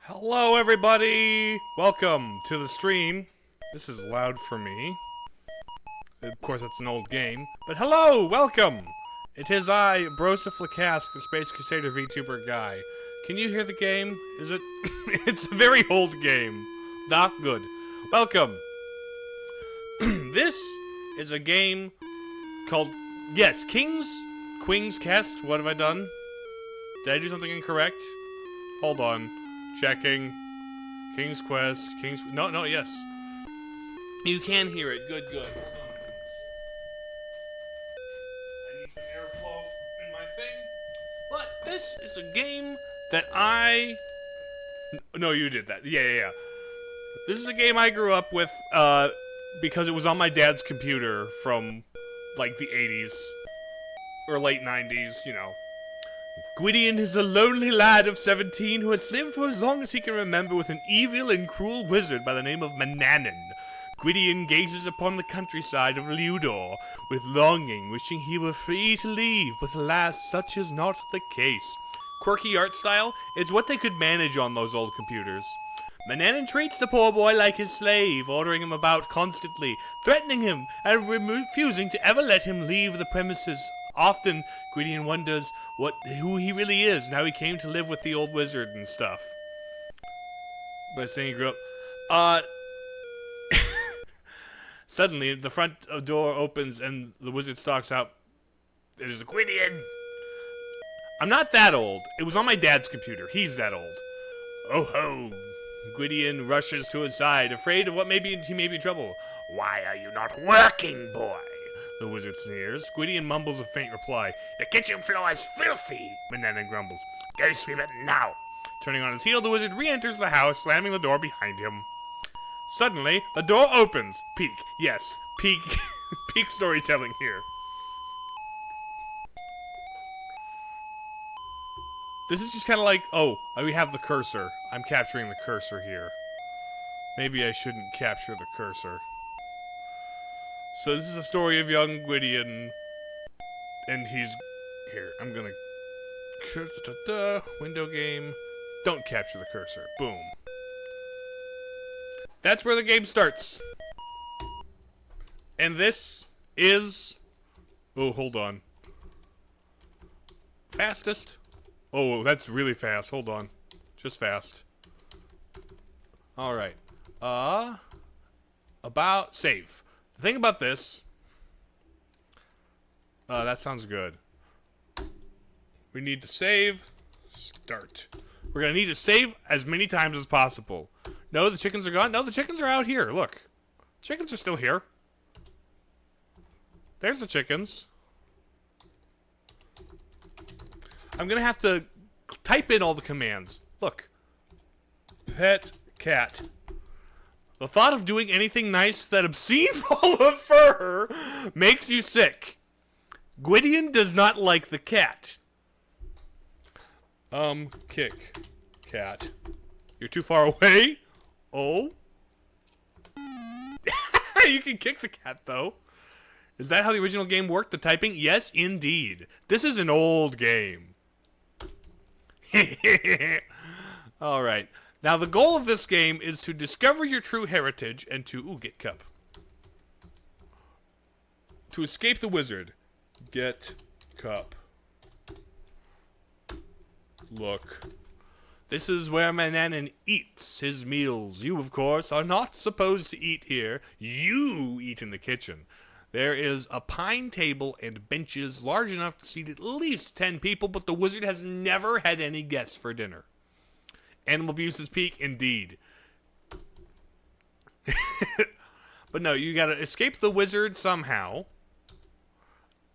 Hello everybody! Welcome to the stream. This is loud for me. Of course that's an old game. But hello! Welcome! It is I, Broseph the Space Crusader Vtuber Guy. Can you hear the game? Is it? It's a very old game. Not good. Welcome! This is a game called, yes, Queen's Quest. What have I done? Did I do something incorrect? Hold on. Checking. King's Quest. No, yes. You can hear it. Good. I need some airflow in my thing. But this is a game that No, you did that. Yeah. This is a game I grew up with, because it was on my dad's computer from, like, the 80s. Or late 90s, you know. Gwydion is a lonely lad of 17 who has lived for as long as he can remember with an evil and cruel wizard by the name of Manannan. Gwydion gazes upon the countryside of Liudor with longing, wishing he were free to leave, but alas, such is not the case. Quirky art style is what they could manage on those old computers. Manannan treats the poor boy like his slave, ordering him about constantly, threatening him, and refusing to ever let him leave the premises. Often, Gwydion wonders who he really is and how he came to live with the old wizard and stuff. But saying he grew up. Suddenly, the front door opens and the wizard stalks out. It is Gwydion! I'm not that old. It was on my dad's computer. He's that old. Oh ho! Gwydion rushes to his side, afraid of he may be in trouble. Why are you not working, boy? The wizard sneers. Gwydion mumbles a faint reply. The kitchen floor is filthy, Manannan grumbles. Go sweep it now. Turning on his heel, the wizard re-enters the house, slamming the door behind him. Suddenly, the door opens. Peek. Yes, peek. Peek storytelling here. This is just kind of like, oh, we have the cursor. I'm capturing the cursor here. Maybe I shouldn't capture the cursor. So this is a story of young Gwydion, and he's here. I'm gonna window game. Don't capture the cursor. Boom. That's where the game starts. And this is. Oh, hold on. Fastest. Oh, that's really fast. Hold on. Just fast. Alright. about save. The thing about this, that sounds good. We need to save. Start. We're gonna need to save as many times as possible. No, the chickens are gone. No, the chickens are out here. Look, chickens are still here. There's the chickens. I'm gonna have to type in all the commands. Look, pet cat. The thought of doing anything nice that obscene ball of fur makes you sick. Gwydion does not like the cat. Kick. Cat. You're too far away? Oh? You can kick the cat, though. Is that how the original game worked, the typing? Yes, indeed. This is an old game. Alright. Now, the goal of this game is to discover your true heritage and to... Ooh, get cup. To escape the wizard. Get cup. Look. This is where Mananan eats his meals. You, of course, are not supposed to eat here. You eat in the kitchen. There is a pine table and benches large enough to seat at least 10 people, but the wizard has never had any guests for dinner. Animal abuse is peak, indeed. But no, you gotta escape the wizard somehow.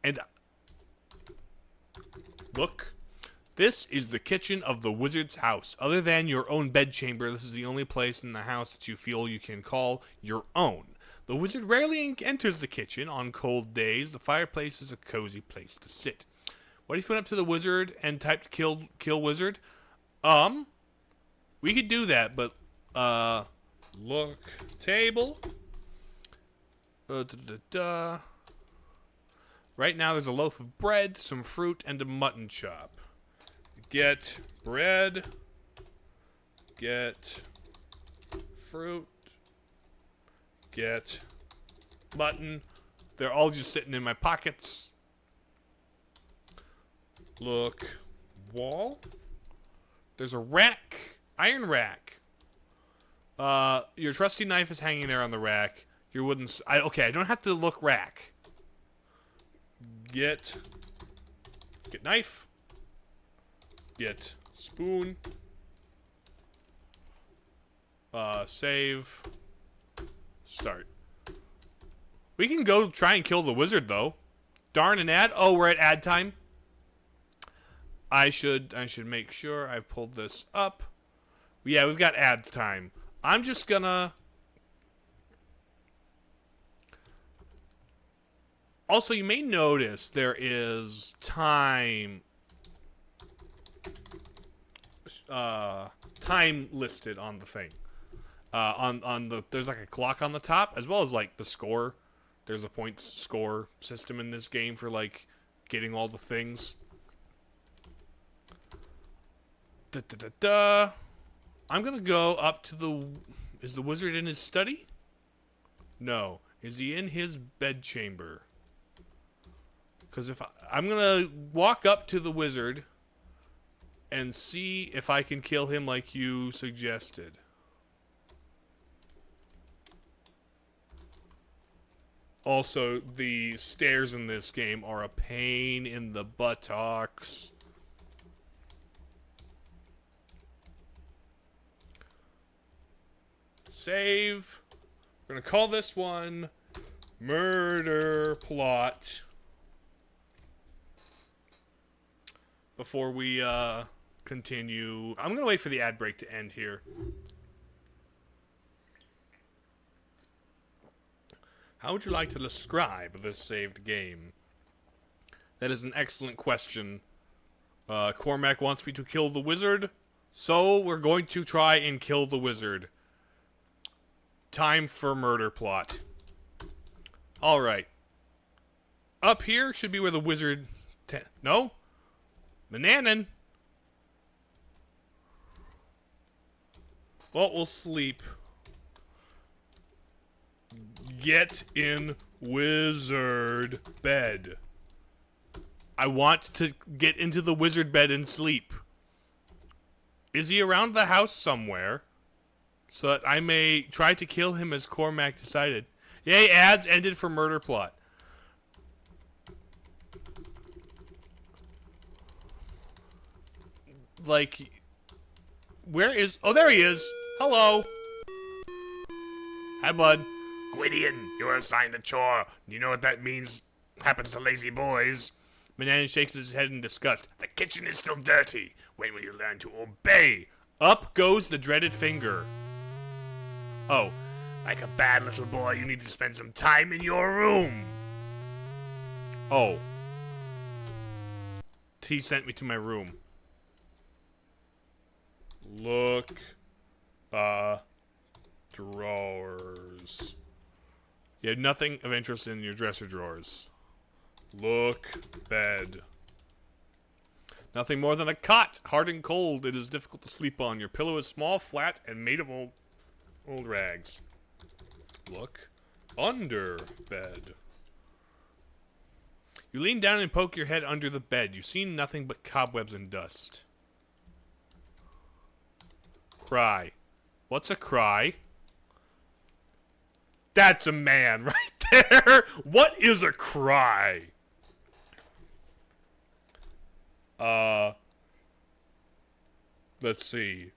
And look, this is the kitchen of the wizard's house. Other than your own bedchamber, this is the only place in the house that you feel you can call your own. The wizard rarely enters the kitchen. On cold days, the fireplace is a cozy place to sit. What if you went up to the wizard and typed kill wizard? We could do that, but, look, table. Right now there's a loaf of bread, some fruit, and a mutton chop. Get bread. Get fruit. Get mutton. They're all just sitting in my pockets. Look. Wall. There's a rack. Iron rack. Your trusty knife is hanging there on the rack. Your wooden... okay, I don't have to look rack. Get knife. Get spoon. Save. Start. We can go try and kill the wizard, though. Darn an ad. Oh, we're at ad time. I should make sure I've pulled this up. Yeah, we've got ad time. I'm just gonna... Also, you may notice there is time listed on the thing. There's like a clock on the top, as well as like the score. There's a points score system in this game for like getting all the things. I'm gonna go up to the... Is the wizard in his study? No. Is he in his bedchamber? Because if I'm gonna walk up to the wizard and see if I can kill him like you suggested. Also, the stairs in this game are a pain in the buttocks. Save. We're gonna call this one Murder Plot. Before we continue, I'm gonna wait for the ad break to end here. How would you like to describe this saved game? That is an excellent question. Cormac wants me to kill the wizard, so we're going to try and kill the wizard. Time for Murder Plot. Alright. Up here should be where the wizard... No? Mananan. Well, we'll sleep. Get in wizard bed. I want to get into the wizard bed and sleep. Is he around the house somewhere? so that I may try to kill him as Cormac decided. Yay, ads ended for murder plot. Like, where is... Oh, there he is. Hello. Hi, bud. Gwydion, you are assigned a chore. You know what that means? Happens to lazy boys. Manana shakes his head in disgust. The kitchen is still dirty. When will you learn to obey? Up goes the dreaded finger. Oh. Like a bad little boy, you need to spend some time in your room. Oh. He sent me to my room. Look. Drawers. You have nothing of interest in your dresser drawers. Look. Bed. Nothing more than a cot. Hard and cold. It is difficult to sleep on. Your pillow is small, flat, and made of old rags. Look. Under bed. You lean down and poke your head under the bed. You see nothing but cobwebs and dust. Cry. What's a cry? That's a man right there. What is a cry? Let's see.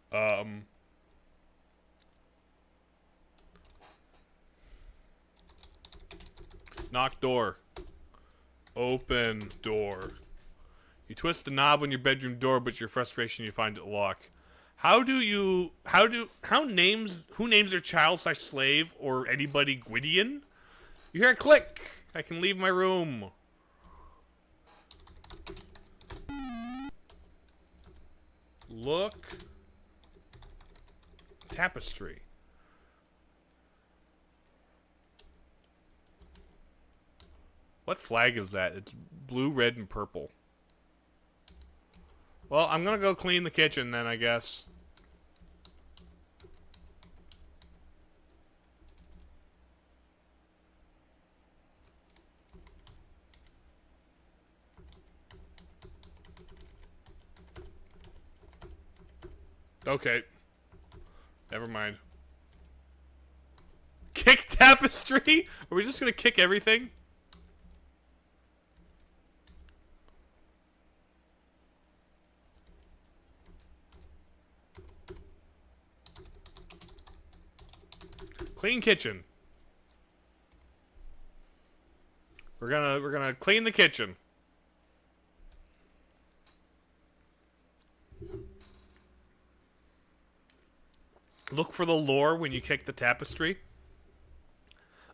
Knock door. Open door. You twist the knob on your bedroom door, but your frustration you find it locked. Who names their child / slave or anybody Gwydion? You hear a click. I can leave my room. Look. Tapestry. What flag is that? It's blue, red, and purple. Well, I'm gonna go clean the kitchen then, I guess. Okay. Never mind. Kick tapestry? Are we just gonna kick everything? Clean kitchen. We're gonna clean the kitchen. Look for the lore when you kick the tapestry.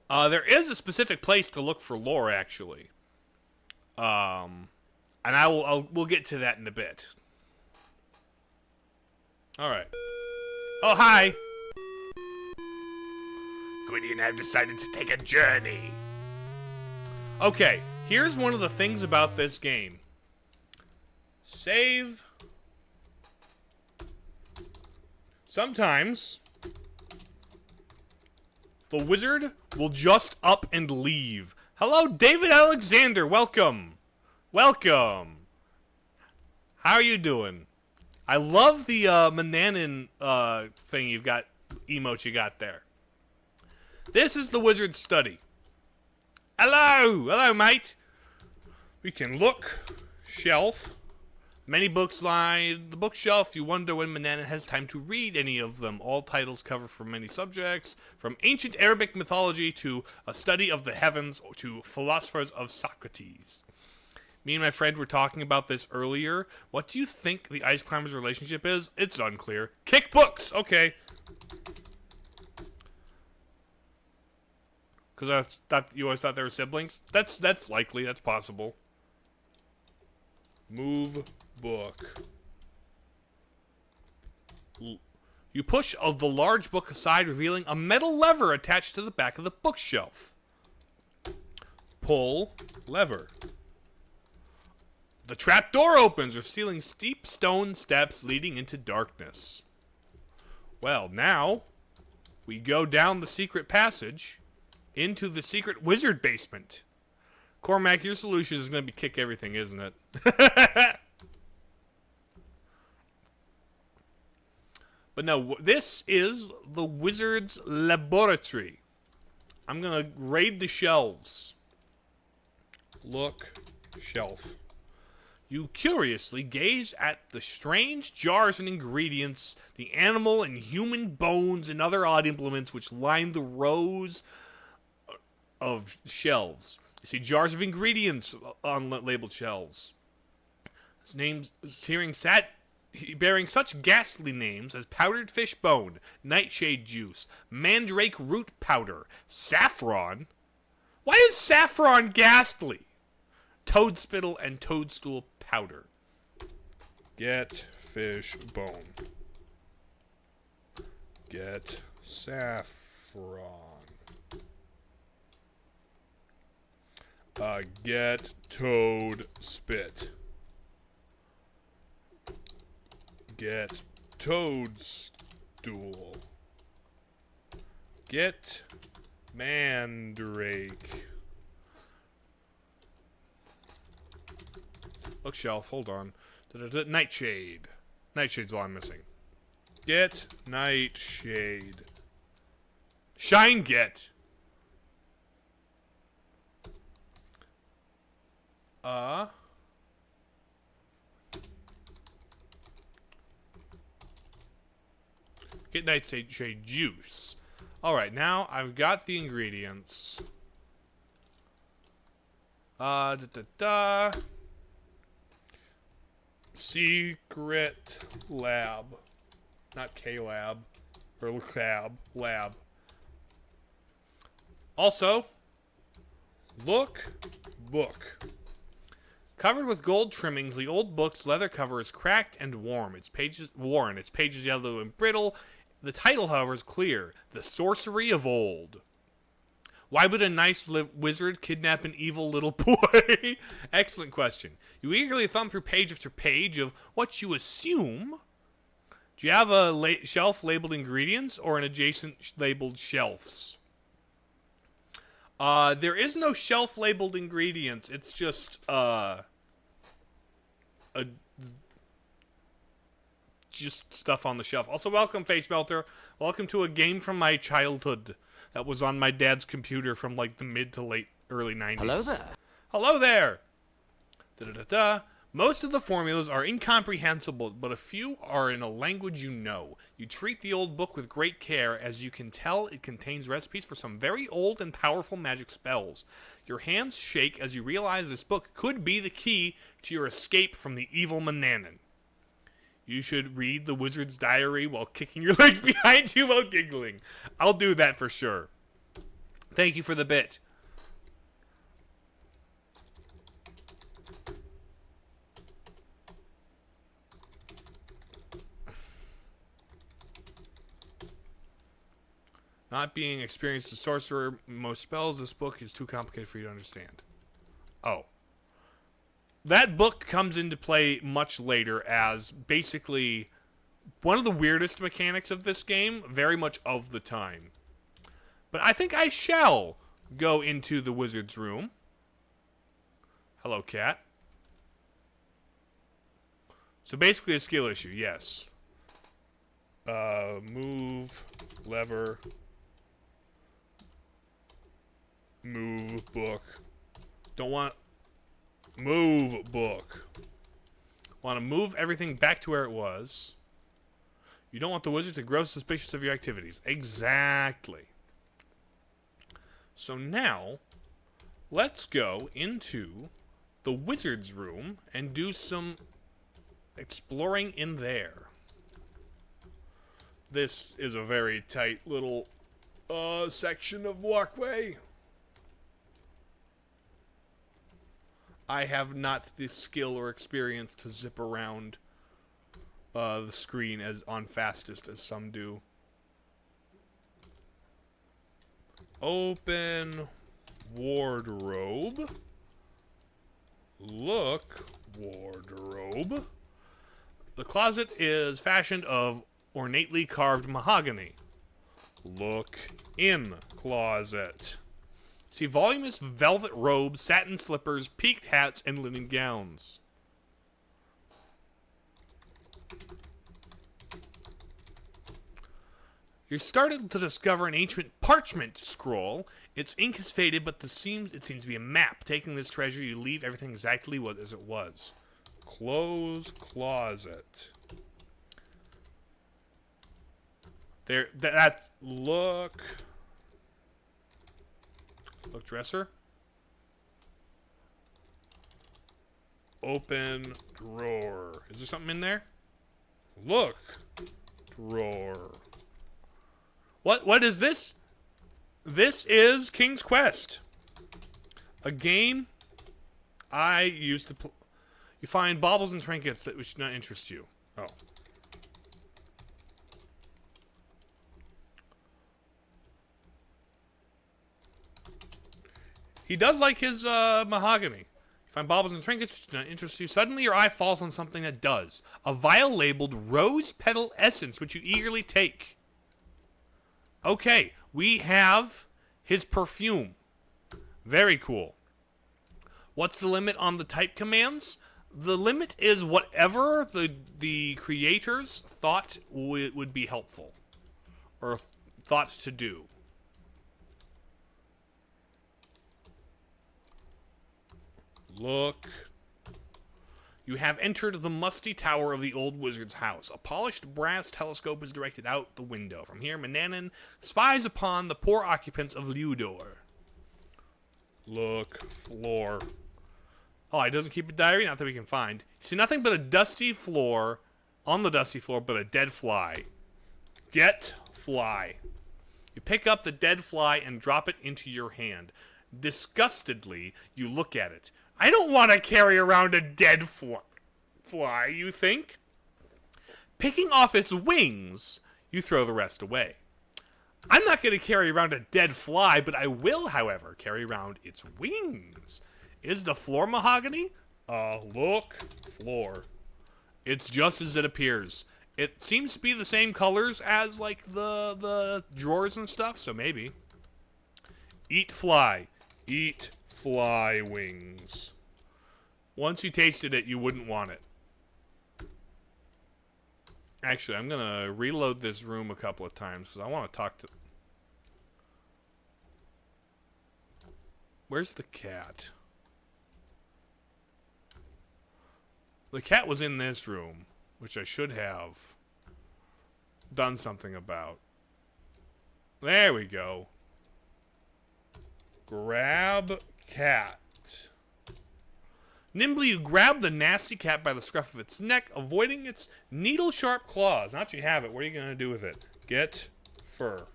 There is a specific place to look for lore, actually. And we'll get to that in a bit. All right. Oh, hi. Gwydion, I've decided to take a journey. Okay, here's one of the things about this game. Save. Sometimes the wizard will just up and leave. Hello, David Alexander. Welcome. Welcome. How are you doing? I love the Mananan thing you've got, emote you got there. This is the wizard's study. Hello! Hello, mate! We can look. Shelf. Many books line the bookshelf. You wonder when Manana has time to read any of them. All titles cover from many subjects, from ancient Arabic mythology to a study of the heavens or to philosophers of Socrates. Me and my friend were talking about this earlier. What do you think the Ice Climbers' relationship is? It's unclear. Kick books! Okay. Because I thought you always thought they were siblings. That's likely. That's possible. Move book. You push the large book aside, revealing a metal lever attached to the back of the bookshelf. Pull lever. The trap door opens, revealing steep stone steps leading into darkness. Well, now we go down the secret passage into the secret wizard basement. Cormac, your solution is going to be kick everything, isn't it? But no, this is the Wizard's Laboratory. I'm going to raid the shelves. Look, shelf. You curiously gaze at the strange jars and ingredients, the animal and human bones and other odd implements which line the rows of shelves. You see jars of ingredients on labeled shelves. His name's bearing such ghastly names as powdered fish bone, nightshade juice, mandrake root powder, saffron. Why is saffron ghastly? Toad spittle and toadstool powder. Get fish bone. Get saffron. Get toad spit. Get toadstool. Get mandrake. Look, shelf, hold on. Nightshade. Nightshade's all I'm missing. Get nightshade. Shine get. Get nightshade juice. Alright, now I've got the ingredients. Secret lab. Not K-lab. Or lab. Also, look book. Covered with gold trimmings, the old book's leather cover is cracked and worn. Its pages yellow and brittle. The title, however, is clear. The Sorcery of Old. Why would a nice wizard kidnap an evil little boy? Excellent question. You eagerly thumb through page after page of what you assume. Do you have a shelf labeled ingredients or an adjacent labeled shelves? There is no shelf labeled ingredients. It's just, just stuff on the shelf. Also, welcome, Face Melter. Welcome to a game from my childhood that was on my dad's computer from, like, the mid to early 90s. Hello there. Hello there! Da-da-da-da. Most of the formulas are incomprehensible, but a few are in a language you know. You treat the old book with great care. As you can tell, it contains recipes for some very old and powerful magic spells. Your hands shake as you realize this book could be the key to your escape from the evil Manannan. You should read the wizard's diary while kicking your legs behind you while giggling. I'll do that for sure. Thank you for the bit. Not being experienced as a sorcerer, most spells, this book is too complicated for you to understand. Oh. That book comes into play much later as basically one of the weirdest mechanics of this game, very much of the time. But I think I shall go into the wizard's room. Hello, cat. So basically a skill issue, yes. Move, lever, move, book. Don't want... Move, book. Want to move everything back to where it was. You don't want the wizard to grow suspicious of your activities. Exactly. So now, let's go into the wizard's room and do some exploring in there. This is a very tight little section of walkway. I have not the skill or experience to zip around the screen as on fastest as some do. Open wardrobe. Look, wardrobe. The closet is fashioned of ornately carved mahogany. Look in closet. See, voluminous velvet robes, satin slippers, peaked hats, and linen gowns. You're startled to discover an ancient parchment scroll. Its ink is faded, but it seems to be a map. Taking this treasure, you leave everything exactly as it was. Close closet. Look dresser. Open drawer. Is there something in there? Look drawer. What is this? This is King's Quest. A game I used to play. You find baubles and trinkets that should not interest you. Oh. He does like his mahogany. You find baubles and trinkets which do not interest you. Suddenly your eye falls on something that does. A vial labeled rose petal essence, which you eagerly take. Okay, we have his perfume. Very cool. What's the limit on the type commands? The limit is whatever the creators thought would be helpful. Or thought to do. Look. You have entered the musty tower of the old wizard's house. A polished brass telescope is directed out the window. From here, Manannan spies upon the poor occupants of Ludor. Look, floor. Oh, he doesn't keep a diary? Not that we can find. You see nothing but a dusty floor. On the dusty floor, but a dead fly. Get fly. You pick up the dead fly and drop it into your hand. Disgustedly, you look at it. I don't want to carry around a dead fly, you think? Picking off its wings, you throw the rest away. I'm not going to carry around a dead fly, but I will, however, carry around its wings. Is the floor mahogany? Look, floor. It's just as it appears. It seems to be the same colors as, like, the drawers and stuff, so maybe. Eat fly. Eat fly wings. Once you tasted it, you wouldn't want it. Actually, I'm going to reload this room a couple of times because I want to talk to... Where's the cat? The cat was in this room, which I should have done something about. There we go. Grab cat. Nimbly, you grab the nasty cat by the scruff of its neck, avoiding its needle-sharp claws. Now that you have it, what are you going to do with it? Get fur.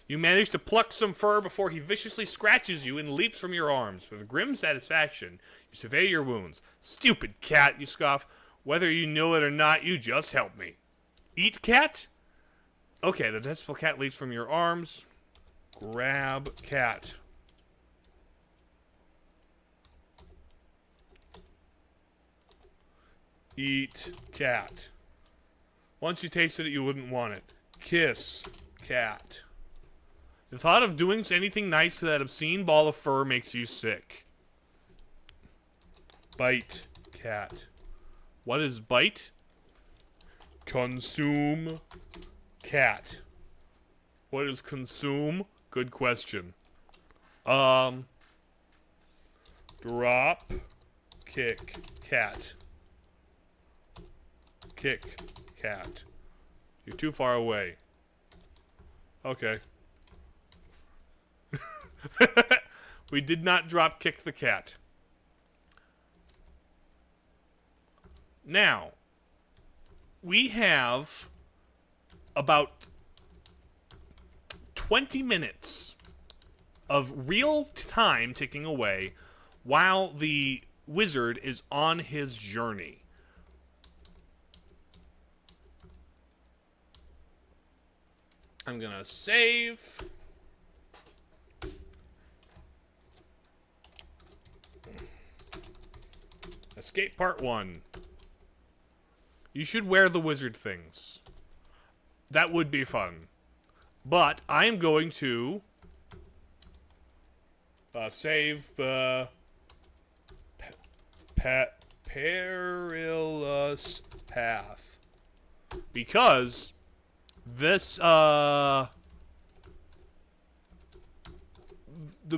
You manage to pluck some fur before he viciously scratches you and leaps from your arms. With grim satisfaction, you survey your wounds. Stupid cat, you scoff. Whether you know it or not, you just helped me. Eat cat? Okay, the detestable cat leaps from your arms. Grab cat. Eat cat. Once you tasted it, you wouldn't want it. Kiss cat. The thought of doing anything nice to that obscene ball of fur makes you sick. Bite cat. What is bite? Consume cat. What is consume? Good question. Drop kick cat. Kick cat. You're too far away. Okay. We did not drop kick the cat. Now, we have about 20 minutes of real time ticking away while the wizard is on his journey. I'm gonna save. Escape part 1. You should wear the wizard things. That would be fun. But I am going to save perilous path. Because This, the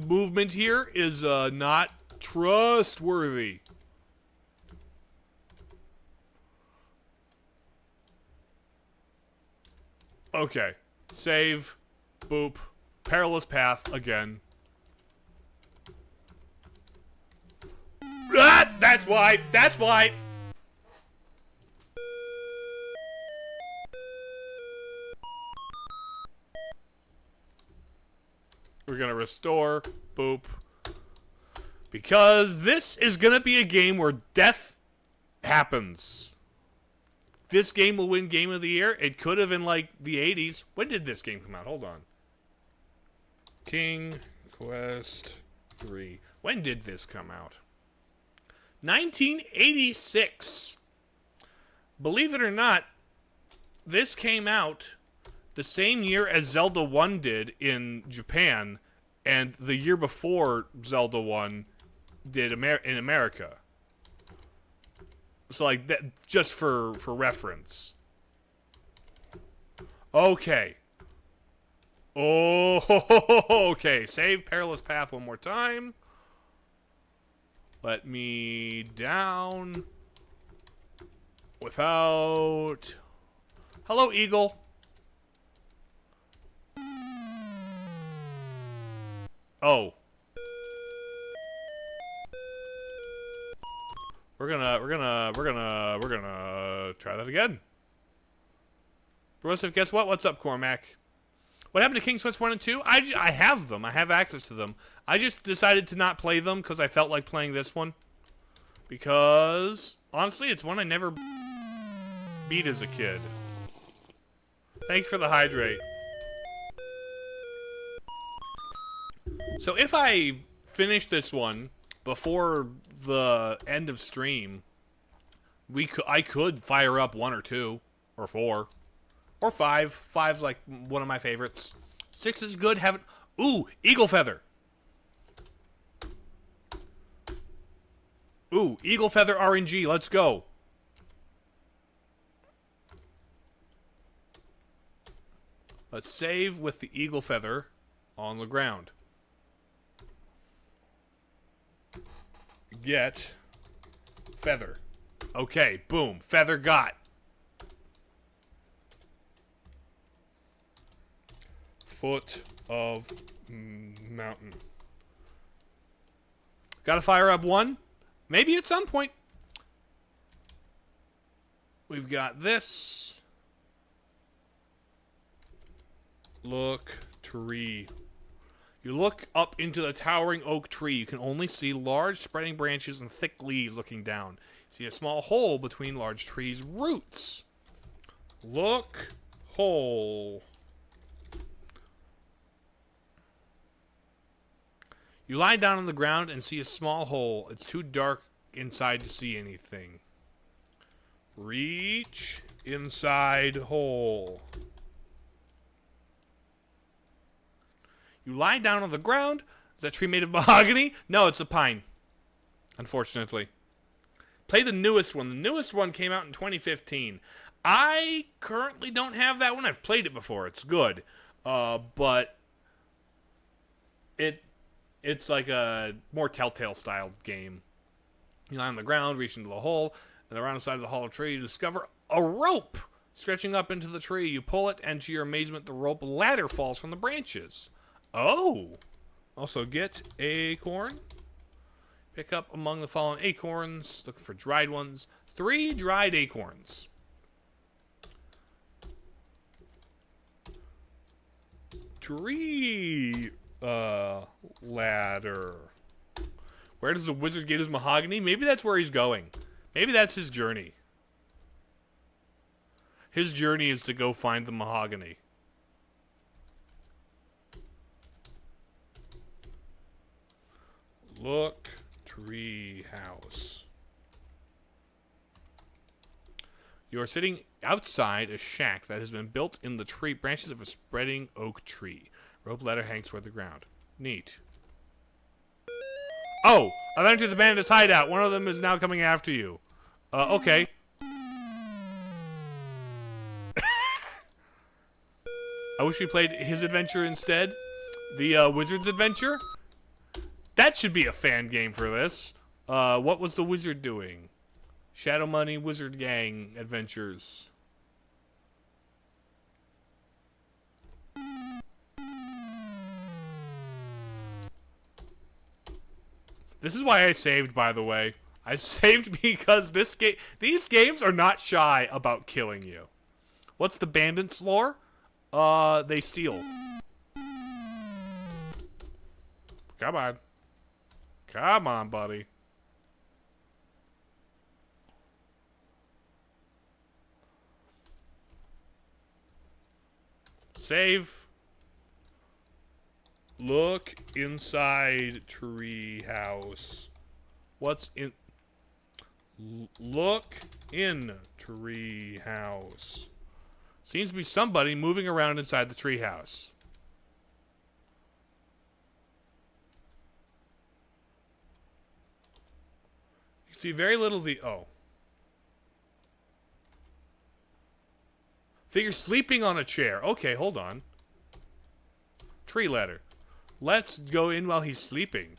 movement here is, not trustworthy. Okay. Save. Boop. Perilous path again. Ah, that's why. That's why. We're gonna restore. Boop. Because this is gonna be a game where death happens. This game will win Game of the Year. It could have in, like, the 80s. When did this game come out? Hold on. King Quest 3. When did this come out? 1986. Believe it or not, this came out the same year as Zelda 1 did in Japan, and the year before Zelda 1 did in America. So, like, that, just for reference. Okay. Oh, okay. Save Perilous Path one more time. Let me down. Without... Hello, Eagle. Oh. We're gonna try that again. Broseph, guess what? What's up, Cormac? What happened to King's Quest 1 and 2? I have them. I have access to them. I just decided to not play them because I felt like playing this one. Because, honestly, it's one I never beat as a kid. Thank you for the hydrate. So if I finish this one before the end of stream, I could fire up 1 or 2 or 4 or 5. 5's like one of my favorites. 6 is good. Ooh, Eagle Feather. Ooh, Eagle Feather RNG. Let's go. Let's save with the Eagle Feather on the ground. Get feather. Okay, boom. Feather got. Foot of mountain. Gotta fire up 1. Maybe at some point. We've got this. Look, tree. You look up into the towering oak tree. You can only see large spreading branches and thick leaves looking down. See a small hole between large trees' roots. Look, hole. You lie down on the ground and see a small hole. It's too dark inside to see anything. Reach inside hole. You lie down on the ground. Is that tree made of mahogany? No, it's a pine. Unfortunately. Play the newest one. The newest one came out in 2015. I currently don't have that one. I've played it before. It's good. But it's like a more Telltale style game. You lie on the ground, reach into the hole, and around the side of the hollow tree you discover a rope stretching up into the tree. You pull it, and to your amazement, the rope ladder falls from the branches. Oh! Also get acorn. Pick up among the fallen acorns. Look for dried ones. 3 dried acorns. Tree ladder. Where does the wizard get his mahogany? Maybe that's where he's going. Maybe that's his journey. His journey is to go find the mahogany. Look, tree house. You are sitting outside a shack that has been built in the tree branches of a spreading oak tree. Rope ladder hangs toward the ground. Neat. Oh! I've entered the bandit's hideout. One of them is now coming after you. Okay. I wish we played his adventure instead. The wizard's adventure. That should be a fan game for this. What was the wizard doing? Shadow Money Wizard Gang Adventures. This is why I saved, by the way. I saved because these games are not shy about killing you. What's the bandits' lore? They steal. Come on. Come on, buddy. Save. Look inside tree house. What's in? Look in tree house. Seems to be somebody moving around inside the tree house. You see very little of the figure sleeping on a chair. Okay, hold on. Tree ladder. Let's go in while he's sleeping.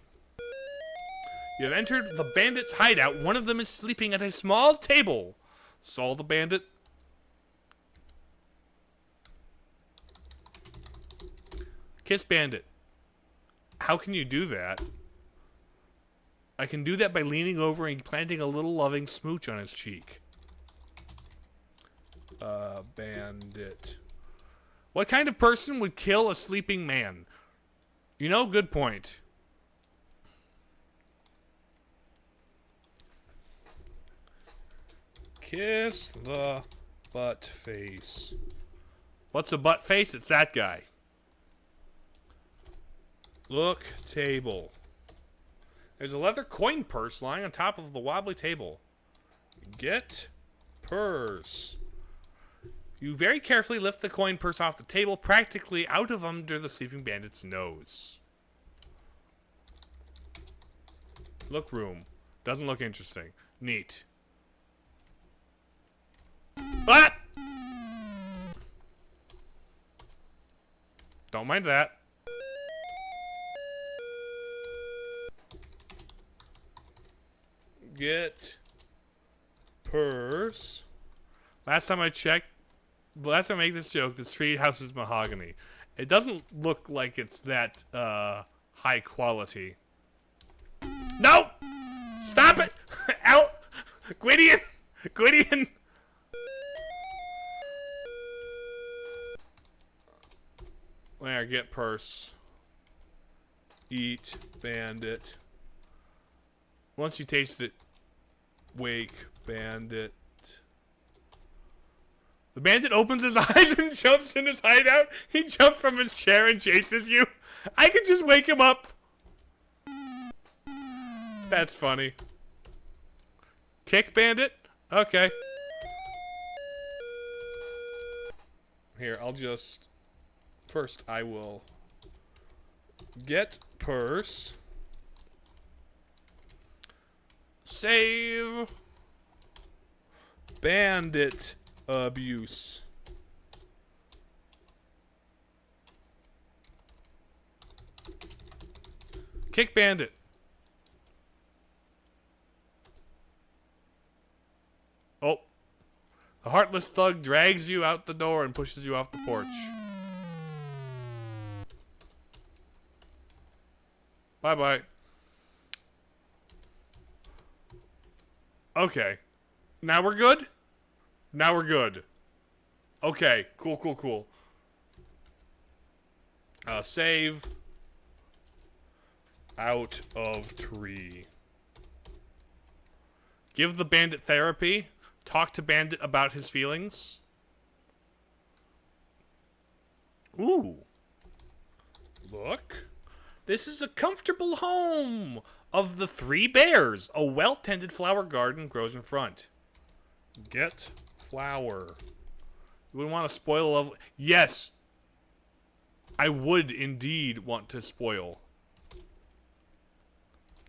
You have entered the bandit's hideout. One of them is sleeping at a small table. Saw the bandit. Kiss bandit. How can you do that? I can do that by leaning over and planting a little loving smooch on his cheek. Bandit. What kind of person would kill a sleeping man? You know, good point. Kiss the butt face. What's a butt face? It's that guy. Look, table. There's a leather coin purse lying on top of the wobbly table. Get purse. You very carefully lift the coin purse off the table, practically out of under the sleeping bandit's nose. Look room. Doesn't look interesting. Neat. Ah! Don't mind that. Get purse. Last time I checked, last time I make this joke, this tree house is mahogany. It doesn't look like it's that high quality. No! Stop it! Out! Gwydion! Gwydion! There, get purse. Eat bandit. Once you taste it, wake bandit. The bandit opens his eyes and jumps in his hideout. He jumps from his chair and chases you. I could just wake him up. That's funny. Kick bandit? Okay. Here, I'll just... First, I will get purse. Save. Bandit abuse. Kick bandit. Oh. The heartless thug drags you out the door and pushes you off the porch. Bye-bye. Okay. Now we're good? Now we're good. Okay. Cool, cool, cool. Save. Out of tree. Give the bandit therapy. Talk to bandit about his feelings. Ooh. Look. This is a comfortable home of the 3 bears. A well-tended flower garden grows in front. Get flower. You wouldn't want to spoil a lovely... Yes. I would indeed want to spoil.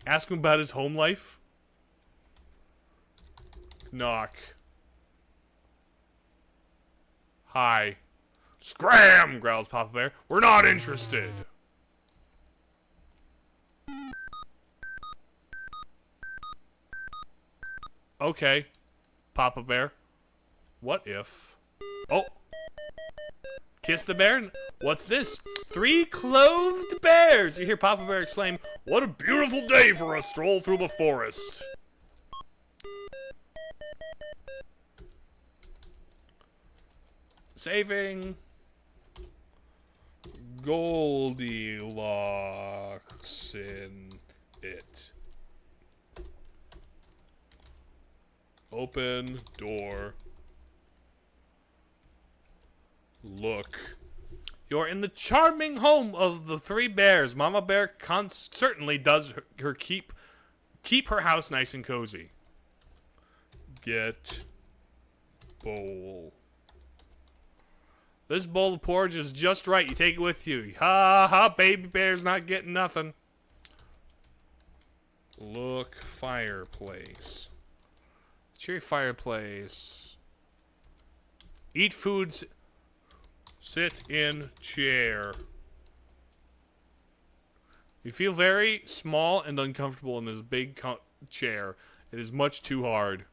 Ask him about his home life. Knock. Hi. Scram! Growls Papa Bear. We're not interested. Okay, Papa Bear. What if... Oh! Kiss the bear? What's this? 3 clothed bears! You hear Papa Bear exclaim, "What a beautiful day for a stroll through the forest!" Saving... Goldilocks in it. Open door. Look. You're in the charming home of the 3 bears. Mama Bear certainly does her keep her house nice and cozy. Get bowl. This bowl of porridge is just right. You take it with you. Ha ha, baby bear's not getting nothing. Look, fireplace. Cheery fireplace. Eat foods. Sit in chair. You feel very small and uncomfortable in this big chair. It is much too hard.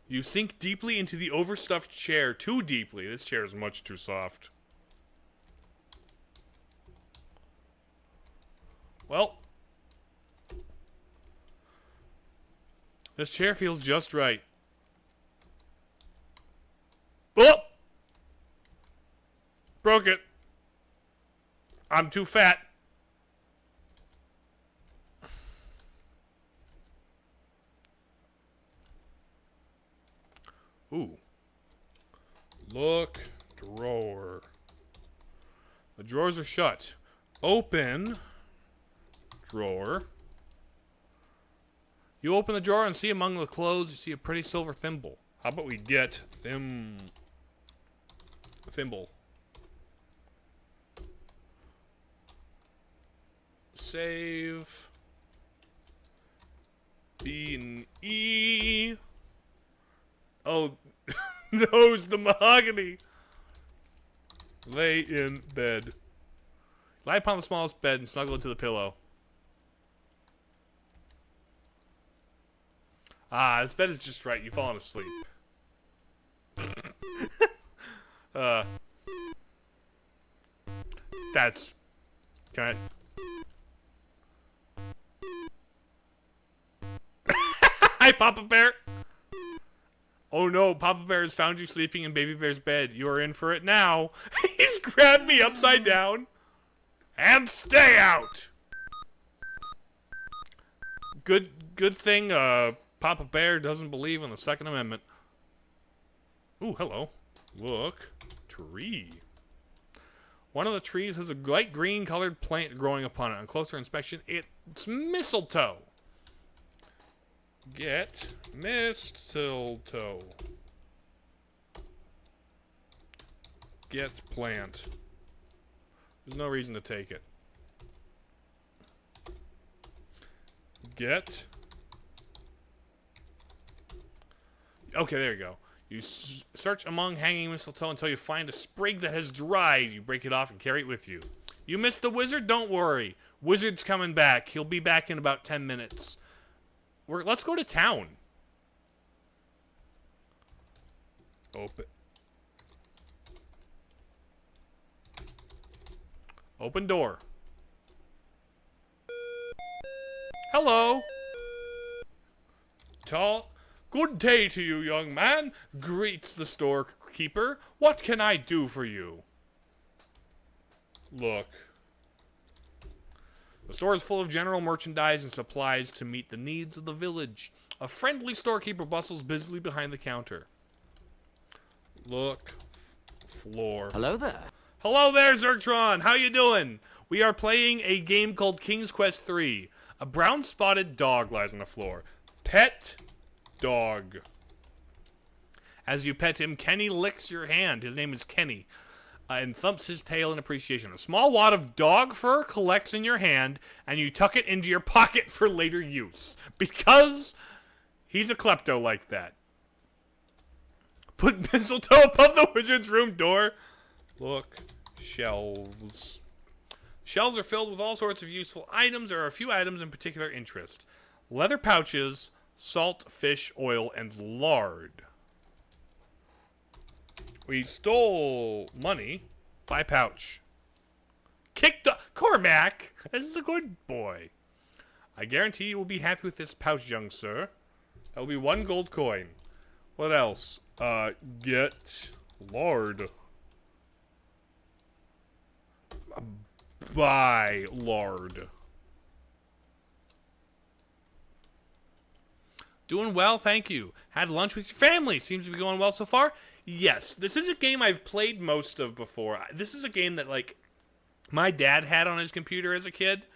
You sink deeply into the overstuffed chair. Too deeply. This chair is much too soft. Well, this chair feels just right. Oh! Broke it. I'm too fat. Ooh. Look, drawer. The drawers are shut. Open drawer. You open the drawer and see among the clothes, you see a pretty silver thimble. How about we get thimble? Save. B and E. Oh, knows the mahogany. Lay in bed. Lie upon the smallest bed and snuggle into the pillow. Ah, this bed is just right. You've fallen asleep. That's... Can I... Hi, Papa Bear! Oh no, Papa Bear has found you sleeping in Baby Bear's bed. You are in for it now. He's grabbed me upside down. And stay out! Good thing, Papa Bear doesn't believe in the Second Amendment. Ooh, hello. Look. Tree. One of the trees has a light green colored plant growing upon it. On closer inspection, it's mistletoe. Get mistletoe. Get plant. There's no reason to take it. Get. Okay, there you go. You search among hanging mistletoe until you find a sprig that has dried. You break it off and carry it with you. You missed the wizard? Don't worry. Wizard's coming back. He'll be back in about 10 minutes. Let's go to town. Open. Open door. Hello. Tall. Good day to you, young man, greets the storekeeper. What can I do for you? Look. The store is full of general merchandise and supplies to meet the needs of the village. A friendly storekeeper bustles busily behind the counter. Look. Floor. Hello there. Hello there, Zertron. How you doing? We are playing a game called King's Quest III. A brown-spotted dog lies on the floor. Pet dog. As you pet him, Kenny licks your hand. His name is Kenny. And thumps his tail in appreciation. A small wad of dog fur collects in your hand, and you tuck it into your pocket for later use. Because He's a klepto like that. Put mistletoe above the wizard's room door. Look, shelves. Shelves are filled with all sorts of useful items. There are a few items in particular interest. Leather pouches, salt, fish, oil, and lard. We stole money. Buy pouch. Kicked the Cormac. This is a good boy. I guarantee you will be happy with this pouch, young sir. That will be 1 gold coin. What else? Get lard. Buy lard. Doing well, thank you. Had lunch with your family. Seems to be going well so far. Yes, this is a game I've played most of before. This is a game that, like, my dad had on his computer as a kid.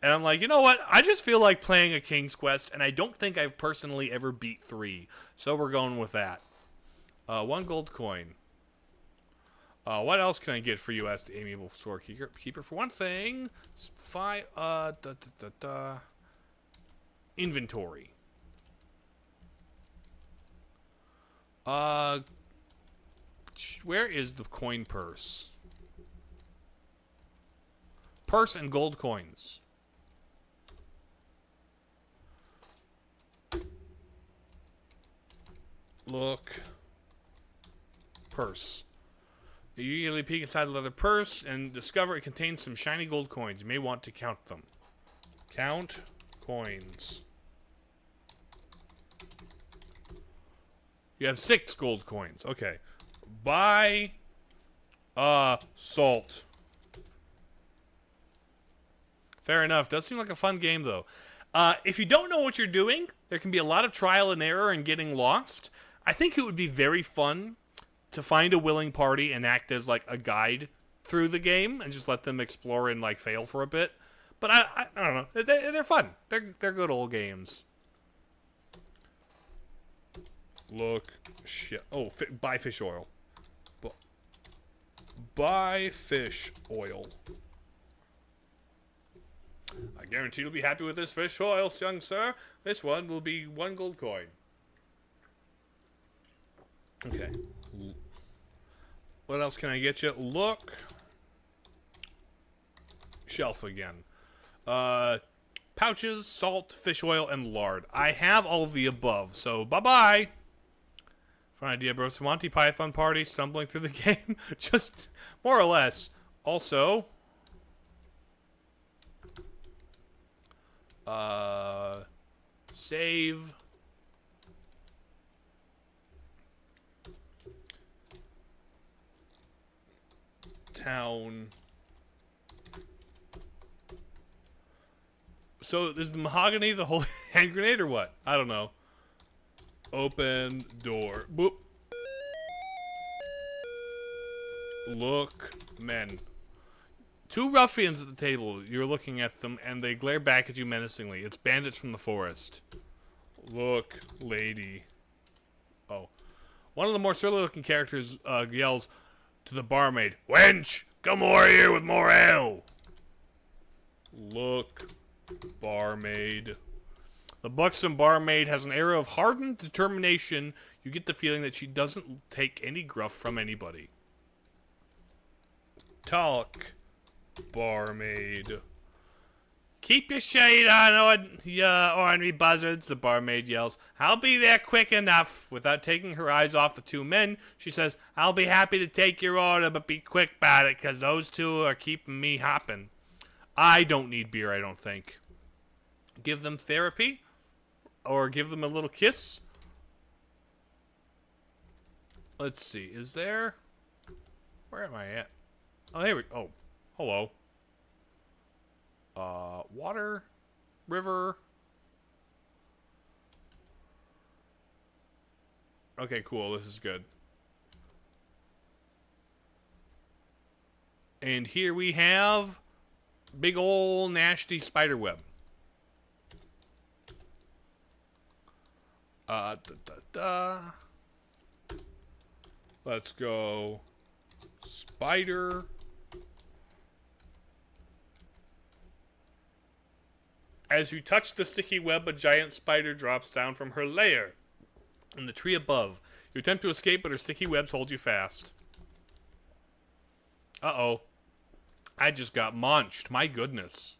And I'm like, you know what? I just feel like playing a King's Quest, and I don't think I've personally ever beat 3. So we're going with that. 1 gold coin. What else can I get for you? Asked the amiable storekeeper. For one thing, inventory. Where is the coin purse? Purse and gold coins. Look. Purse. You usually peek inside the leather purse and discover it contains some shiny gold coins. You may want to count them. Count coins. You have 6 gold coins. Okay. Buy salt. Fair enough. Does seem like a fun game, though. If you don't know what you're doing, there can be a lot of trial and error and getting lost. I think it would be very fun to find a willing party and act as, like, a guide through the game and just let them explore and, like, fail for a bit. But I don't know. They're fun. They're good old games. Look. Shit. Oh, buy fish oil. Buy fish oil. I guarantee you'll be happy with this fish oil, young sir. This one will be 1 gold coin. Okay. What else can I get you? Look. Shelf again. Pouches, salt, fish oil, and lard. I have all of the above, so bye-bye. Fun idea, bro. Some Monty Python party stumbling through the game. Just more or less. Also, save. Town. So is the mahogany the whole hand grenade or what? I don't know. Open door. Boop. Look, men. 2 ruffians at the table. You're looking at them, and they glare back at you menacingly. It's bandits from the forest. Look, lady. Oh. One of the more surly-looking characters yells to the barmaid, "Wench, come over here with more ale." Look, barmaid. The buxom barmaid has an air of hardened determination. You get the feeling that she doesn't take any gruff from anybody. Talk, barmaid. Keep your shade on, ornery buzzards, the barmaid yells. I'll be there quick enough. Without taking her eyes off the 2 men, she says, I'll be happy to take your order, but be quick about it, because those 2 are keeping me hopping. I don't need beer, I don't think. Give them therapy? Or give them a little kiss? Let's see, is there... Where am I at? Oh, here we go. Oh, hello. Water, river. Okay, cool. This is good. And here we have big ol' nasty spider web. Let's go. Spider. As you touch the sticky web, a giant spider drops down from her lair in the tree above. You attempt to escape, but her sticky webs hold you fast. Uh-oh. I just got munched. My goodness.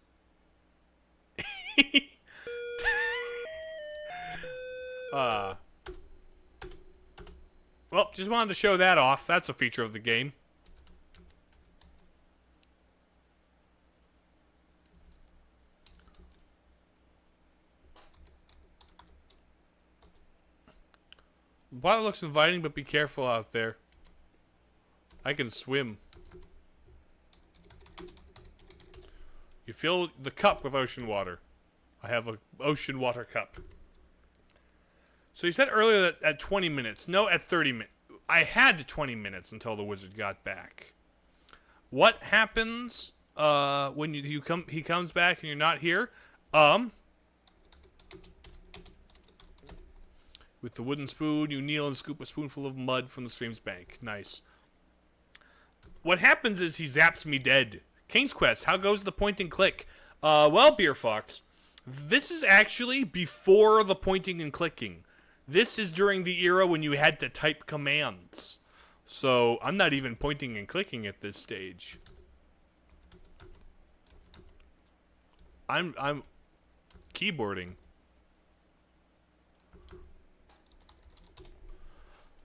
Well, just wanted to show that off. That's a feature of the game. The water looks inviting, but be careful out there. I can swim. You fill the cup with ocean water. I have an ocean water cup. So you said earlier that at 20 minutes. No, at 30 minutes. I had 20 minutes until the wizard got back. What happens when he comes back and you're not here? With the wooden spoon, you kneel and scoop a spoonful of mud from the stream's bank. Nice. What happens is he zaps me dead. King's Quest, how goes the point and click? Well, Beer Fox, this is actually before the pointing and clicking. This is during the era when you had to type commands. So, I'm not even pointing and clicking at this stage. I'm keyboarding.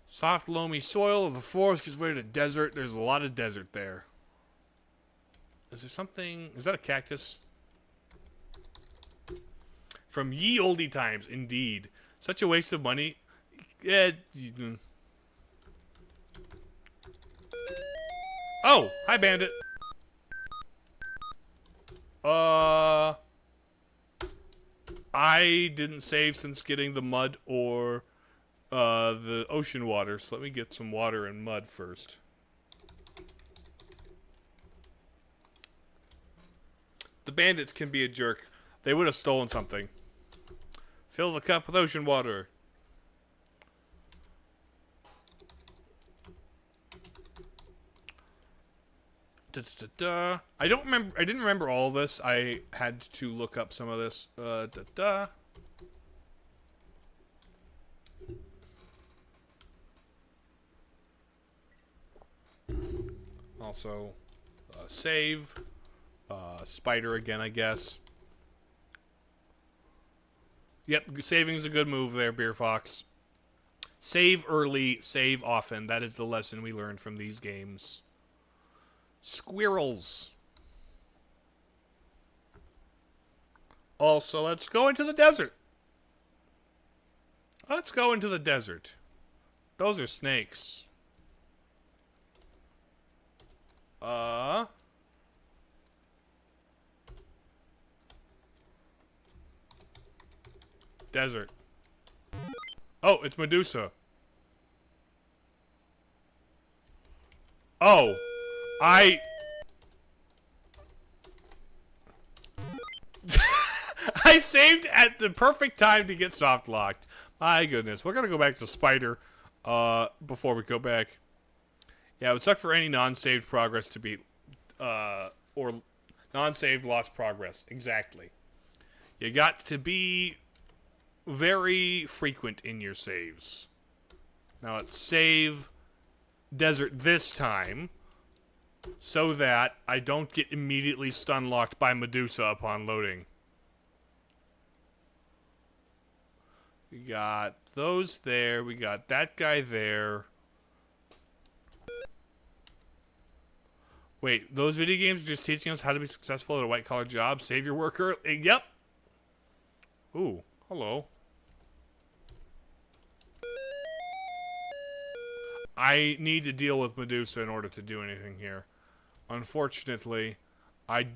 Soft, loamy soil of the forest gives way to desert. There's a lot of desert there. Is there something... Is that a cactus? From ye olde times, indeed. Such a waste of money. Oh! Hi, bandit. I didn't save since getting the mud or... the ocean water, so let me get some water and mud first. The bandits can be a jerk. They would have stolen something. Fill the cup with ocean water. I don't remember. I didn't remember all of this. I had to look up some of this. Also, save. Spider again, I guess. Yep, saving's a good move there, Beer Fox. Save early, save often. That is the lesson we learned from these games. Squirrels. Also, let's go into the desert. Let's go into the desert. Those are snakes. Desert. Oh, it's Medusa. Oh, I saved at the perfect time to get soft locked. My goodness. We're gonna go back to Spider before we go back. Yeah, it would suck for any non-saved progress to be or non-saved lost progress. Exactly. You got to be very frequent in your saves. Now let's save desert this time so that I don't get immediately stun locked by Medusa upon loading. We got those there. We got that guy there. Wait, those video games are just teaching us how to be successful at a white-collar job? Save your work early? Yep. Ooh, hello. I need to deal with Medusa in order to do anything here. Unfortunately, I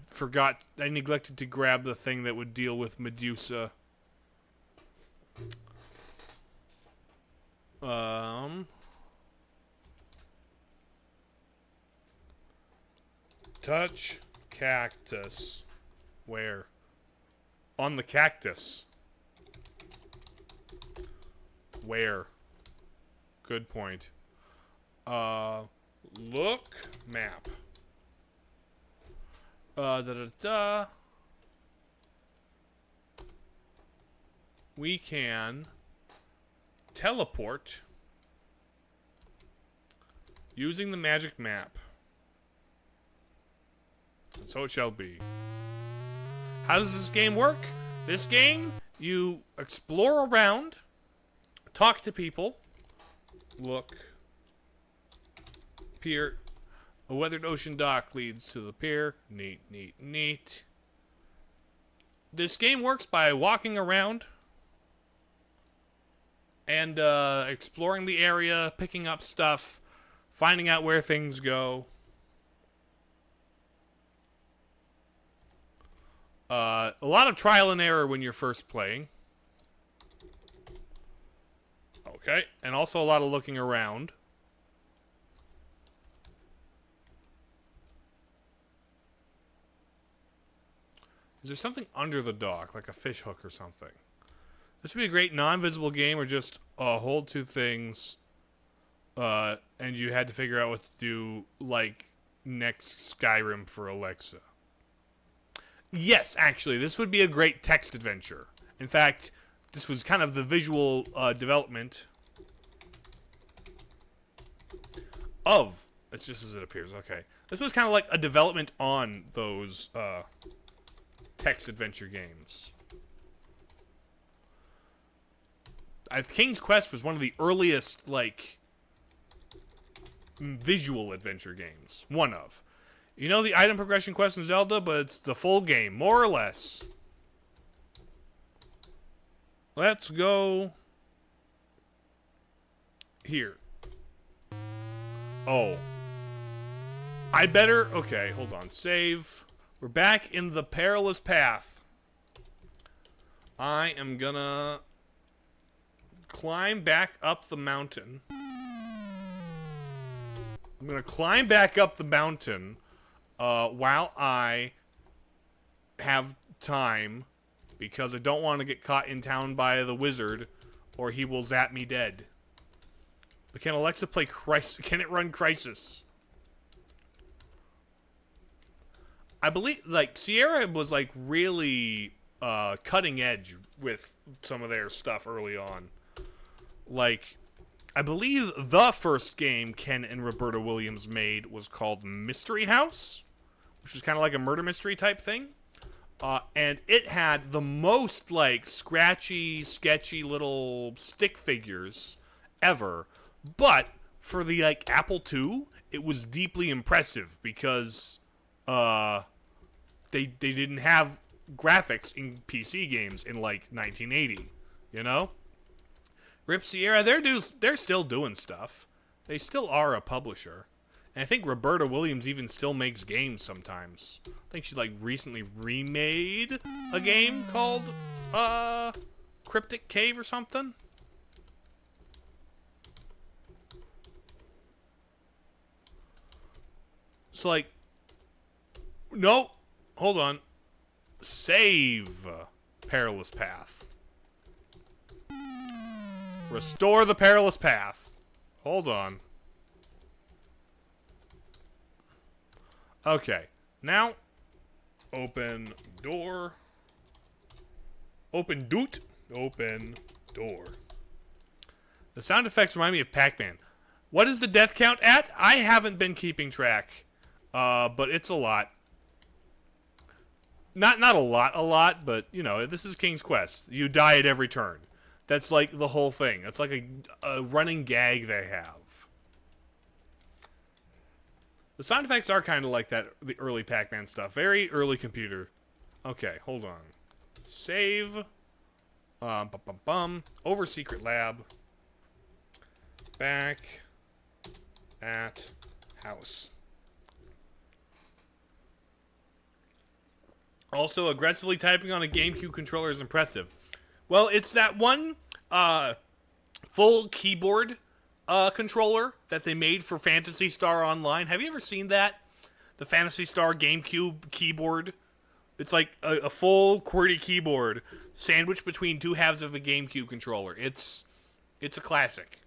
neglected to grab the thing that would deal with Medusa. Touch cactus. Where? On the cactus. Where? Good point. Look map. we can teleport using the magic map. And so it shall be. How does this game work? This game, you explore around, talk to people, look, pier. A weathered ocean dock leads to the pier. Neat, neat, neat. This game works by walking around and exploring the area, picking up stuff, finding out where things go. A lot of trial and error when you're first playing. Okay, and also a lot of looking around. Is there something under the dock, like a fish hook or something? This would be a great non-visible game where just hold two things, and you had to figure out what to do, like next Skyrim for Alexa. Yes, actually, this would be a great text adventure. In fact, this was kind of the visual development of... It's just as it appears, okay. This was kind of like a development on those text adventure games. King's Quest was one of the earliest, like, visual adventure games. One of. You know the item progression quest in Zelda, but it's the full game, more or less. Let's go here. Oh. I better... Okay, hold on. Save. We're back in the perilous path. I am gonna climb back up the mountain. I'm gonna climb back up the mountain while I have time, because I don't want to get caught in town by the wizard, or he will zap me dead. But can Alexa play Crisis? Can it run Crisis? I believe, like, Sierra was, like, really cutting edge with some of their stuff early on. Like, I believe the first game Ken and Roberta Williams made was called Mystery House, which was kind of like a murder mystery type thing. And it had the most, like, scratchy, sketchy little stick figures ever. But for the, like, Apple II, it was deeply impressive because they didn't have graphics in PC games in, like, 1980, you know? Rip Sierra, they're still doing stuff. They still are a publisher. And I think Roberta Williams even still makes games sometimes. I think she, like, recently remade a game called Cryptic Cave or something. It's like, no, hold on. Save Perilous Path. Restore the Perilous Path. Hold on. Okay, now open door. Open doot. Open door. The sound effects remind me of Pac-Man. What is the death count at? I haven't been keeping track. But it's a lot. Not a lot, but, you know, this is King's Quest. You die at every turn. That's, like, the whole thing. It's like a running gag they have. The sound effects are kind of like that, the early Pac-Man stuff. Very early computer. Okay, hold on. Save. Over Secret Lab. Back at house. Also, aggressively typing on a GameCube controller is impressive. Well, it's that one full keyboard controller that they made for Phantasy Star Online. Have you ever seen that? The Phantasy Star GameCube keyboard? It's like a full QWERTY keyboard sandwiched between two halves of a GameCube controller. It's a classic.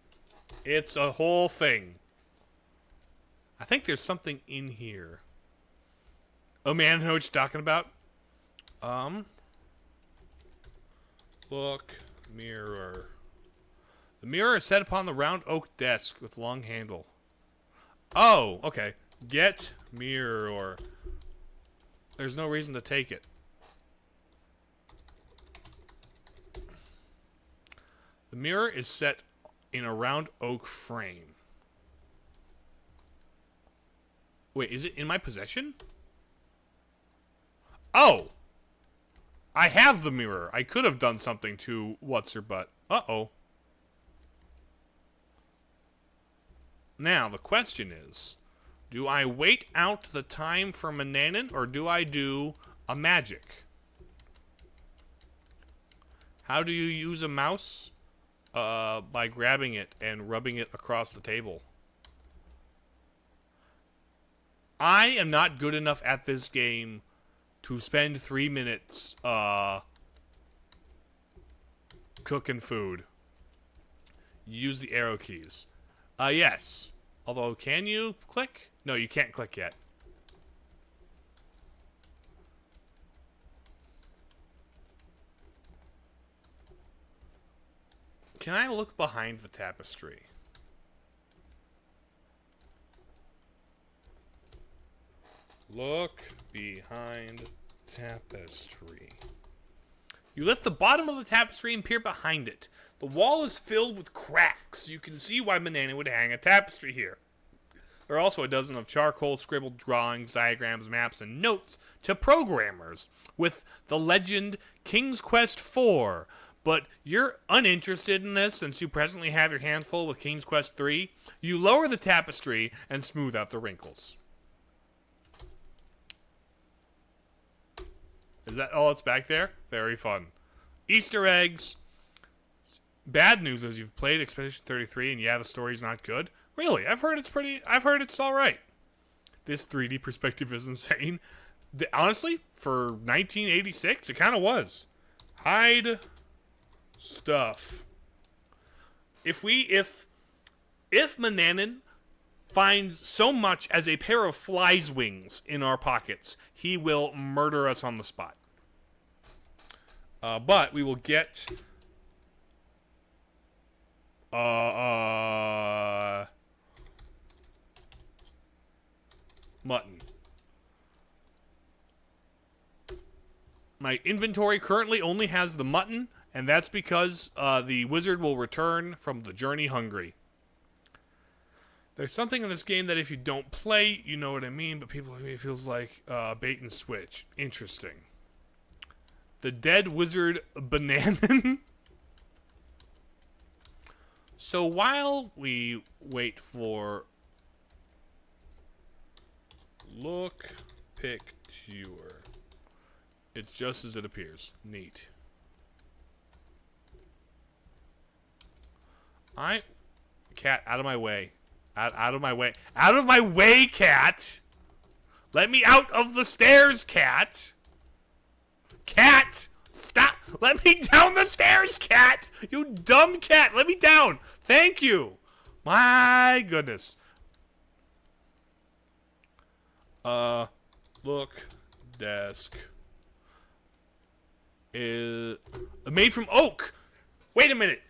It's a whole thing. I think there's something in here. Oh man, I know what you're talking about. Look mirror. The mirror is set upon the round oak desk with long handle. Oh, okay. Get mirror. There's no reason to take it. The mirror is set in a round oak frame. Wait, is it in my possession? Oh! I have the mirror. I could have done something to what's-her-butt. Uh-oh. Now, the question is, do I wait out the time for Mananan, or do I do a magic? How do you use a mouse? By grabbing it and rubbing it across the table. I am not good enough at this game to spend 3 minutes cooking food. Use the arrow keys. Yes. Although, can you click? No, you can't click yet. Can I look behind the tapestry? Look behind tapestry. You lift the bottom of the tapestry and peer behind it. The wall is filled with cracks. You can see why Manana would hang a tapestry here. There are also a dozen of charcoal scribbled drawings, diagrams, maps, and notes to programmers with the legend King's Quest IV. But you're uninterested in this since you presently have your hands full with King's Quest III. You lower the tapestry and smooth out the wrinkles. Is that all that's back there? Very fun. Easter eggs. Bad news is you've played Expedition 33 and yeah, the story's not good. Really? I've heard it's alright. This 3D perspective is insane. Honestly, for 1986, it kind of was. Hide stuff. If Mananan finds so much as a pair of fly's wings in our pockets, he will murder us on the spot. But we will get mutton. My inventory currently only has the mutton, and that's because the wizard will return from the journey hungry. There's something in this game that if you don't play, you know what I mean, but people, it feels like bait and switch. Interesting. The dead wizard Bananan. So while we wait for look picture, it's just as it appears. Neat. Cat, out of my way. Out of my way. Out of my way, cat! Let me out of the stairs, cat! Cat! Stop! Let me down the stairs, cat! You dumb cat! Let me down! Thank you! My goodness. Look. Desk. Is made from oak! Wait a minute!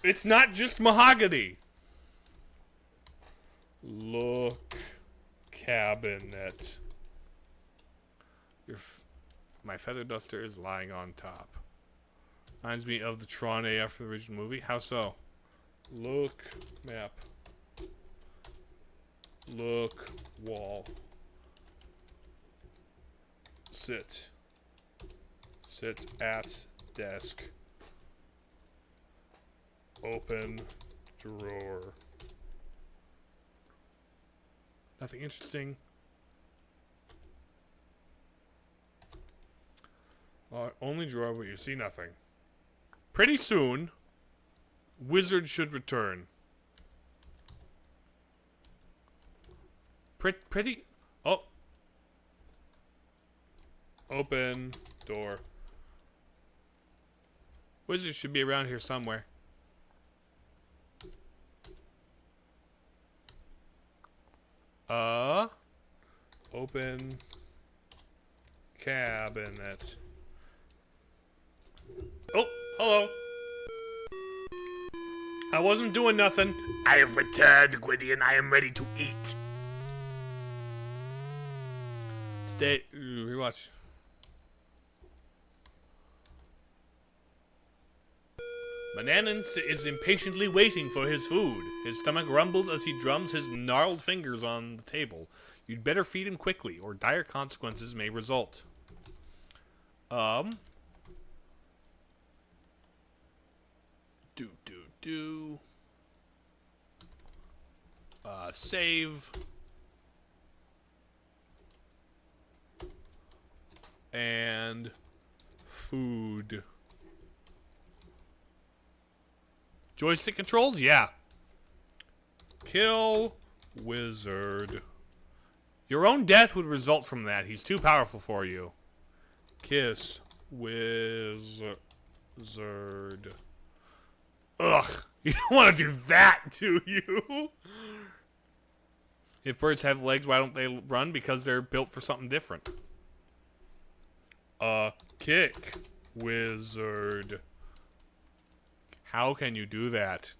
It's not just mahogany! Look. Cabinet. My feather duster is lying on top. Reminds me of the Tron AF for the original movie. How so? Look. Map. Look. Wall. Sit. Sit at desk. Open drawer. Nothing interesting. Only drawer where you see nothing. Pretty soon, wizard should return. Pretty. Oh. Open door. Wizard should be around here somewhere. Open cabinet. Oh, hello. I wasn't doing nothing. I have returned, Gwydion. I am ready to eat. Today, rewatch. Bananan is impatiently waiting for his food. His stomach rumbles as he drums his gnarled fingers on the table. You'd better feed him quickly, or dire consequences may result. Save. And food. Joystick controls? Yeah. Kill wizard. Your own death would result from that. He's too powerful for you. Kiss wizard. Ugh. You don't want to do that, do you? If birds have legs, why don't they run? Because they're built for something different. Kick wizard. How can you do that?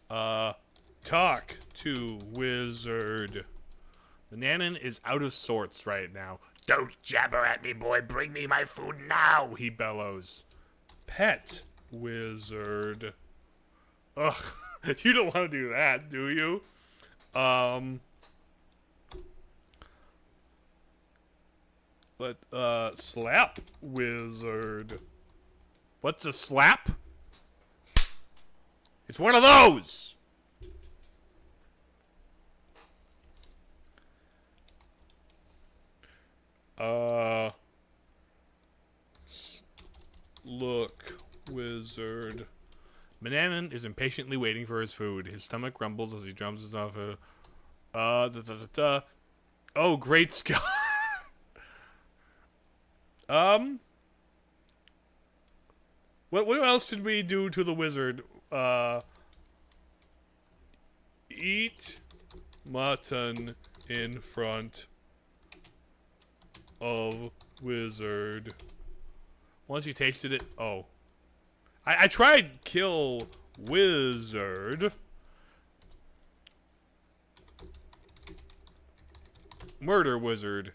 Talk to wizard. Bananan is out of sorts right now. Don't jabber at me, boy. Bring me my food now, He bellows. Pet wizard. Ugh. You don't want to do that, do you? Slap wizard. What's a slap? It's one of those! Look, wizard. Bananan is impatiently waiting for his food. His stomach rumbles as he drums his off Oh, great Scott. What else did we do to the wizard? Eat mutton in front of wizard. Once you tasted it, oh. I tried kill wizard. Murder wizard.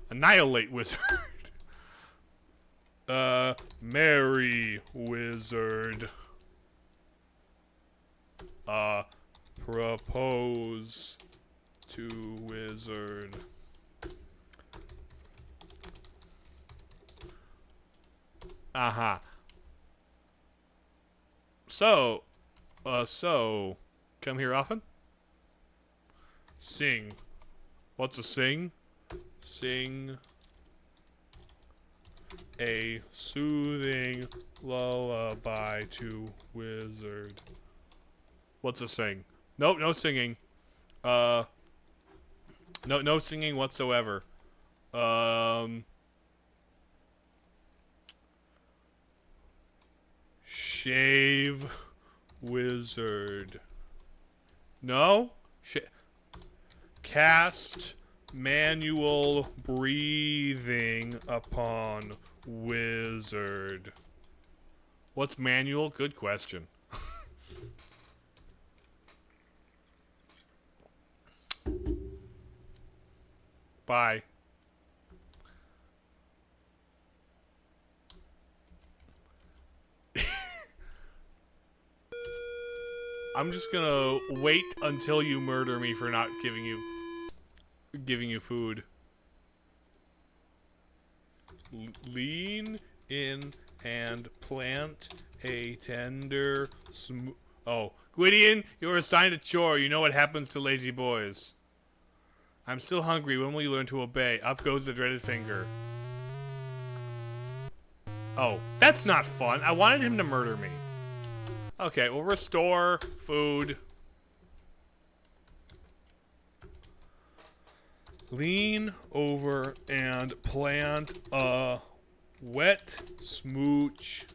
Annihilate wizard. Marry wizard. Propose to wizard. Uh-huh. So, come here often? Sing. What's a sing? Sing a soothing lullaby to wizard. What's a sing? Nope, no singing. No singing whatsoever. Shave wizard. No? Cast manual breathing upon wizard. What's manual? Good question. Bye. I'm just gonna wait until you murder me for not giving you food. Lean in and plant a tender Oh, Gwydion, you're assigned a chore. You know what happens to lazy boys. I'm still hungry. When will you learn to obey? Up goes the dreaded finger. Oh, that's not fun. I wanted him to murder me. Okay, we'll restore food. Lean over and plant a wet smooch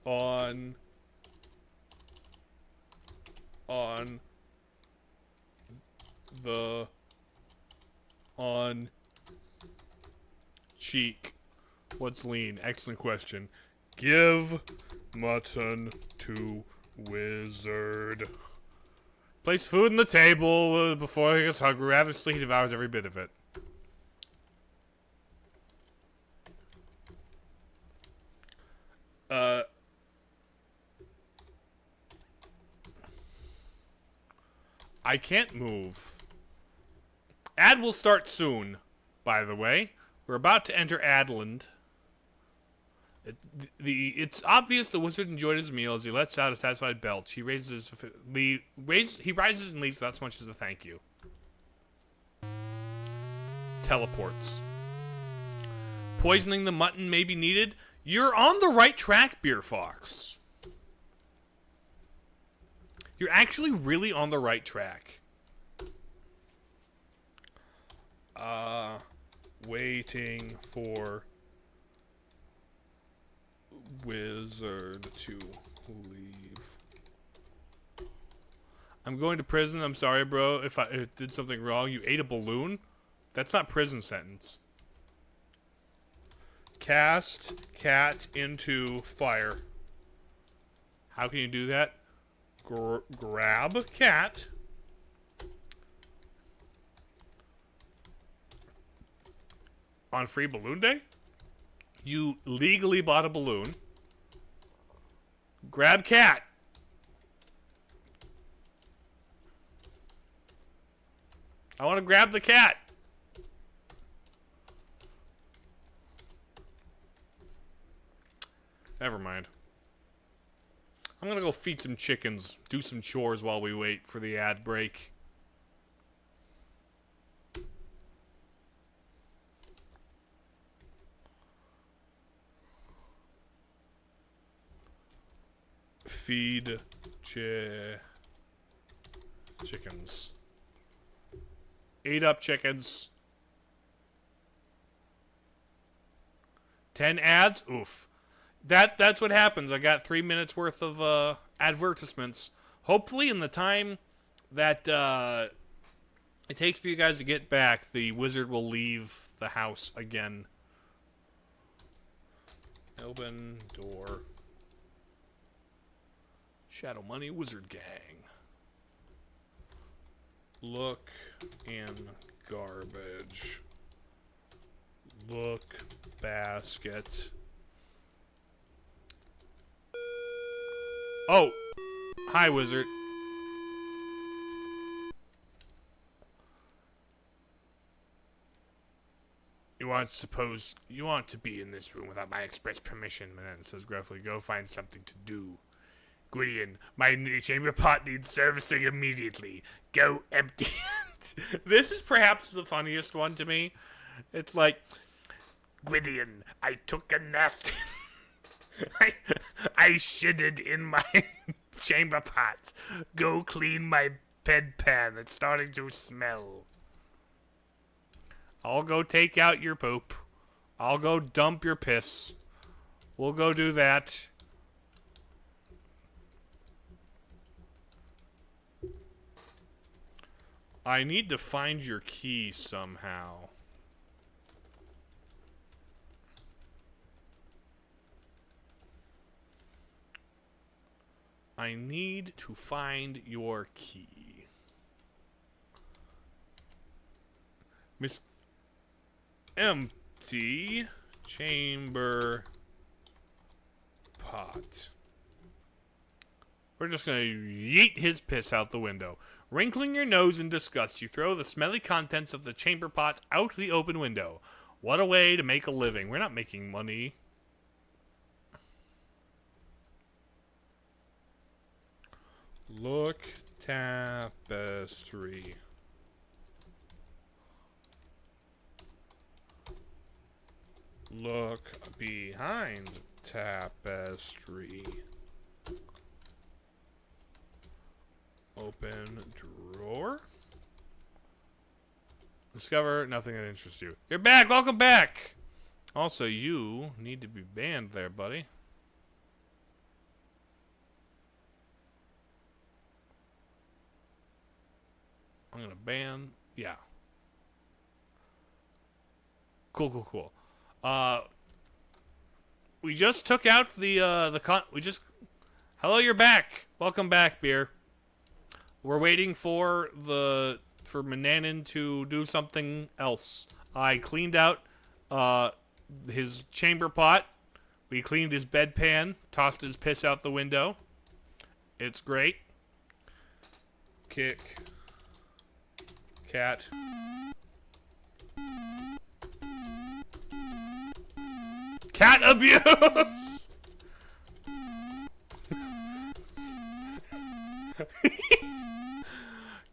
on cheek. What's lean? Excellent question. Give mutton to wizard. Place food on the table before he gets hungry. Ravenously, he devours every bit of it. I can't move. Ad will start soon, by the way. We're about to enter Adland. It's obvious the wizard enjoyed his meal as he lets out a satisfied belch. He rises and leaves without so much as a thank you. Teleports. Poisoning the mutton may be needed. You're on the right track, Beer Fox. You're actually really on the right track. Waiting for wizard to leave. I'm going to prison. I'm sorry, bro, if I did something wrong. You ate a balloon? That's not prison sentence. Cast cat into fire. How can you do that? Grab cat. On free balloon day? You legally bought a balloon. Grab cat. I want to grab the cat. Never mind. I'm gonna go feed some chickens, do some chores while we wait for the ad break. Feed chickens. 8 up chickens. 10 ads? Oof. That's what happens. I got 3 minutes worth of advertisements. Hopefully in the time that it takes for you guys to get back, the wizard will leave the house again. Open door. Shadow Money Wizard Gang. Look in garbage. Look basket. Oh! Hi, wizard. You want to be in this room without my express permission, Manhattan says gruffly. Go find something to do. Gwydion, my chamber pot needs servicing immediately. Go empty it. This is perhaps the funniest one to me. It's like, Gwydion, I took a nasty... I shitted in my chamber pot. Go clean my bedpan. It's starting to smell. I'll go take out your poop. I'll go dump your piss. We'll go do that. I need to find your key somehow. I need to find your key. Miss Empty chamber pot. We're just gonna yeet his piss out the window. Wrinkling your nose in disgust, you throw the smelly contents of the chamber pot out the open window. What a way to make a living. We're not making money. Look tapestry. Look behind tapestry. Open drawer. Discover nothing that interests you. You're back! Welcome back! Also, you need to be banned there, buddy. I'm gonna ban... Yeah. Cool. We just took out Hello, you're back. Welcome back, Beer. We're waiting for Mananan to do something else. I cleaned out his chamber pot. We cleaned his bedpan, tossed his piss out the window. It's great. Kick. Cat. Cat abuse!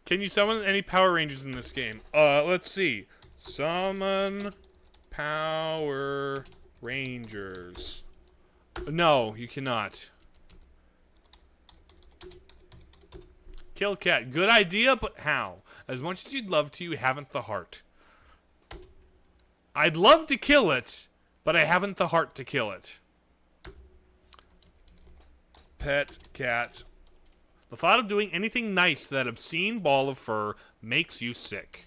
Can you summon any Power Rangers in this game? Let's see. Summon Power Rangers. No, you cannot. Kill cat. Good idea, but how? As much as you'd love to, you haven't the heart. I'd love to kill it, but I haven't the heart to kill it. Pet cat. The thought of doing anything nice to that obscene ball of fur makes you sick.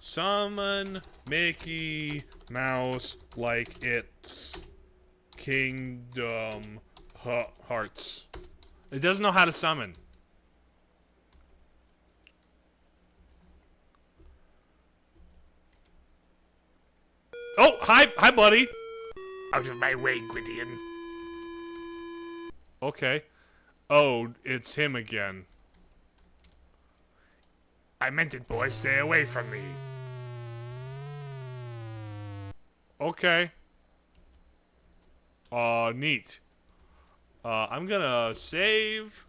Summon Mickey Mouse like it's Kingdom Hearts. It doesn't know how to summon. Oh, hi, buddy. Out of my way, Gwydion. Okay. Oh, it's him again. I meant it, boy. Stay away from me. Okay. Neat. I'm gonna save.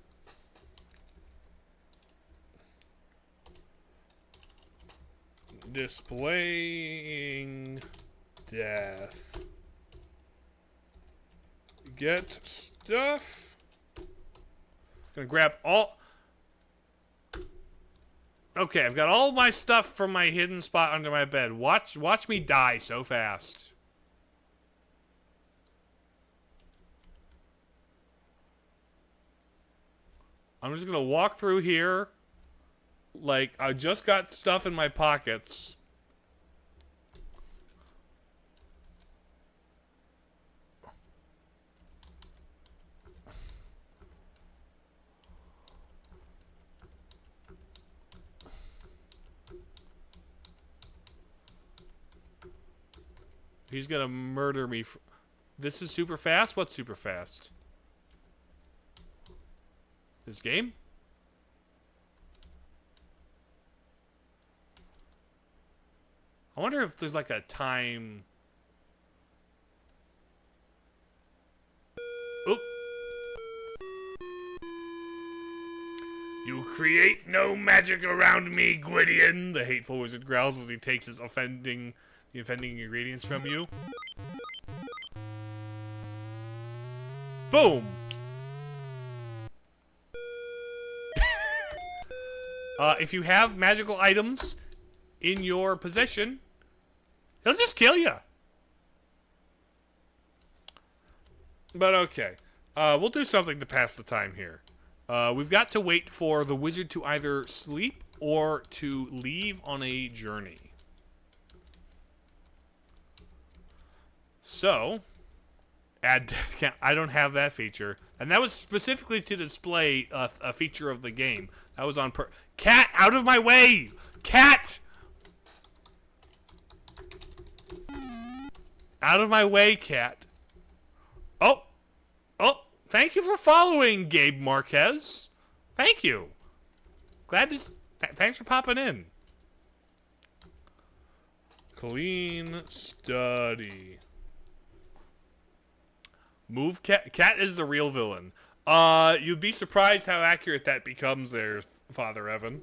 Displaying death. Get stuff. Gonna grab all. Okay, I've got all my stuff from my hidden spot under my bed. Watch me die so fast. I'm just gonna walk through here. Like, I just got stuff in my pockets. He's gonna murder me. This is super fast? What's super fast? This game? I wonder if there's like a time. Oop. You create no magic around me, Gwydion. The hateful wizard growls as he takes the offending ingredients from you. Boom. If you have magical items in your possession, he'll just kill you. But okay. We'll do something to pass the time here. We've got to wait for the wizard to either sleep or to leave on a journey. So, add death count. I don't have that feature. And that was specifically to display a feature of the game. That was on Cat, out of my way! Cat! Out of my way, cat. Oh, thank you for following, Gabe Marquez. Thank you. Glad to. Thanks for popping in. Clean study. Move cat. Cat is the real villain. You'd be surprised how accurate that becomes there, Father Evan.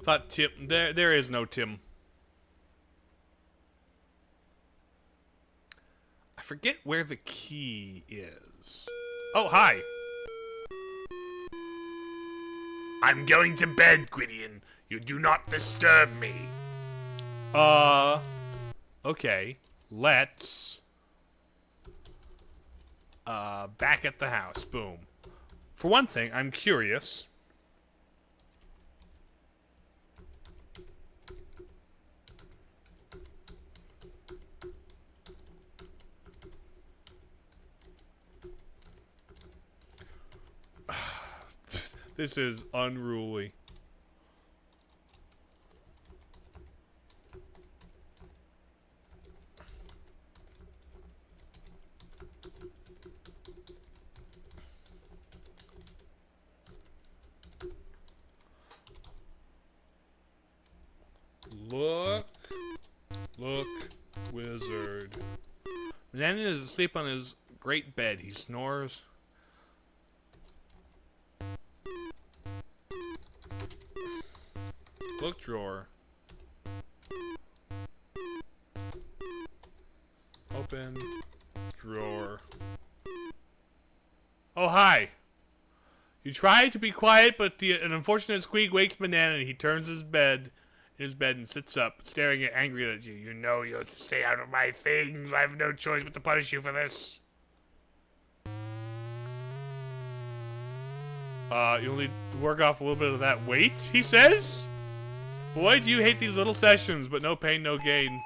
Thought Tim. There is no Tim. I forget where the key is. Oh, hi. I'm going to bed, Gwydion. You do not disturb me. Okay. Let's back at the house. Boom. For one thing, I'm curious. This is unruly. Look, wizard. Manana is asleep on his great bed. He snores. Book drawer. Open drawer. Oh, hi. You try to be quiet, but an unfortunate squeak wakes Banana, and he turns his bed and sits up, staring angrily at you. You know you have to stay out of my things. I have no choice but to punish you for this. You'll need to work off a little bit of that weight, he says. Boy, do you hate these little sessions, but no pain, no gain.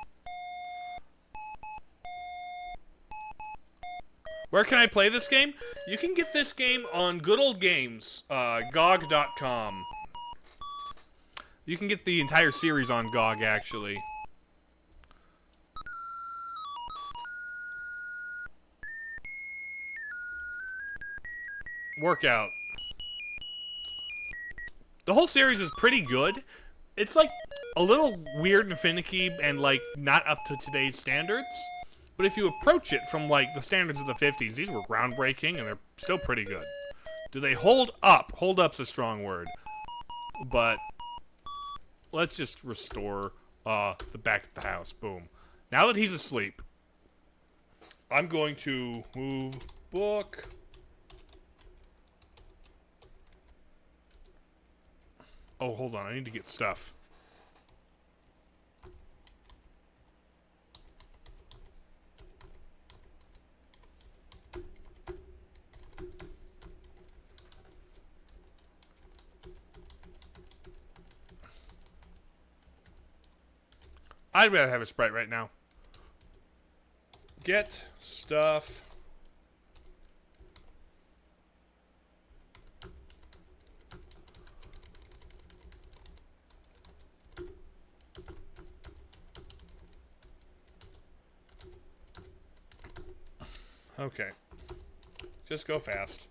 Where can I play this game? You can get this game on Good Old Games, GOG.com. You can get the entire series on GOG, actually. Workout. The whole series is pretty good. It's like a little weird and finicky and like not up to today's standards. But if you approach it from like the standards of the 50s, these were groundbreaking and they're still pretty good. Do they hold up? Hold up's a strong word. But let's just restore the back of the house. Boom. Now that he's asleep, I'm going to move book. Oh, hold on. I need to get stuff. I'd rather have a Sprite right now. Get stuff. Okay. Just go fast.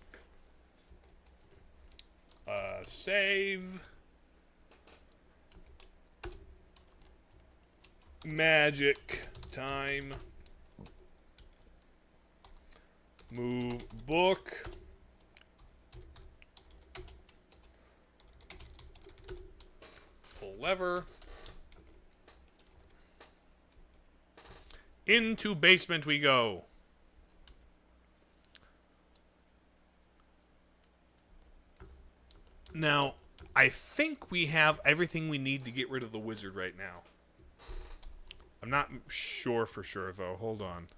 Save. Magic time. Move book. Pull lever. Into basement we go. Now, I think we have everything we need to get rid of the wizard right now. I'm not sure for sure, though. Hold on.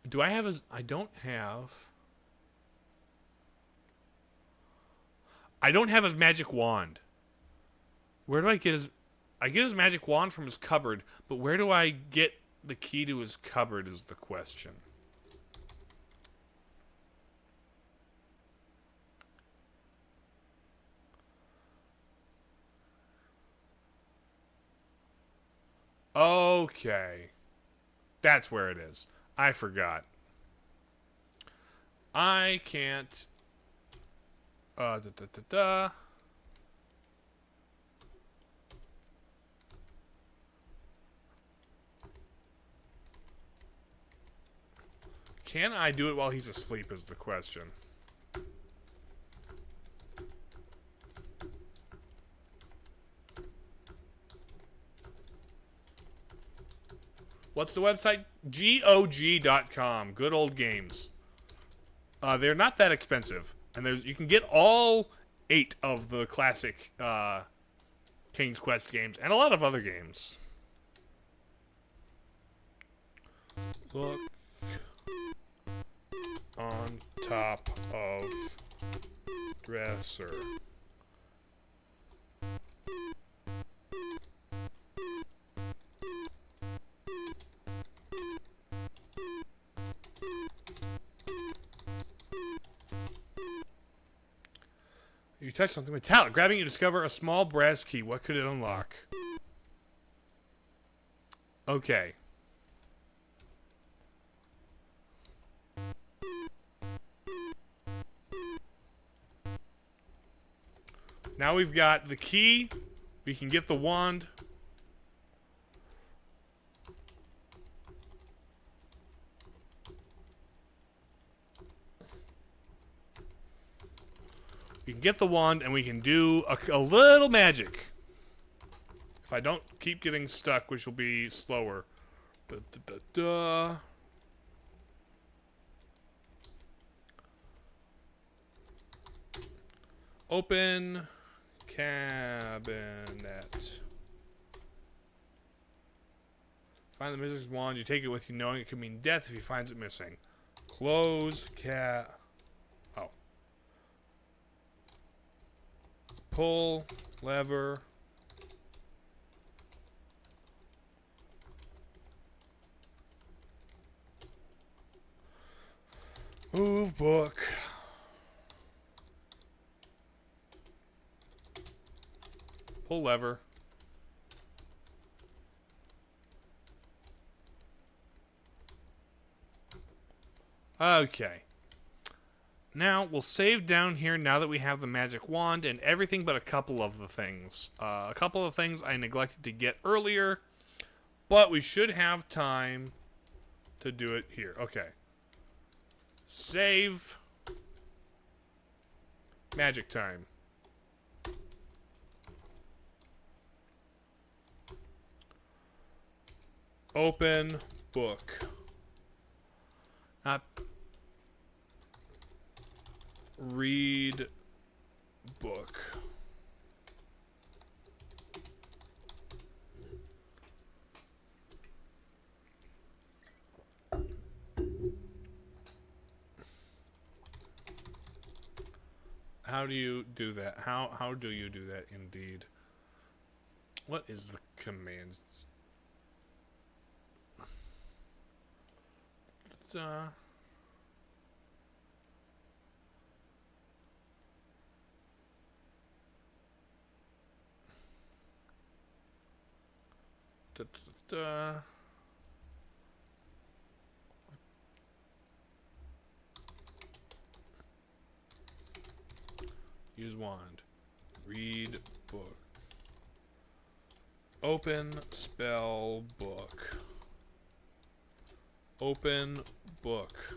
Do I have his... I don't have his magic wand. Where do I get his... I get his magic wand from his cupboard, but where do I get the key to his cupboard is the question. Okay. That's where it is. I forgot. I can't... Can I do it while he's asleep is the question. What's the website? GOG.com. Good Old Games. They're not that expensive. And you can get all 8 of the classic King's Quest games and a lot of other games. Look on top of dresser. You touch something metallic. Grabbing it, you discover a small brass key. What could it unlock? Okay. Now we've got the key. We can get the wand. We can get the wand and we can do a little magic. If I don't keep getting stuck, which will be slower. Da, da, da, da. Open cabinet. Find the magic's wand. You take it with you, knowing it could mean death if he finds it missing. Close Oh. Pull lever. Move book. Pull lever. Okay. Now, we'll save down here now that we have the magic wand and everything but a couple of the things. A couple of things I neglected to get earlier, but we should have time to do it here. Okay. Save. Magic time. Open book. Not read book. How do you do that? How do you do that indeed? What is the command? Use wand. Read book. Open spell book. Open book.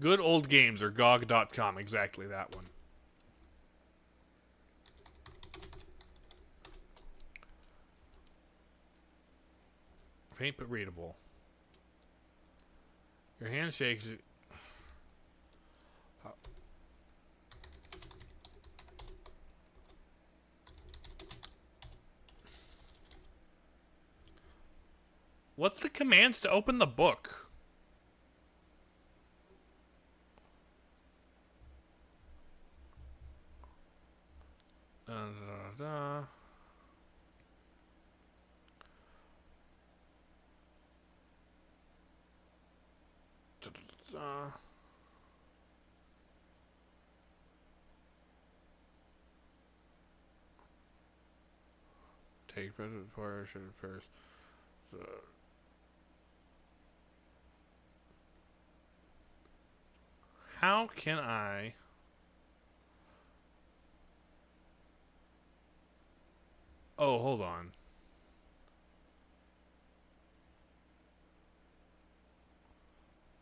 Good old games or GOG.com. Exactly that one. Faint but readable. Your hand shakes. What's the commands to open the book? Take better first. How can I... Oh, hold on.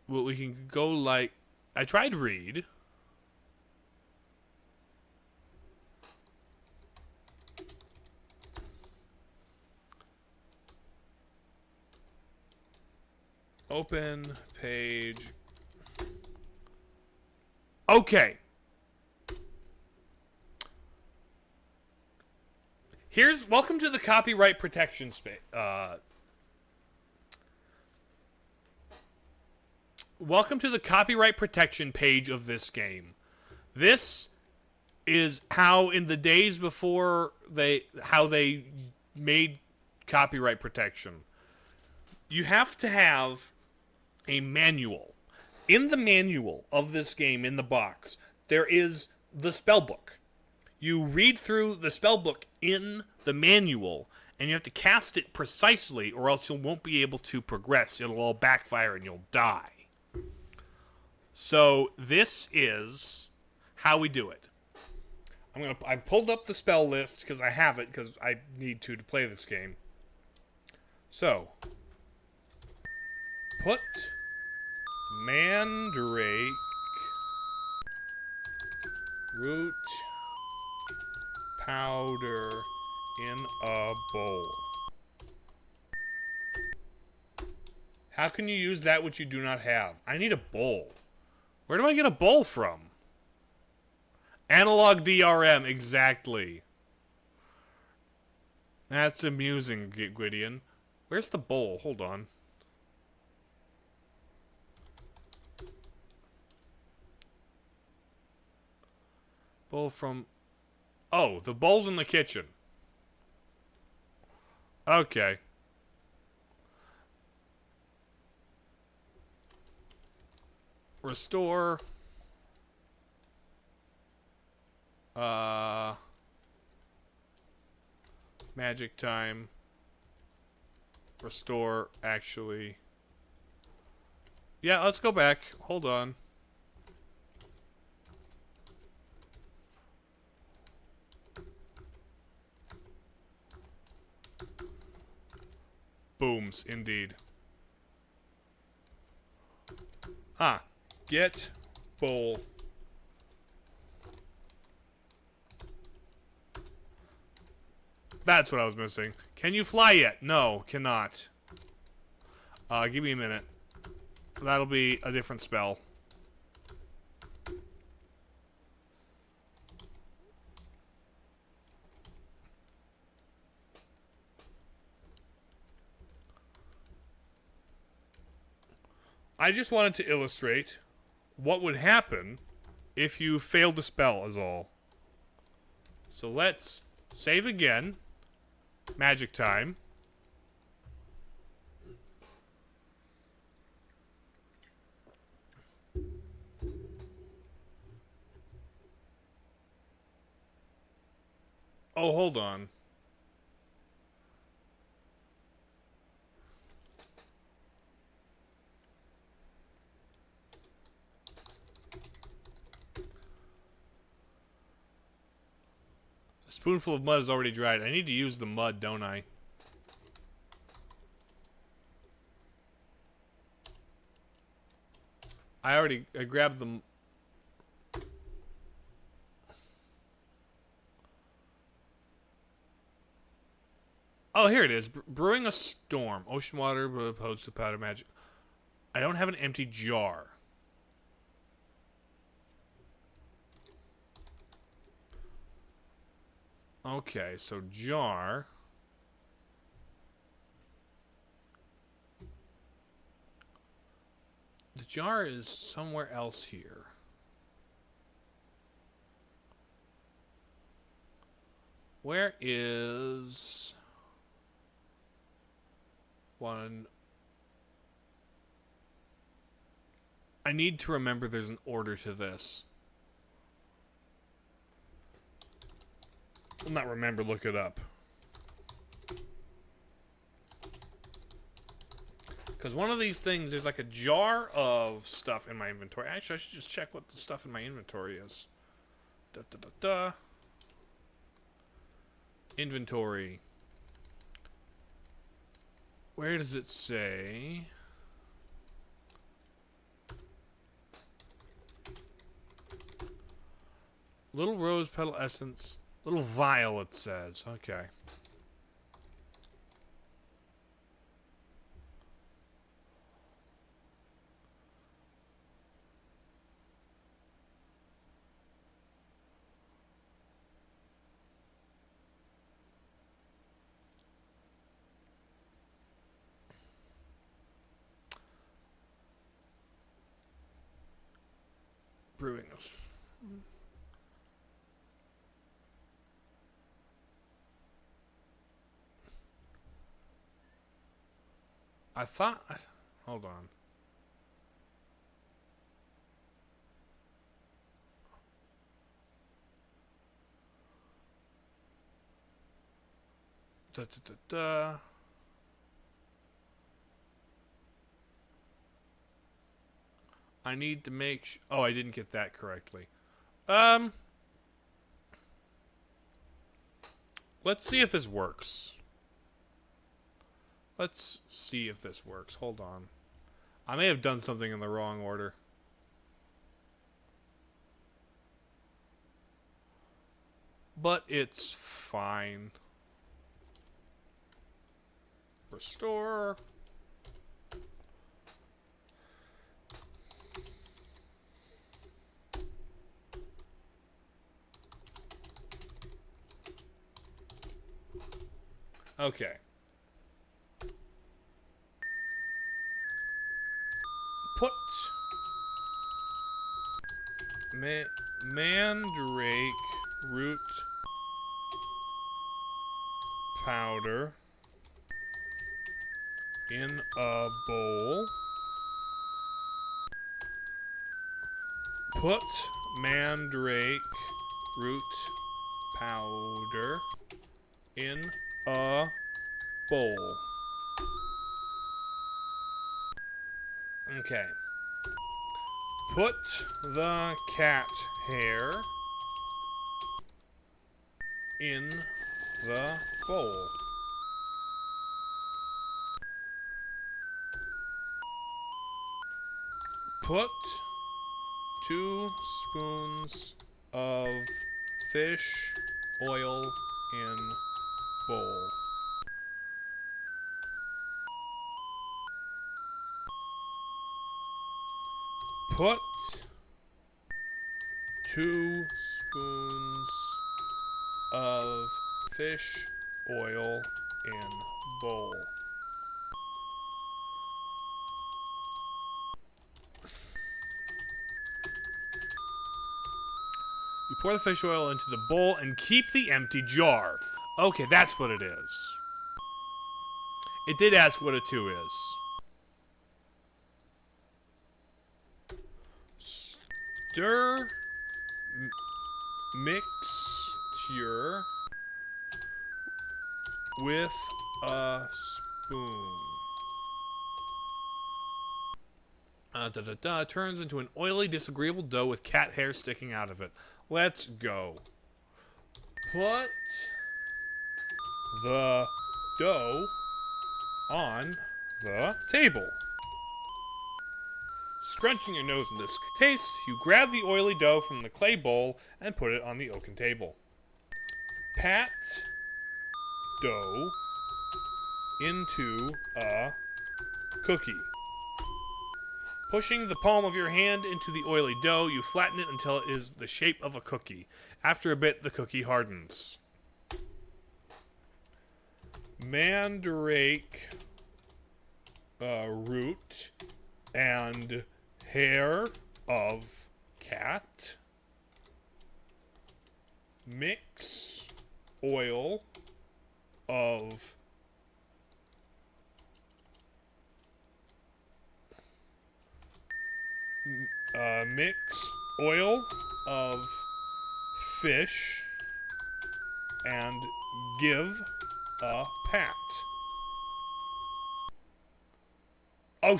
Well, we can go like... I tried read. Open page... Okay. Welcome to the copyright protection space. Welcome to the copyright protection page of this game. This is how in the days before how they made copyright protection. You have to have a manual. In the manual of this game, in the box, there is the spell book. You read through the spell book in the manual, and you have to cast it precisely, or else you won't be able to progress. It'll all backfire and you'll die. So this is how we do it. I pulled up the spell list because I have it because I need to play this game. So put Mandrake root powder in a bowl. How can you use that which you do not have? I need a bowl. Where do I get a bowl from? Analog DRM, exactly. That's amusing, Gwydion. Where's the bowl? Hold on. Bowl from... Oh, the bowl's in the kitchen. Okay. Restore. Magic time. Restore, actually. Yeah, let's go back. Hold on. Booms, indeed. Ah, get bowl. That's what I was missing. Can you fly yet? No, cannot. Give me a minute. That'll be a different spell. I just wanted to illustrate what would happen if you failed to spell, is all. So let's save again. Magic time. Oh, hold on. A spoonful of mud is already dried. I need to use the mud, don't I? I grabbed the... Oh, here it is. Brewing a storm. Ocean water opposed to powder magic. I don't have an empty jar. Okay, so jar. The jar is somewhere else here. Where is one? I need to remember there's an order to this. I'll not remember, look it up. Because one of these things, there's like a jar of stuff in my inventory. Actually, I should just check what the stuff in my inventory is. Da, da, da, da. Inventory. Where does it say? Little rose petal essence. Little vial, it says. Okay. Brewing. I thought... Hold on. Da, da, da, da. I need to make oh, I didn't get that correctly. Let's see if this works. Let's see if this works. Hold on. I may have done something in the wrong order. But it's fine. Restore. Okay. Put mandrake root powder in a bowl. Put mandrake root powder in a bowl. Okay. Put the cat hair in the bowl. Put 2 spoons of fish oil in bowl. Put 2 spoons of fish oil in bowl. You pour the fish oil into the bowl and keep the empty jar. Okay, that's what it is. It did ask what a 2 is. Stir mixture with a spoon. Turns into an oily, disagreeable dough with cat hair sticking out of it. Let's go. Put the dough on the table. Scrunching your nose in this taste, you grab the oily dough from the clay bowl and put it on the oaken table. Pat dough into a cookie. Pushing the palm of your hand into the oily dough, you flatten it until it is the shape of a cookie. After a bit, the cookie hardens. Mandrake root and hair of cat. Mix oil of mix oil of fish and give a pat. Oh,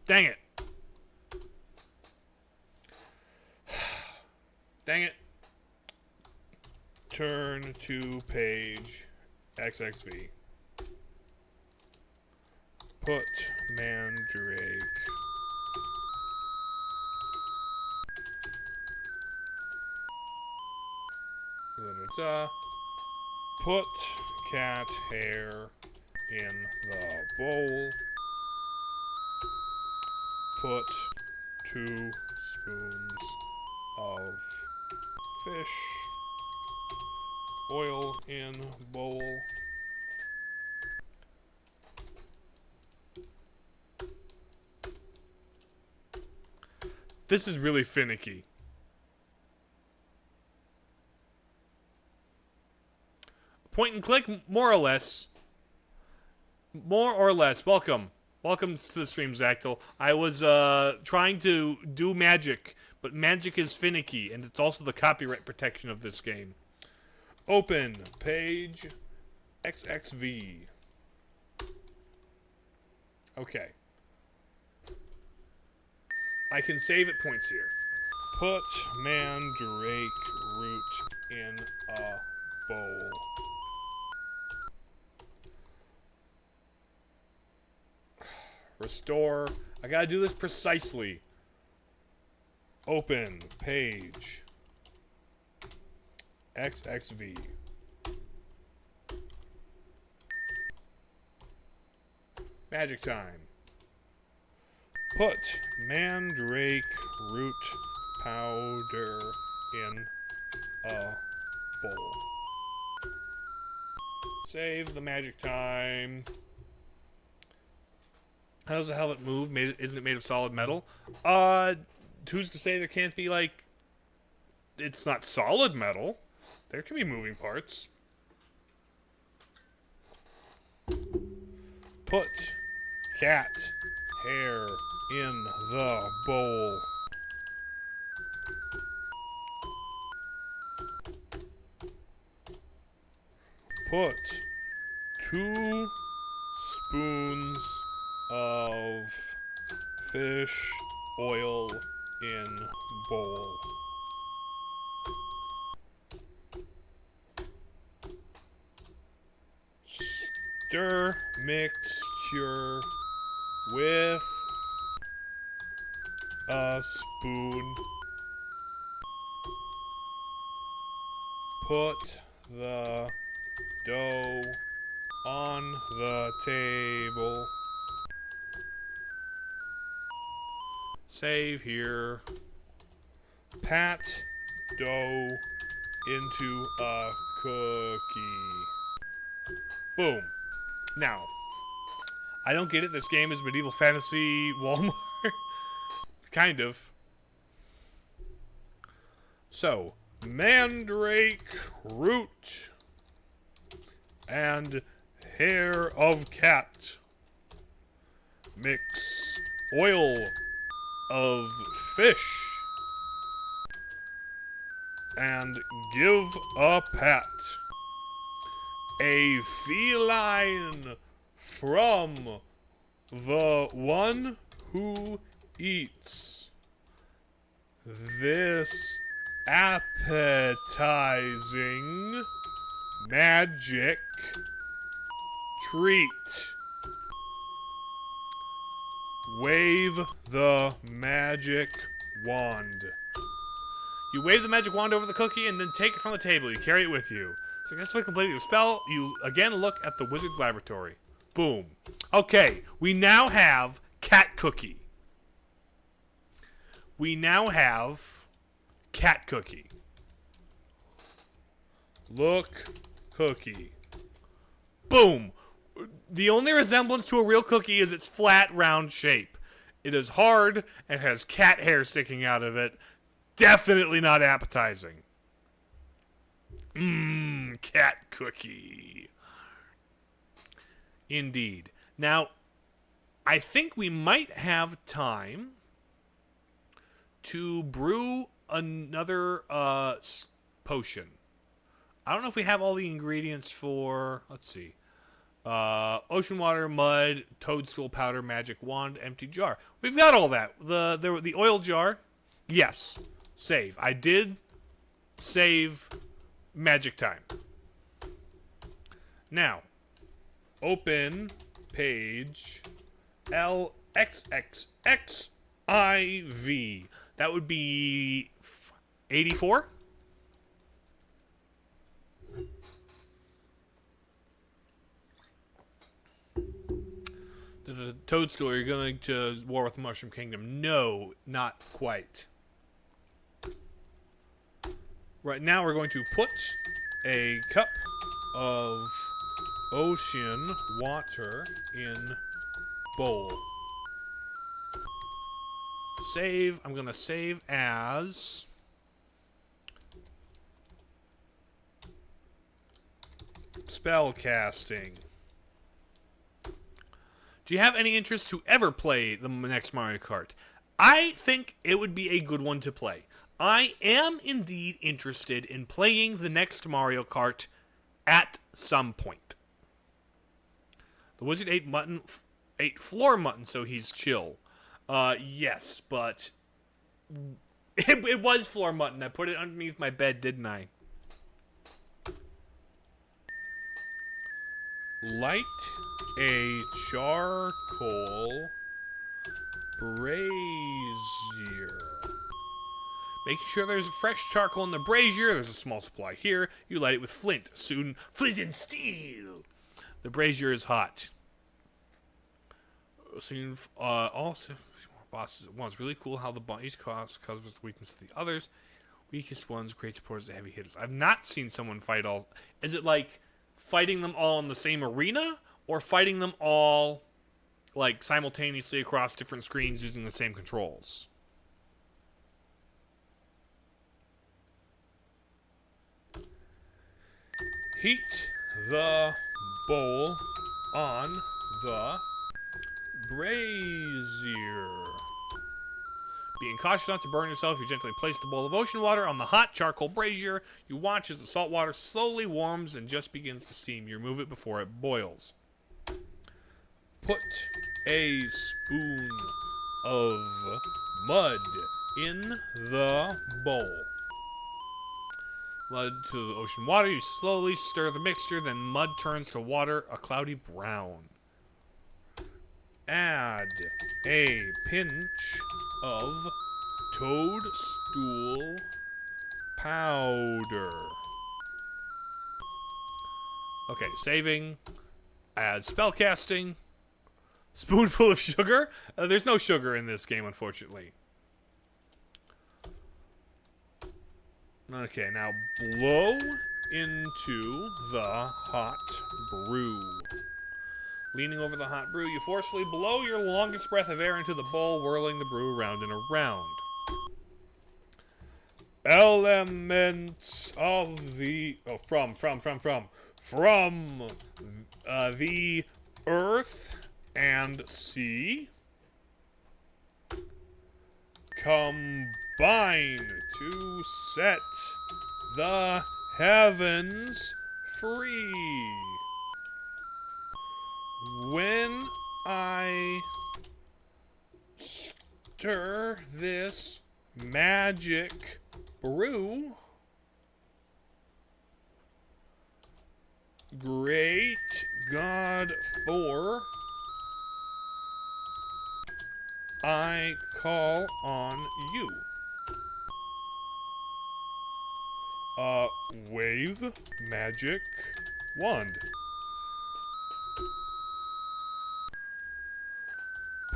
dang it. Dang it. Turn to page XXV. Put mandrake. Put cat hair in the bowl. Put 2 spoons of fish oil in bowl. This is really finicky. Point and click, more or less. More or less. Welcome. Welcome to the stream, Zactyl. I was trying to do magic, but magic is finicky, and it's also the copyright protection of this game. Open page XXV. Okay. I can save at points here. Put mandrake root in a bowl. Restore. I gotta do this precisely. Open page XXV. Magic time. Put mandrake root powder in a bowl. Save the magic time. How does the helmet move? Isn't it made of solid metal? Who's to say there can't be, like... It's not solid metal. There can be moving parts. Put cat hair in the bowl. Put 2 spoons of fish oil in bowl. Stir mixture with a spoon. Put the dough on the table. Save here. Pat dough into a cookie. Boom. Now, I don't get it. This game is medieval fantasy Walmart. Kind of. So, mandrake root and hair of cat. Mix oil of fish and give a pat. A feline from the one who eats this appetizing magic treat. Wave the magic wand. You wave the magic wand over the cookie and then take it from the table. You carry it with you. Successfully completing the spell, you again look at the wizard's laboratory. Boom. Okay, we now have cat cookie. We now have cat cookie. Look, cookie. Boom. The only resemblance to a real cookie is its flat, round shape. It is hard and has cat hair sticking out of it. Definitely not appetizing. Cat cookie. Indeed. Now, I think we might have time to brew another potion. I don't know if we have all the ingredients for, let's see. Ocean water, mud, toadstool powder, magic wand, empty jar. We've got all that. The oil jar. Yes. Save. I did save magic time. Now, open page LXXXIV. That would be 84. The toadstool, you're going to war with the Mushroom Kingdom. No, not quite. Right now we're going to put a cup of ocean water in bowl. Save. I'm going to save as spell casting. Do you have any interest to ever play the next Mario Kart? I think it would be a good one to play. I am indeed interested in playing the next Mario Kart at some point. The wizard ate floor mutton, so he's chill. Yes, but it was floor mutton. I put it underneath my bed, didn't I? Light a charcoal brazier. Making sure there's fresh charcoal in the brazier. There's a small supply here. You light it with flint. Soon, flint and steel. The brazier is hot. Soon, also bosses at once. Really cool how the each causes weakness to the others. Weakest ones, great supporters, the heavy hitters. I've not seen someone fight all. Is it like fighting them all in the same arena, or fighting them all like simultaneously across different screens using the same controls? Heat the bowl on the brazier. Being cautious not to burn yourself, you gently place the bowl of ocean water on the hot charcoal brazier. You watch as the salt water slowly warms and just begins to steam. You remove it before it boils. Put a spoon of mud in the bowl. Mud to the ocean water. You slowly stir the mixture, then mud turns to water, a cloudy brown. Add a pinch of toadstool powder. Okay, saving. Add spellcasting. Spoonful of sugar. There's no sugar in this game, unfortunately. Okay, now blow into the hot brew. Leaning over the hot brew, you forcefully blow your longest breath of air into the bowl, whirling the brew around and around. Elements of the... Oh, from the earth and sea combine to set the heavens free. When I stir this magic brew, great God Thor, I call on you. Wave magic wand.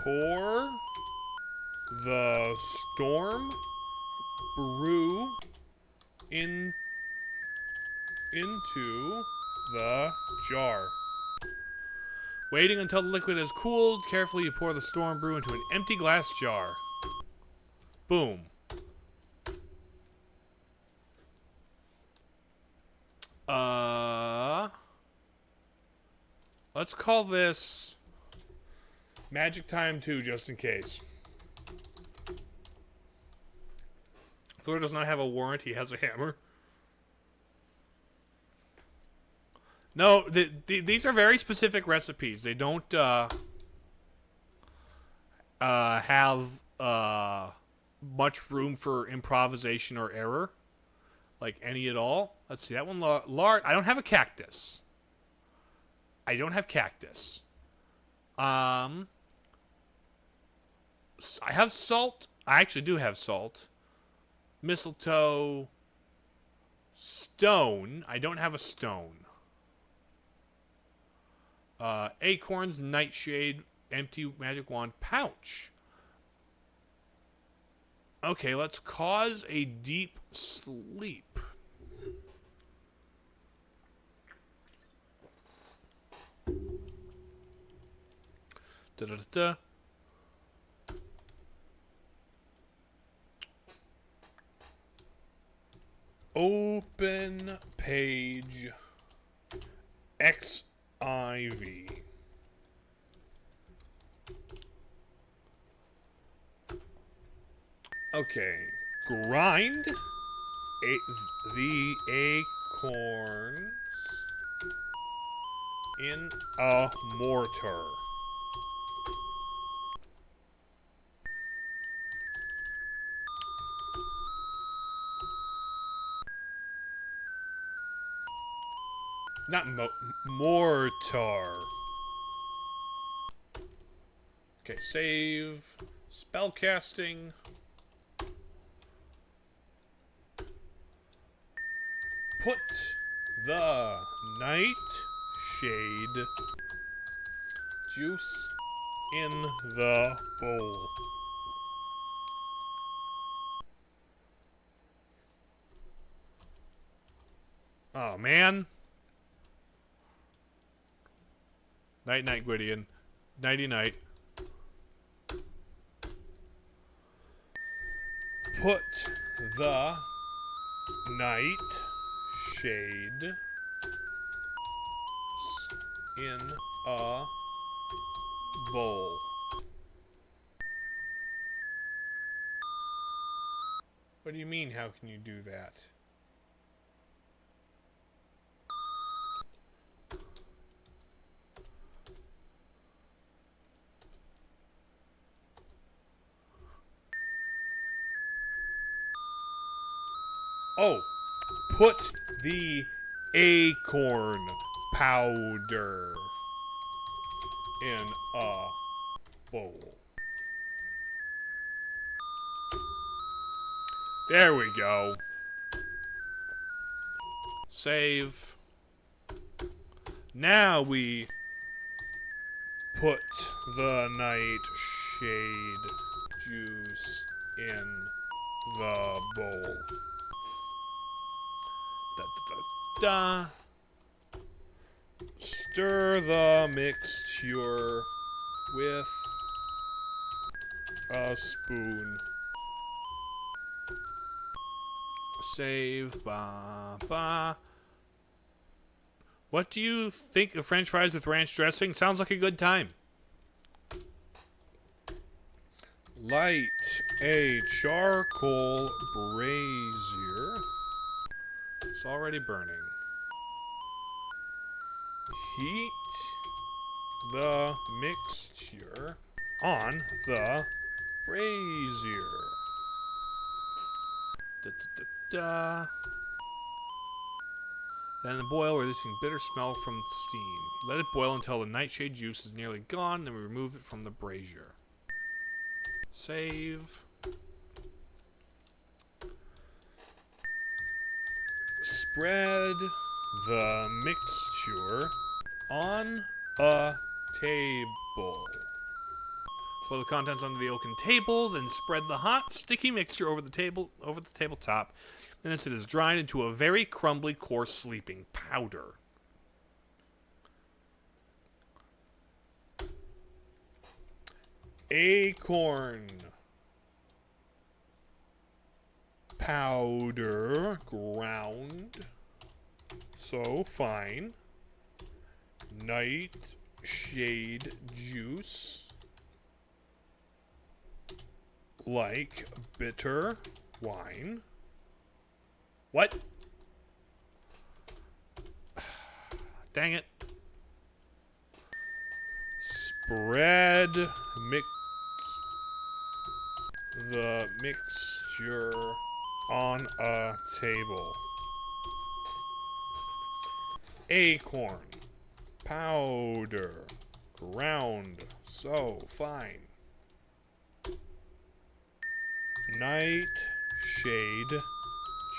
Pour the storm brew into the jar. Waiting until the liquid has cooled, carefully you pour the storm brew into an empty glass jar. Boom. Let's call this Magic Time 2, just in case. Thor does not have a warrant, he has a hammer. No, these are very specific recipes. They don't have much room for improvisation or error. Like any at all. Let's see, that one large. I don't have a cactus. I don't have cactus. I have salt. I actually do have salt. Mistletoe. Stone. I don't have a stone. Acorns, nightshade, empty magic wand, pouch. Okay, let's cause a deep sleep. Da-da-da-da. Open page XIV. Okay. grind the acorns in a mortar. Not mortar. Okay, save. Spellcasting. Put the nightshade juice in the bowl. Oh, man. Night, night, Gwydion. Nighty, night. Put the nightshade in a bowl. What do you mean, how can you do that? Oh, put the acorn powder in a bowl. There we go. Save. Now we put the nightshade juice in the bowl. Da, da, da, da. Stir the mixture with a spoon. Save. Ba, ba. What do you think of French fries with ranch dressing? Sounds like a good time. Light a charcoal brazier. It's already burning. Heat the mixture on the brazier. Da, da, da, da. Then boil, releasing bitter smell from the steam. Let it boil until the nightshade juice is nearly gone, then we remove it from the brazier. Save. Spread the mixture on a table. Pour the contents onto the oaken table, then spread the hot, sticky mixture over the tabletop. Then it is dried into a very crumbly, coarse sleeping powder. Acorn powder ground so fine. Nightshade juice like bitter wine. What? Dang it. Spread the mixture on a table. Acorn powder ground so fine. Nightshade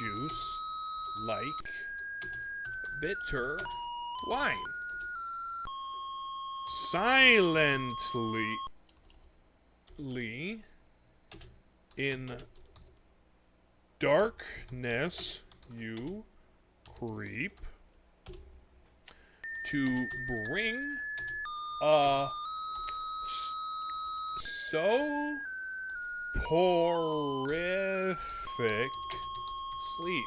juice like bitter wine. Silently in darkness you creep to bring a so horrific sleep.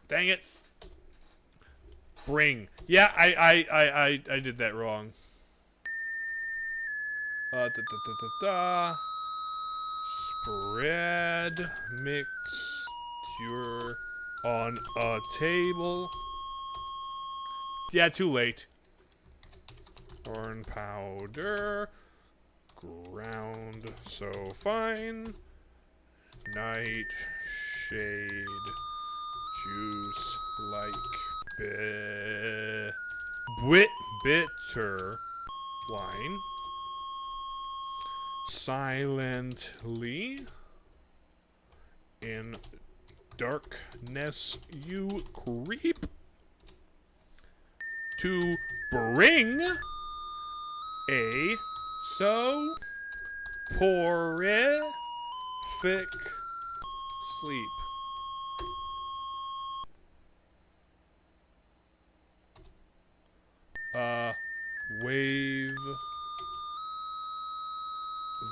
Dang it. Bring. Yeah, I did that wrong. Spread mixture on a table. Yeah, too late. Corn powder. Ground so fine. Nightshade juice like bitter wine. Silently in darkness you creep to bring a so horrific sleep. Wave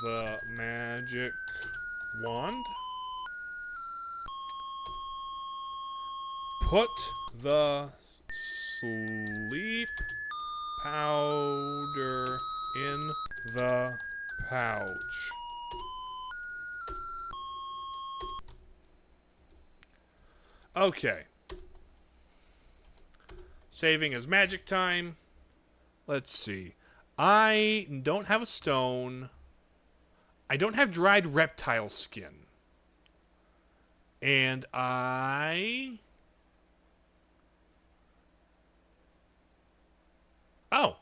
the magic wand. Put the sleep powder in the pouch. Okay. Saving as magic time. Let's see. I don't have a stone. I don't have dried reptile skin. And I... Oh.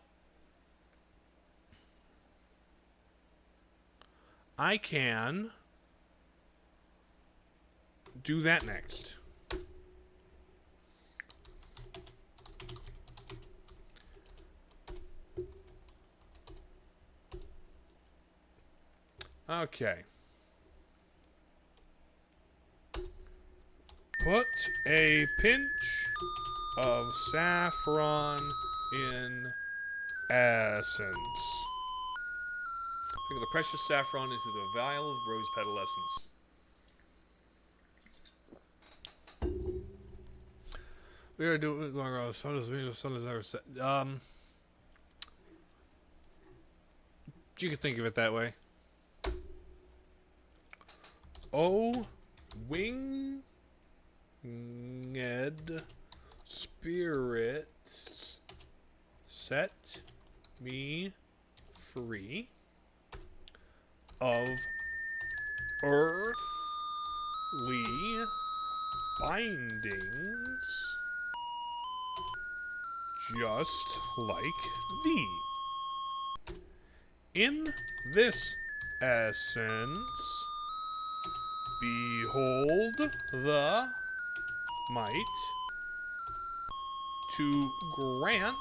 I can do that next. Okay. Put a pinch of saffron in essence. Pick the precious saffron into the vial of rose petal essence. We are doing the sun is ever set. You could think of it that way. Oh, winged spirits, set me free of earthly bindings, just like thee. In this essence, behold the might to grant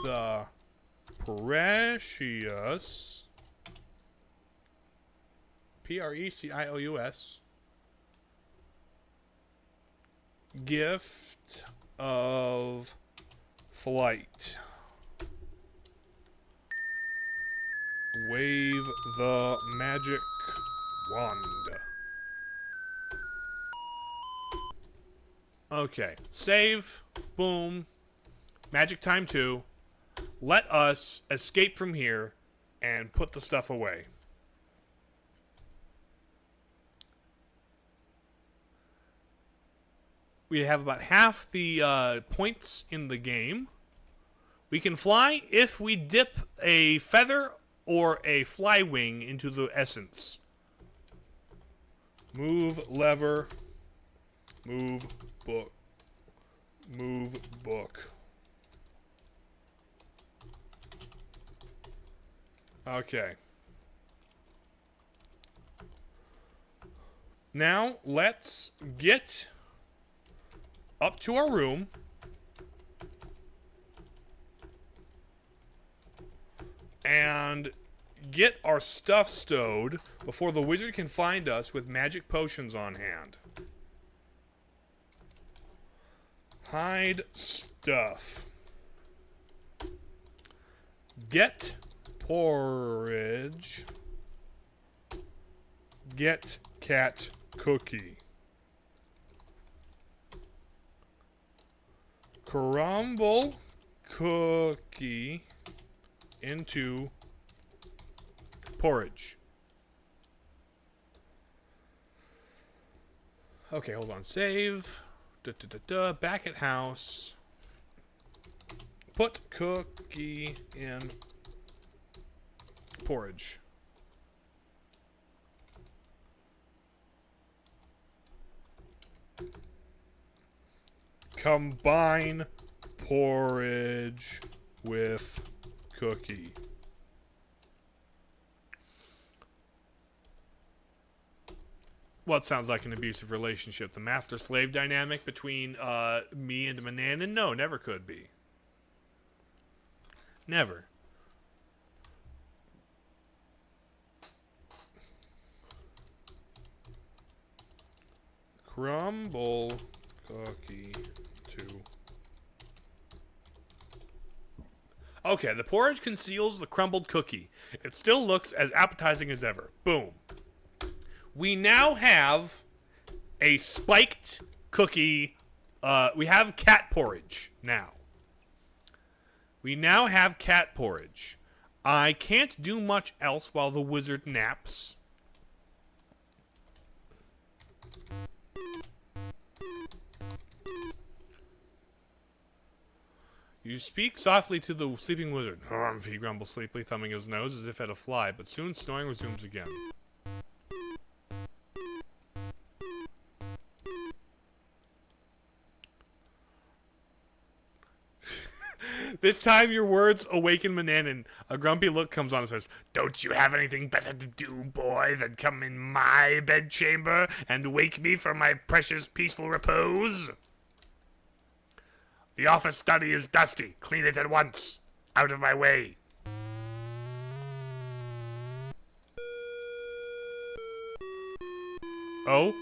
the precious precious gift of flight. Wave the magic wand. Okay, save, boom, magic time 2. Let us escape from here and put the stuff away. We have about half the points in the game. We can fly if we dip a feather or a fly wing into the essence. Move lever. Move book. Move book. Okay. Now let's get up to our room. And get our stuff stowed before the wizard can find us with magic potions on hand. Hide stuff. Get porridge. Get cat cookie. Crumble cookie into Porridge. Okay, hold on. Save. Back at house. Put cookie in porridge. Combine porridge with cookie. What sounds like an abusive relationship? The master-slave dynamic between me and Mananan? No, never could be. Never. Crumble cookie to... Okay, the porridge conceals the crumbled cookie. It still looks as appetizing as ever. Boom. We now have a spiked cookie. We have cat porridge now. We now have cat porridge. I can't do much else while the wizard naps. You speak softly to the sleeping wizard. He grumbles sleepily, thumbing his nose as if at a fly, but soon snoring resumes again. This time your words awaken Mananan. A grumpy look comes on and says, Don't you have anything better to do, boy, than come in my bedchamber and wake me from my precious peaceful repose? The office study is dusty. Clean it at once. Out of my way. Oh?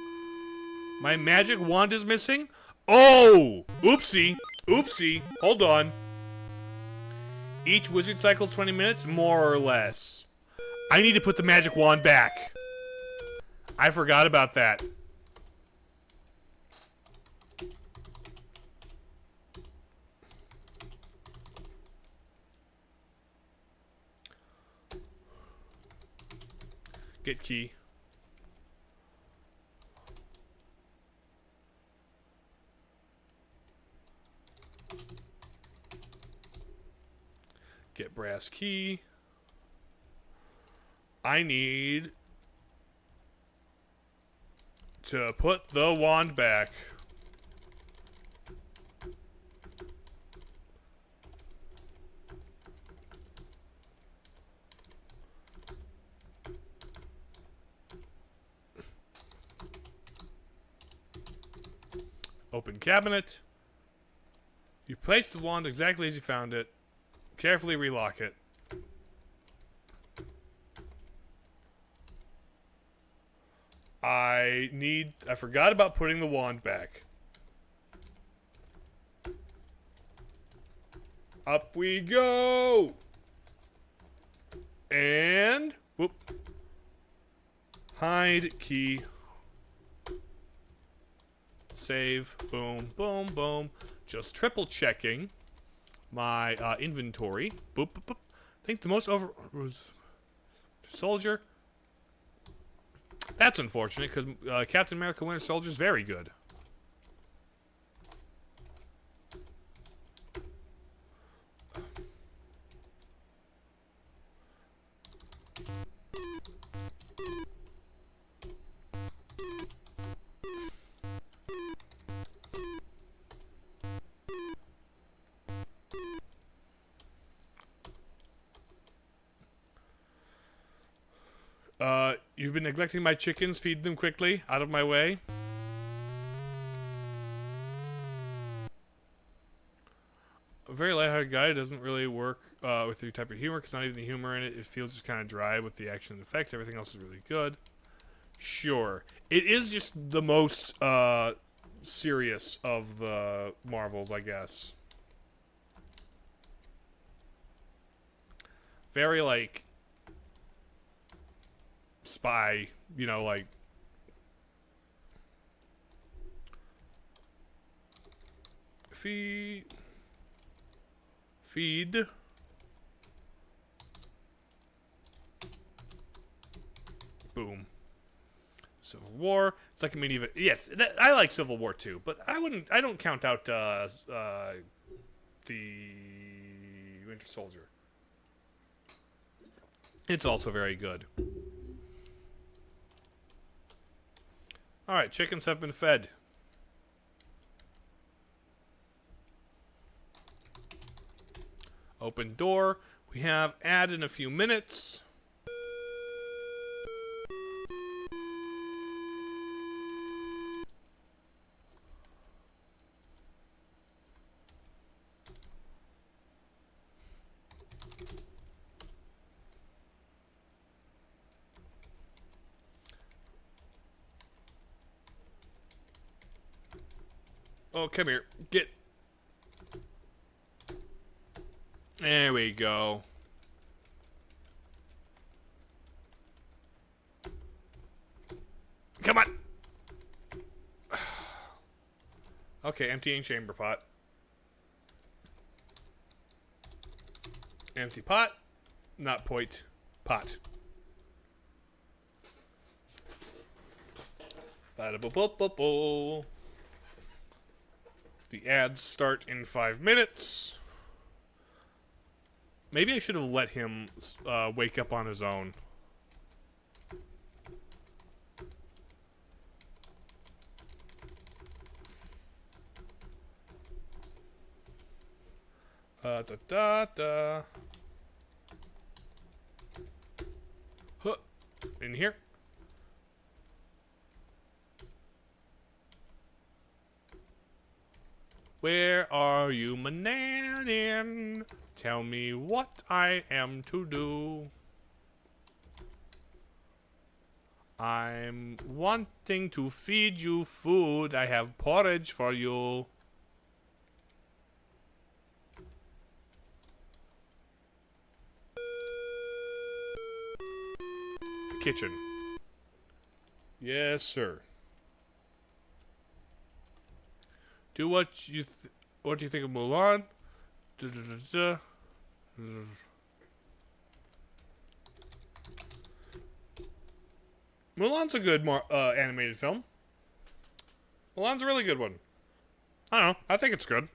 My magic wand is missing? Oh! Oopsie. Oopsie. Hold on. Each wizard cycles 20 minutes, more or less. I need to put the magic wand back. I forgot about that. Get key. Get brass key. I need to put the wand back. Open cabinet. You place the wand exactly as you found it. Carefully relock it. I forgot about putting the wand back. Up we go! And... whoop. Hide key. Save. Boom, boom, boom. Just triple checking my inventory. Boop, boop, boop. I think the most over... soldier. That's unfortunate, because Captain America Winter Soldier is very good. You've been neglecting my chickens. Feed them quickly. Out of my way. A very lighthearted guy doesn't really work with your type of humor, because not even the humor in it. It feels just kind of dry with the action and effects. Everything else is really good. Sure. It is just the most serious of the Marvels, I guess. Very, like... spy, you know, like feed Boom. Civil War. It's like a medieval. Yes, I like Civil War too, but I don't count out the Winter Soldier. It's also very good. All right, chickens have been fed. Open door. We have ad in a few minutes. Oh, come here. Get. There we go. Come on. Okay, emptying chamber pot. Empty pot. Not point. Pot. Ba-da-bo-bo-bo-bo. The ads start in 5 minutes. Maybe I should have let him wake up on his own. Da-da-da. Huh. In here. Where are you, Mananin? Tell me what I am to do. I'm wanting to feed you food. I have porridge for you. Kitchen. Yes, sir. Do what you what do you think of Mulan? Mulan's a good animated film. Mulan's a really good one. I don't know. I think it's good.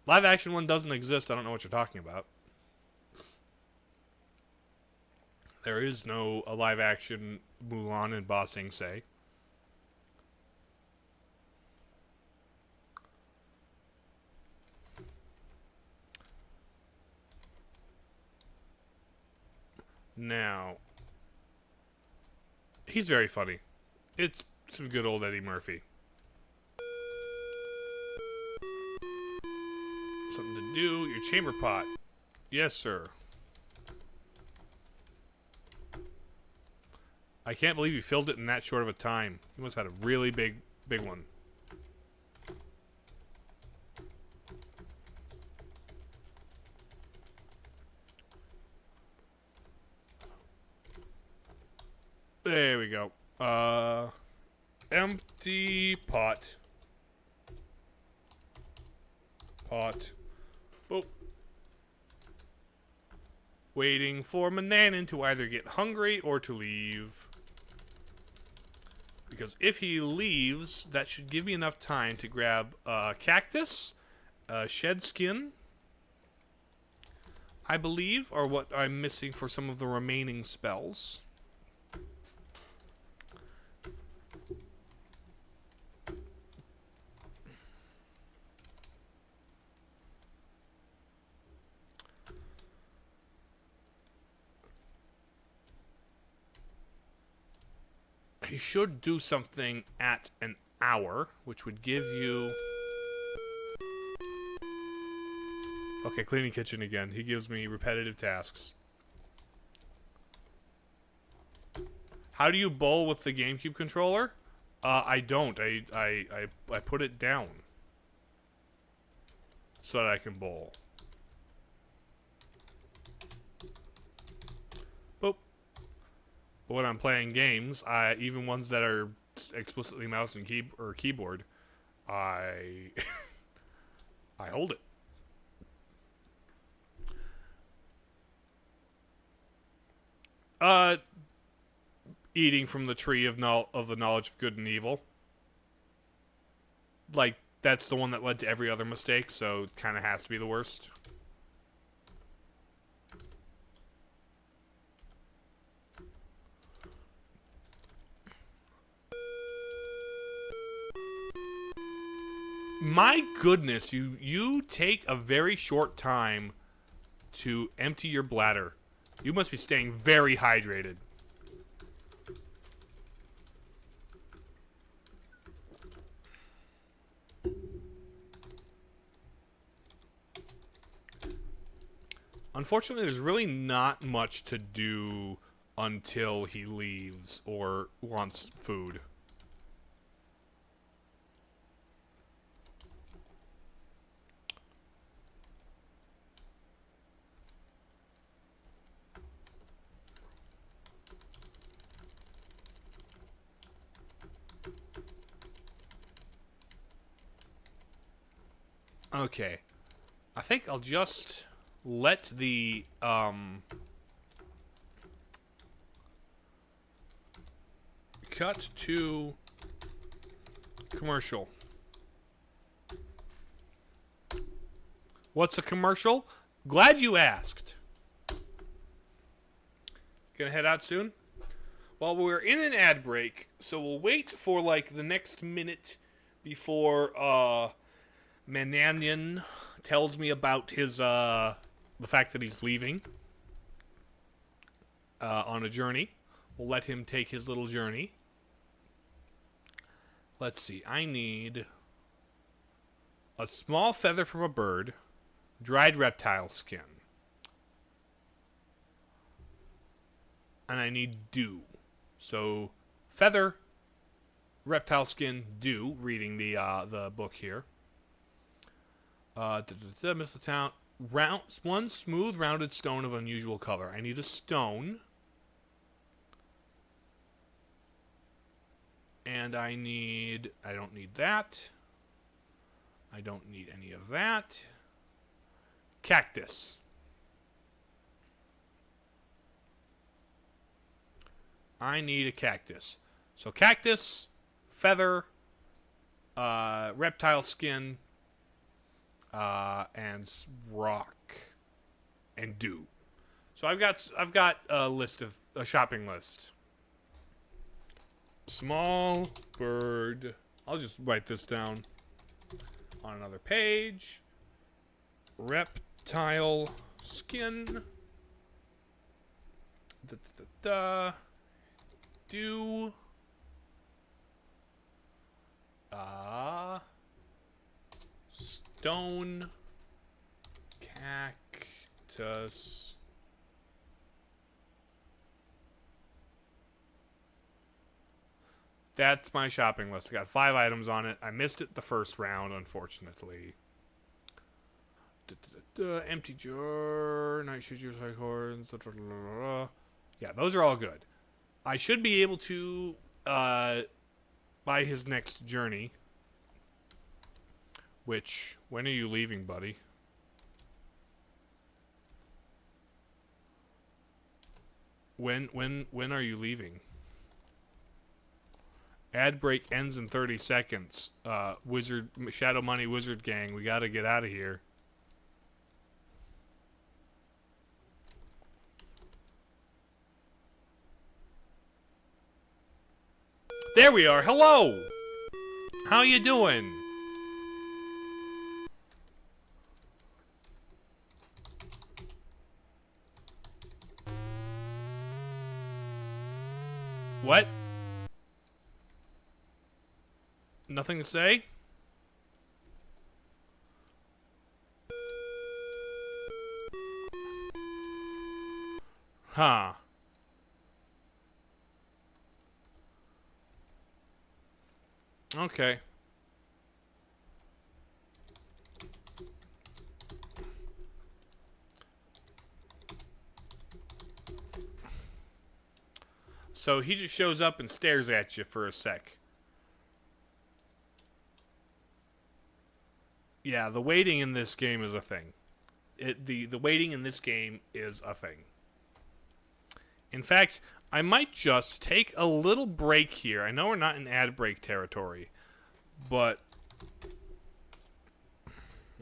Live action one doesn't exist. I don't know what you're talking about. There is no a live action Mulan in Ba Sing Se. Now, he's very funny. It's some good old Eddie Murphy. Something to do. Your chamber pot. Yes, sir. I can't believe you filled it in that short of a time. You must have had a really big one. There we go. Empty pot. Pot. Boop. Waiting for Mananin to either get hungry or to leave. Because if he leaves, that should give me enough time to grab a cactus, a shed skin, I believe, are what I'm missing for some of the remaining spells. He should do something at an hour, which would give you... Okay, cleaning kitchen again. He gives me repetitive tasks. How do you bowl with the GameCube controller? I don't. I put it down so that I can bowl. Boop. But when I'm playing games, even ones that are explicitly mouse and keyboard, I I hold it. Uh, eating from the tree of the knowledge of good and evil. Like, that's the one that led to every other mistake, so it kind of has to be the worst. My goodness, you take a very short time to empty your bladder. You must be staying very hydrated. Unfortunately, there's really not much to do until he leaves or wants food. Okay. I think I'll just let the, cut to commercial. What's a commercial? Glad you asked. Gonna head out soon? Well, we're in an ad break, so we'll wait for, like, the next minute before, Mananian tells me about his, the fact that he's leaving, on a journey. We'll let him take his little journey. Let's see, I need a small feather from a bird, dried reptile skin, and I need dew. So, feather, reptile skin, dew, reading the book here. Mr. Town, one smooth, rounded stone of unusual color. I need a stone. And I don't need that. I don't need any of that. Cactus. I need a cactus. So cactus, feather, reptile skin, and rock, and dew. So I've got a shopping list. Small bird. I'll just write this down on another page. Reptile skin. Dew. Stone. Cactus. That's my shopping list. I got 5 items on it. I missed it the first round, unfortunately. Empty jar, nightshade juice, high horns. Yeah, those are all good. I should be able to buy his next journey. Which, when are you leaving, buddy? When are you leaving? Ad break ends in 30 seconds. Shadow Money Wizard Gang, we gotta get out of here. There we are. Hello. How you doing? What? Nothing to say? Huh. Okay. So he just shows up and stares at you for a sec. Yeah, the waiting in this game is a thing. The waiting in this game is a thing. In fact, I might just take a little break here. I know we're not in ad break territory, but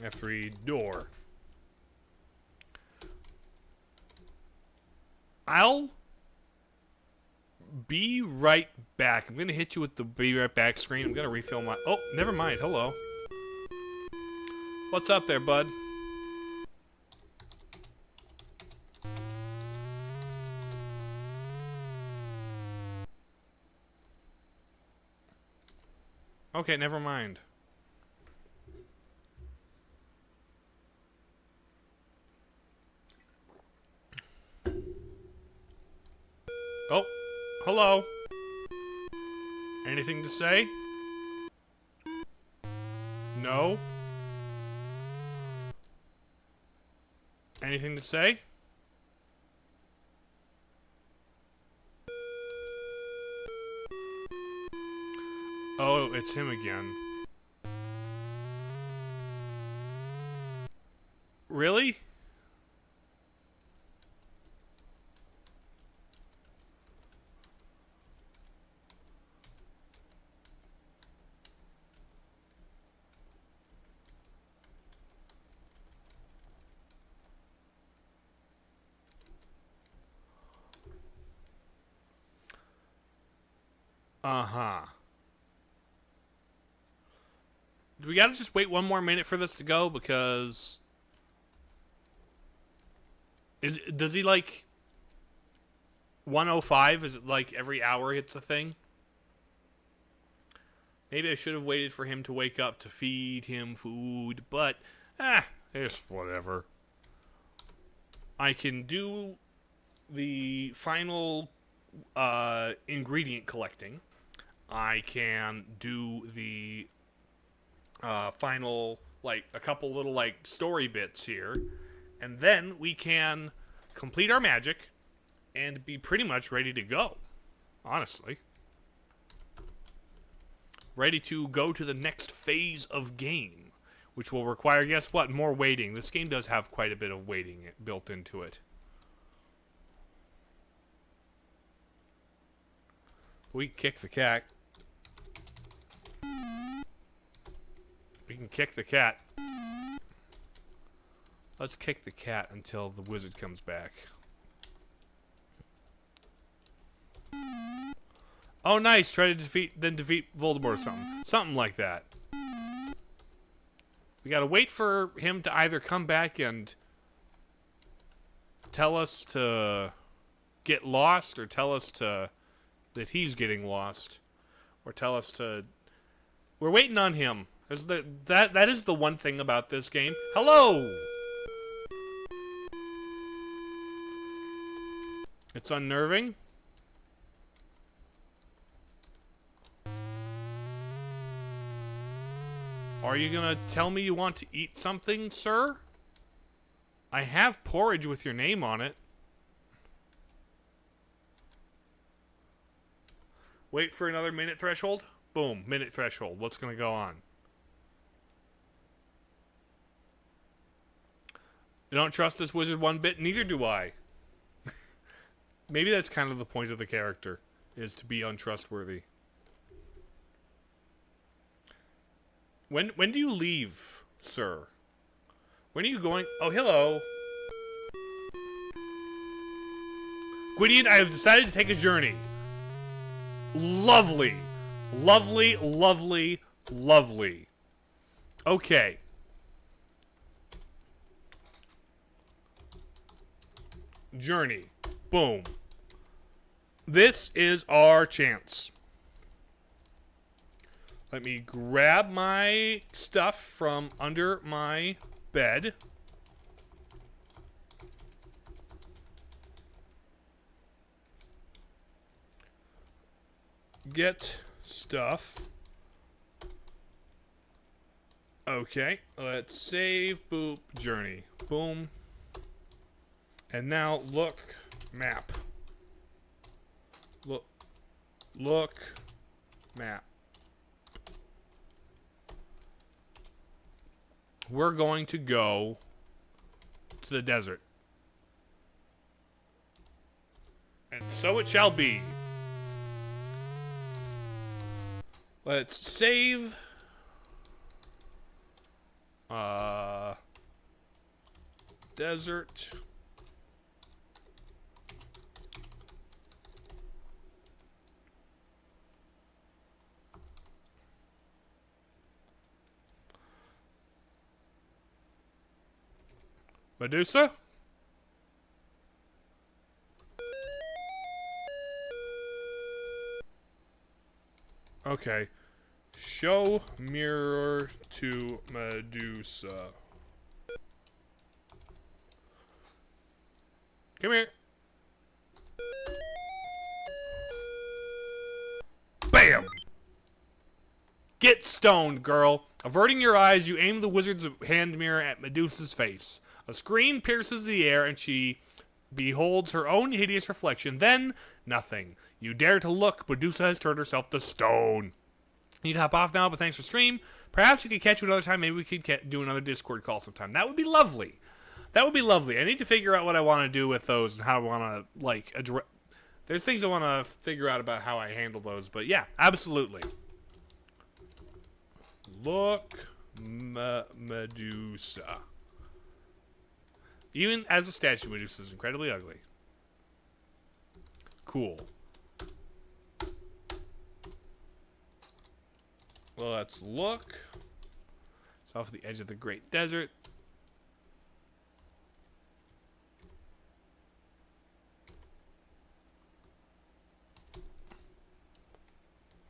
F3 door. I'll be right back. I'm going to hit you with the be right back screen. I'm going to refill my... Oh, never mind. Hello. What's up there, bud? Okay, never mind. Oh, hello. Anything to say? No? Anything to say? Oh, it's him again. Really? Uh-huh. Do we gotta just wait one more minute for this to go? Because... Does he, like... 105? Is it, like, every hour it's a thing? Maybe I should have waited for him to wake up to feed him food, but... it's whatever. I can do the final ingredient collecting. I can do the final, like, a couple little, like, story bits here. And then we can complete our magic and be pretty much ready to go. Honestly. Ready to go to the next phase of game, which will require, guess what, more waiting. This game does have quite a bit of waiting built into it. We can kick the cat. We can kick the cat. Let's kick the cat until the wizard comes back. Oh, nice. Try to defeat Voldemort or something. Something like that. We gotta wait for him to either come back and tell us to get lost, or tell us to that he's getting lost, or tell us to... We're waiting on him. That is the one thing about this game. Hello! It's unnerving. Are you gonna tell me you want to eat something, sir? I have porridge with your name on it. Wait for another minute threshold. Boom, minute threshold. What's gonna go on? You don't trust this wizard one bit? Neither do I. Maybe that's kind of the point of the character, is to be untrustworthy. When do you leave, sir? When are you going? Oh, hello. Gwydion, I have decided to take a journey. Lovely. Lovely, lovely, lovely. Okay. Journey. Boom. This is our chance. Let me grab my stuff from under my bed. Get stuff. Okay, let's save, boop, journey. Boom. And now look, map. Look, map. We're going to go to the desert. And So it shall be. Let's save. Desert. Medusa? Okay. Show mirror to Medusa. Come here. Bam! Get stoned, girl. Averting your eyes, you aim the wizard's hand mirror at Medusa's face. A scream pierces the air, and she beholds her own hideous reflection. Then, nothing. You dare to look. Medusa has turned herself to stone. You'd hop off now, but thanks for stream. Perhaps you could catch you another time. Maybe we could do another Discord call sometime. That would be lovely. That would be lovely. I need to figure out what I want to do with those and how I want to, like, address. There's things I want to figure out about how I handle those, but yeah, absolutely. Look, Medusa. Even as a statue, Medusa is incredibly ugly. Cool. Well, let's look. It's off the edge of the Great Desert.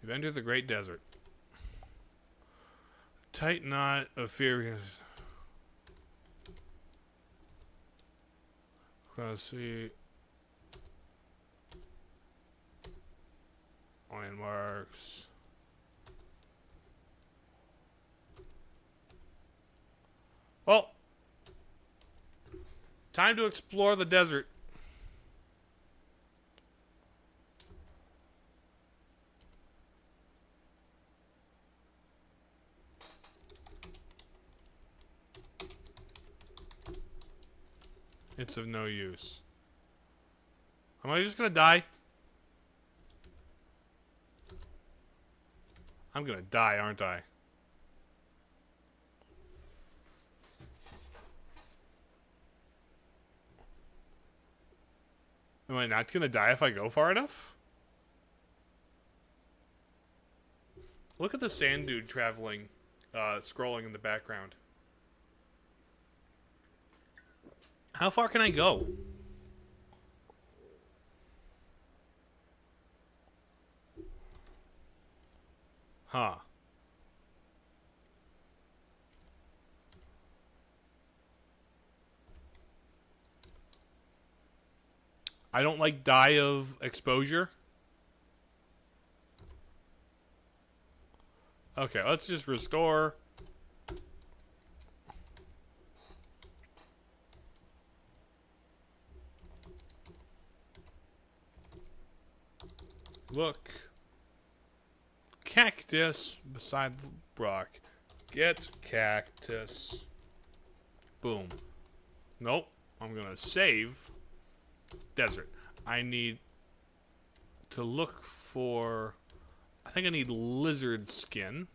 You've entered the Great Desert. Tight knot of fear. Let's see. Landmarks. Well, time to explore the desert. It's of no use. Am I just gonna die? I'm gonna die, aren't I? Am I not gonna die if I go far enough? Look at the sand dude traveling, scrolling in the background. How far can I go? Huh. I don't like die of exposure. Okay, let's just restore. Look. Cactus beside the rock. Get cactus. Boom. Nope. I'm gonna save. Desert. I need to look for... I think I need lizard skin.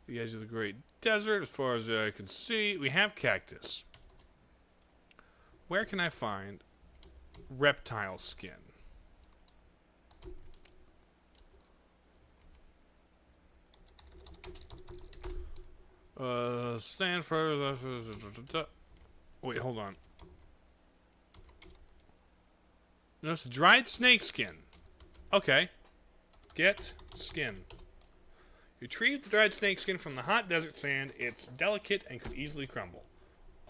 The edge of the Great Desert, as far as I can see. We have cactus. Where can I find reptile skin? Stand for... Wait, hold on. No, it's dried snake skin. Okay. Get skin. Retrieve the dried snake skin from the hot desert sand. It's delicate and could easily crumble.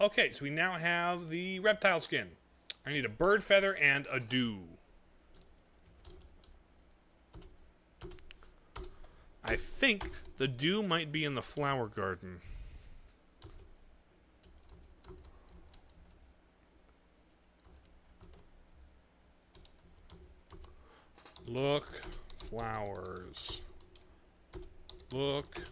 Okay, so we now have the reptile skin. I need a bird feather and a dew. I think the dew might be in the flower garden. Look, flowers. Look.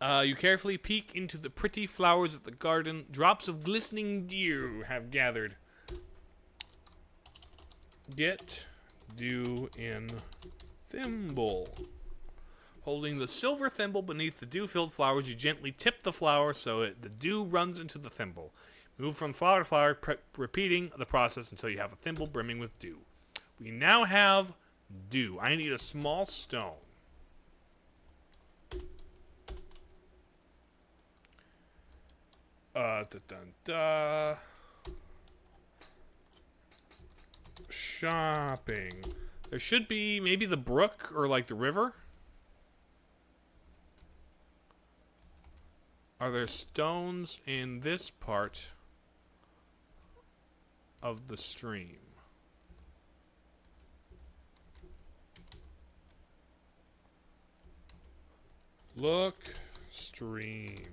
You carefully peek into the pretty flowers of the garden. Drops of glistening dew have gathered. Get dew in thimble. Holding the silver thimble beneath the dew-filled flowers, you gently tip the flower so the dew runs into the thimble. Move from flower to flower, repeating the process until you have a thimble brimming with dew. We now have dew. I need a small stone. Shopping. There should be maybe the brook or like the river. Are there stones in this part of the stream? Look, stream.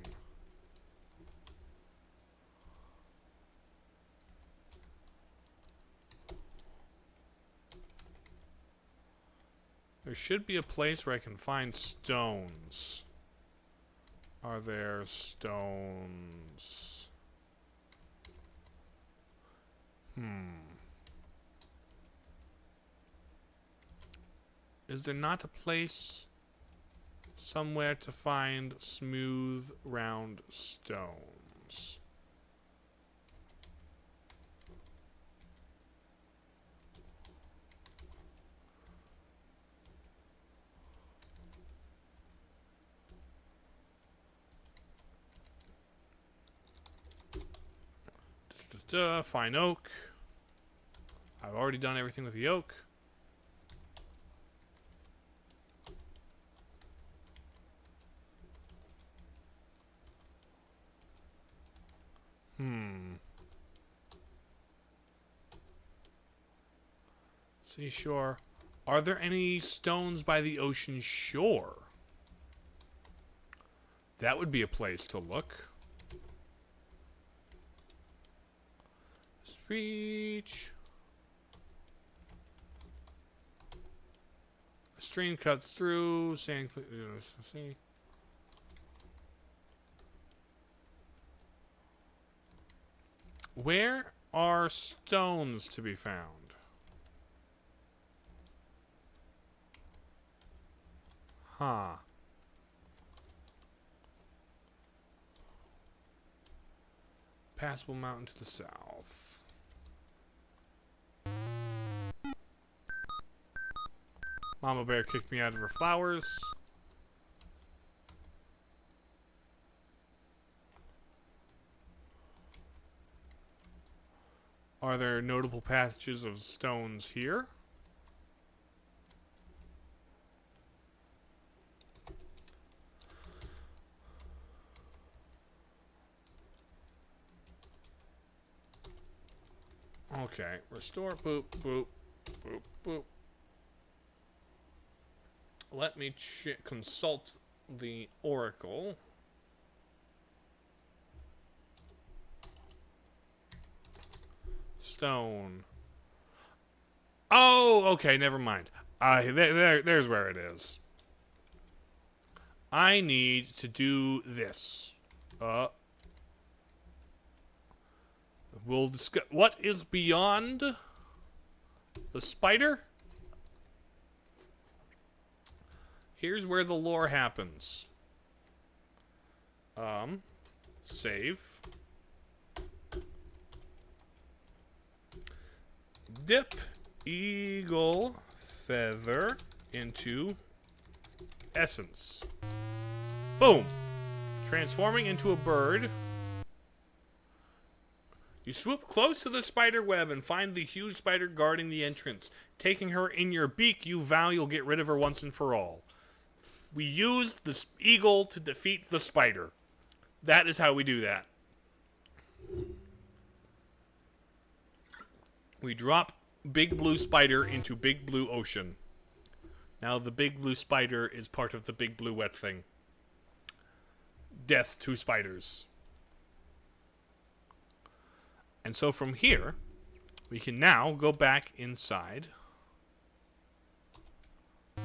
There should be a place where I can find stones. Are there stones? Is there not a place somewhere to find smooth, round stones? Fine oak. I've already done everything with the oak. Seashore. Are there any stones by the ocean shore? That would be a place to look. Speech. A stream cuts through. Sand. See. Where are stones to be found? Huh. Passable mountain to the south. Mama bear kicked me out of her flowers. Are there notable patches of stones here? Okay, restore, boop, boop, boop, boop. Let me consult the oracle. Stone. Oh, okay, never mind. There's where it is. I need to do this. We'll discuss what is beyond the spider. Here's where the lore happens. Save. Dip eagle feather into essence. Boom. Transforming into a bird. You swoop close to the spider web and find the huge spider guarding the entrance. Taking her in your beak, you vow you'll get rid of her once and for all. We use the eagle to defeat the spider. That is how we do that. We drop Big Blue Spider into Big Blue Ocean. Now the Big Blue Spider is part of the Big Blue Wet Thing. Death to spiders. And so from here, we can now go back inside.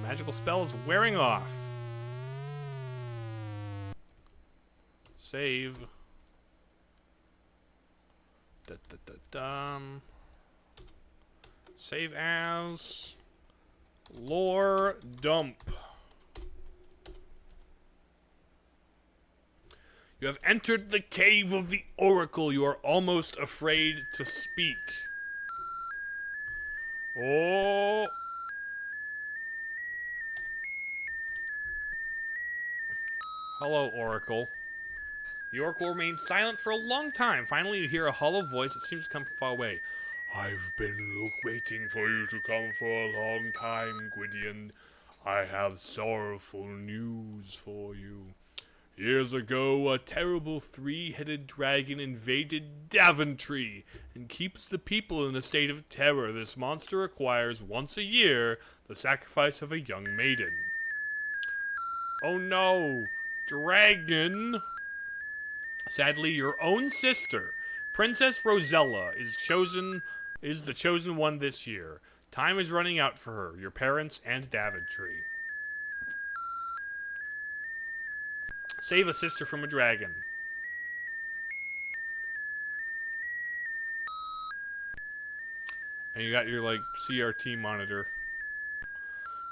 Magical spell is wearing off. Save. Save as lore dump. You have entered the cave of the oracle. You are almost afraid to speak. Oh. Hello, oracle. The oracle remains silent for a long time. Finally, you hear a hollow voice that seems to come from far away. I've been waiting for you to come for a long time, Gwydion. I have sorrowful news for you. Years ago, a terrible three-headed dragon invaded Daventry and keeps the people in a state of terror. This monster requires once a year the sacrifice of a young maiden. Oh no! Dragon! Sadly, your own sister, Princess Rosella, is the chosen one this year. Time is running out for her, your parents, and Daventry. Save a sister from a dragon. And you got your, like, CRT monitor.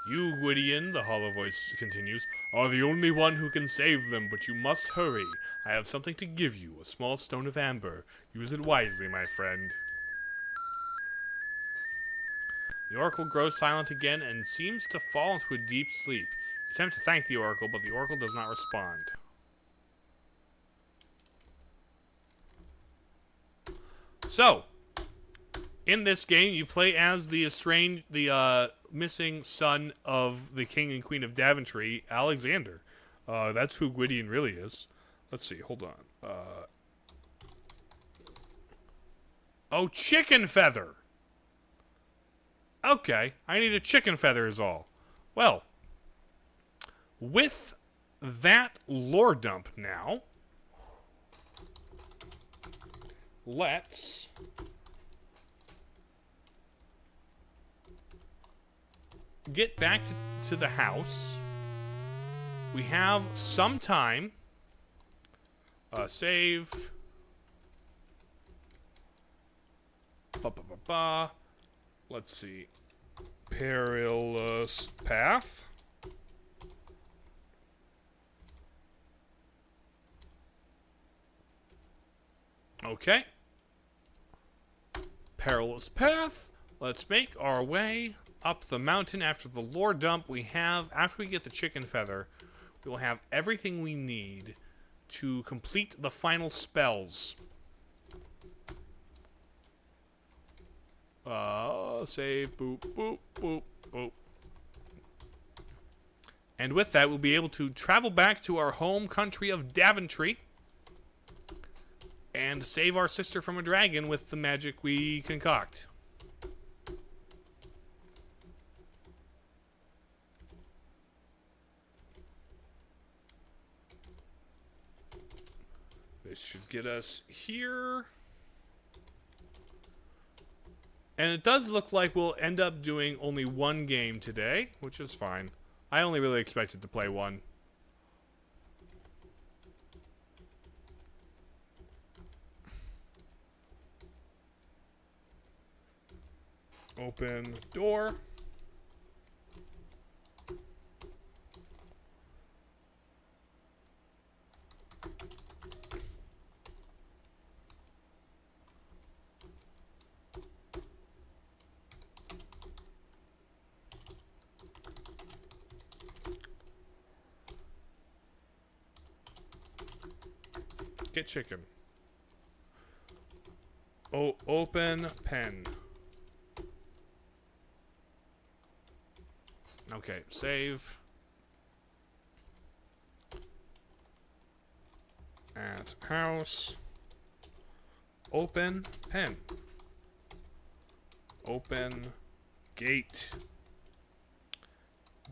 You, Gwydion, the hollow voice continues, are the only one who can save them, but you must hurry. I have something to give you, a small stone of amber. Use it wisely, my friend. The oracle grows silent again and seems to fall into a deep sleep. You attempt to thank the oracle, but the oracle does not respond. So, in this game, you play as the missing son of the king and queen of Daventry, Alexander. That's who Gwydion really is. Let's see, hold on. Oh, chicken feather! Okay, I need a chicken feather is all. Well, with that lore dump now, let's get back to the house. We have some time. Save. Let's see. Perilous path. Okay. Perilous path. Let's make our way up the mountain after the lore dump. After we get the chicken feather, we will have everything we need to complete the final spells. Save, boop, boop, boop, boop. And with that, we'll be able to travel back to our home country of Daventry and save our sister from a dragon with the magic we concoct. This should get us here. And it does look like we'll end up doing only one game today, which is fine. I only really expected to play one. Open door. Get chicken. Oh, open pen. Okay, save. At house. Open pen. Open gate.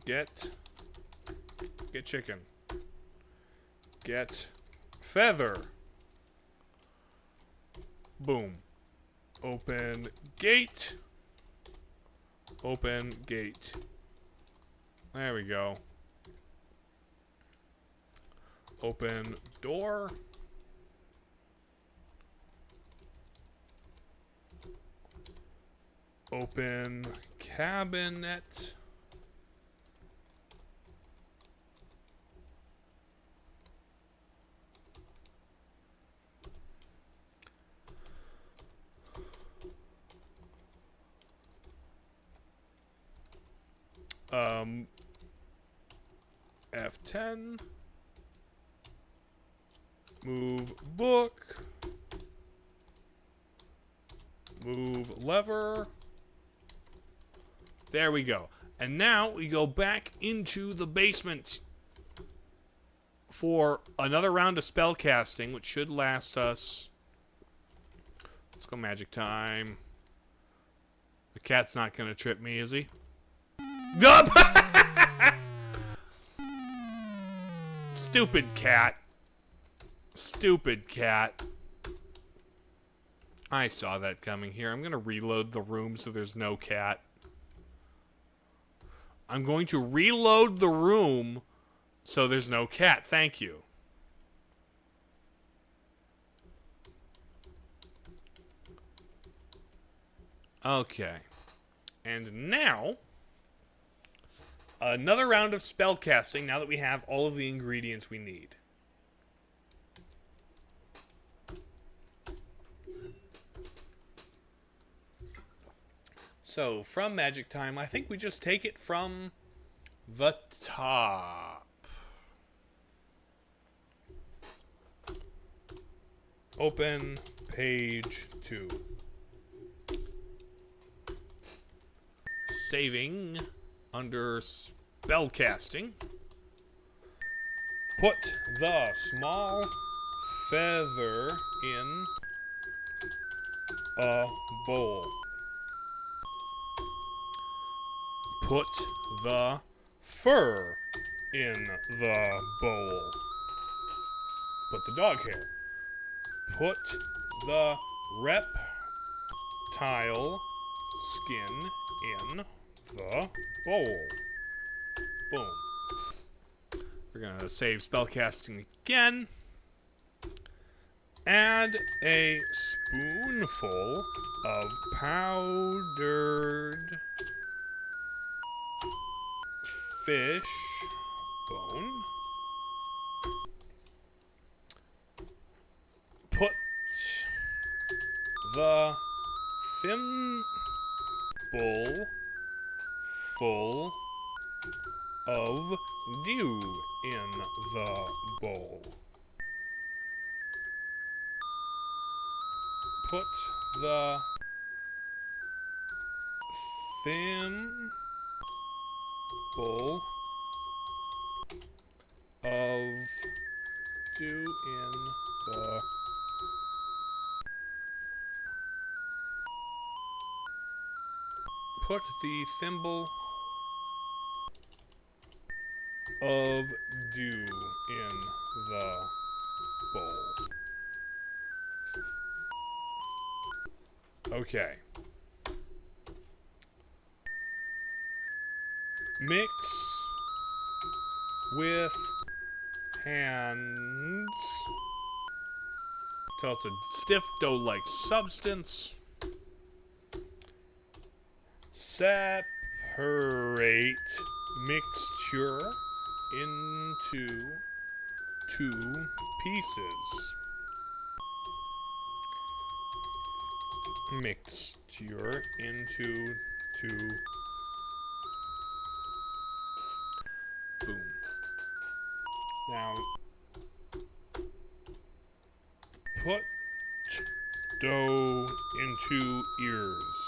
Get chicken. Get feather. Boom. Open gate. Open gate. There we go. Open door. Open cabinet. F10. Move book. Move lever. There we go. And now we go back into the basement for another round of spell casting, which should last us. Let's go magic time. The cat's not going to trip me, is he? Nope! Stupid cat. Stupid cat. I saw that coming here. I'm going to reload the room so there's no cat. I'm going to reload the room so there's no cat. Thank you. Okay. And now, another round of spell casting now that we have all of the ingredients we need. So, from Magic Time, I think we just take it from the top. Open page 2. Saving under spellcasting. Put the small feather in a bowl. Put the fur in the bowl. Put the dog hair. Put the reptile skin in the bowl. Boom. We're gonna save spellcasting again. Add a spoonful of powdered fish bone. Put the thimble full of dew in the bowl. Put the thimble of dew in the Put the thimble of dew in the bowl. Okay. Mix with hands till it's a stiff dough-like substance. Separate mixture into 2 pieces. Mixture into 2. Boom. Now, put dough into ears.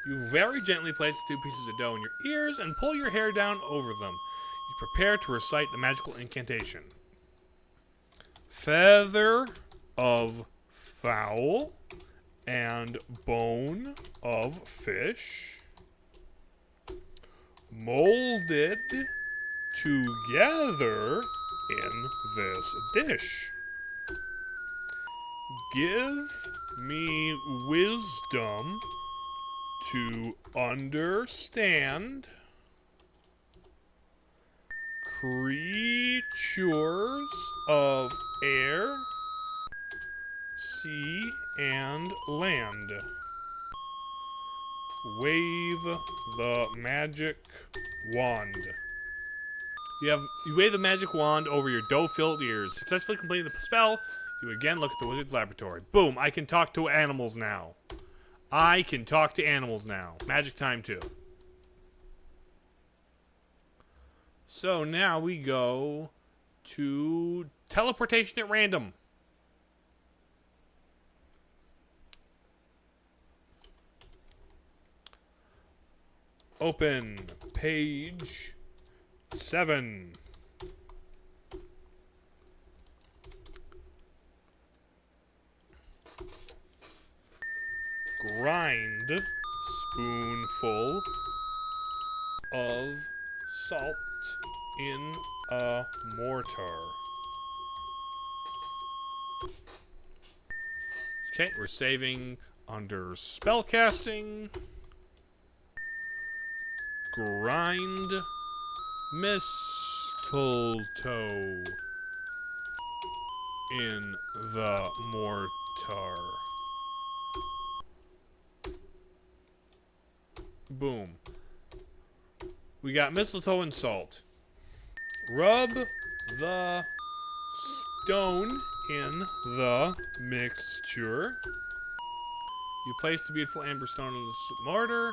You very gently place the 2 pieces of dough in your ears and pull your hair down over them. You prepare to recite the magical incantation. Feather of fowl and bone of fish molded together in this dish. Give me wisdom to understand creatures of air, sea, and land. wave the magic wand. You wave the magic wand over your dough-filled ears. Successfully completing the spell, you again look at the wizard's laboratory. Boom, I can talk to animals now. I can talk to animals now. Magic time 2. So now we go to teleportation at random. Open page 7. Grind spoonful of salt in a mortar. Okay, we're saving under spellcasting. Grind mistletoe in the mortar. Boom. We got mistletoe and salt. Rub the stone in the mixture. You place the beautiful amber stone in the mortar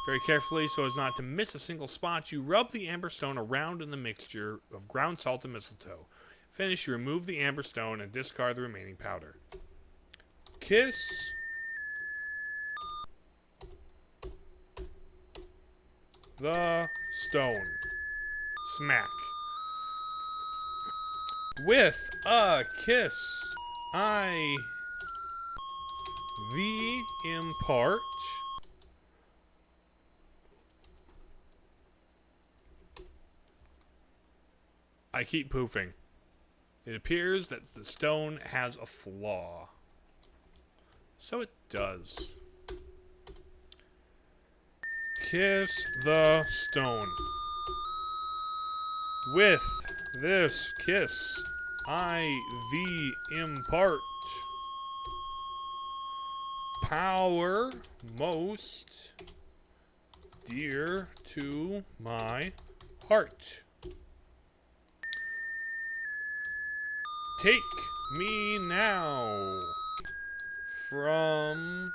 very carefully so as not to miss a single spot. You rub the amber stone around in the mixture of ground salt and mistletoe. Finish, you remove the amber stone and discard the remaining powder. Kiss the stone. Smack. With a kiss, I thee impart I keep poofing. It appears that the stone has a flaw. So it does. Kiss the stone. With this kiss, I thee impart power most dear to my heart. Take me now from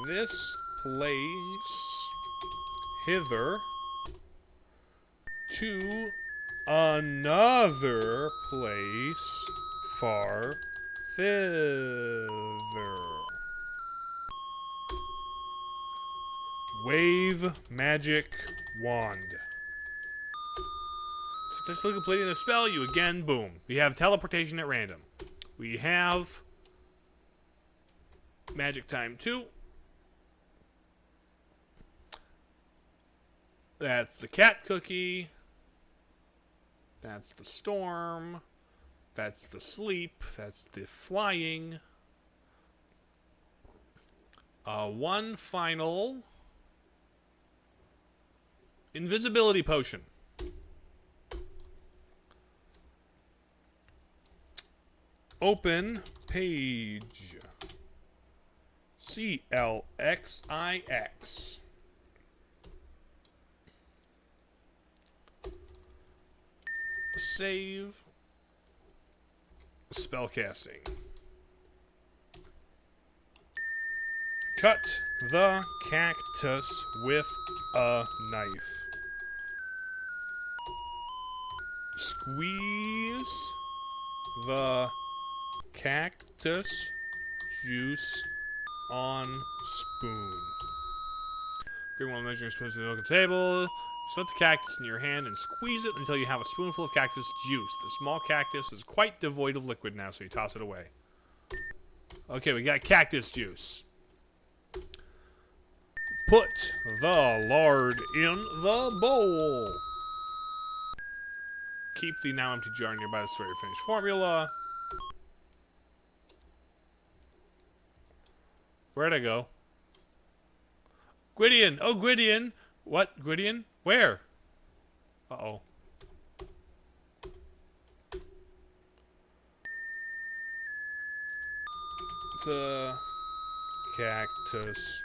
this place hither to another place far thither. Wave magic wand. Successfully completing the spell, you again, boom. We have teleportation at random. We have magic time 2. That's the cat cookie. That's the storm. That's the sleep. That's the flying. One final invisibility potion. Open page CLXIX. Save spellcasting. Cut the cactus with a knife. Squeeze the cactus juice on spoon. Bring one measuring spoon to the milk table. Set the cactus in your hand and squeeze it until you have a spoonful of cactus juice. The small cactus is quite devoid of liquid now, so you toss it away. Okay, we got cactus juice. Put the lard in the bowl. Keep the now empty jar nearby to store your finished formula. Where'd I go? Gwydion! Oh, Gwydion! What? Gwydion? Where? Uh-oh. The cactus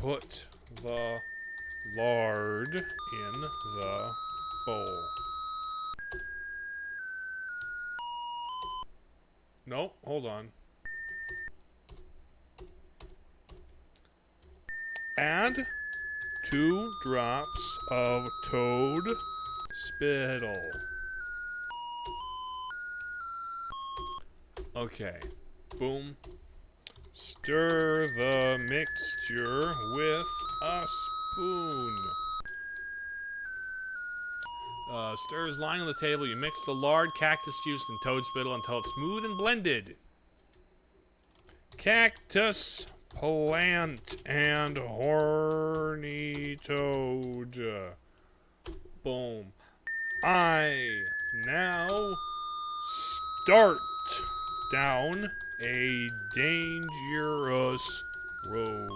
put the lard in the bowl. No, hold on. Add 2 drops of toad spittle. Okay. Boom. Stir the mixture with a spoon. Stirs lying on the table. You mix the lard, cactus juice, and toad spittle until it's smooth and blended. Cactus, plant, and horny toad. Boom. I now start down a dangerous road.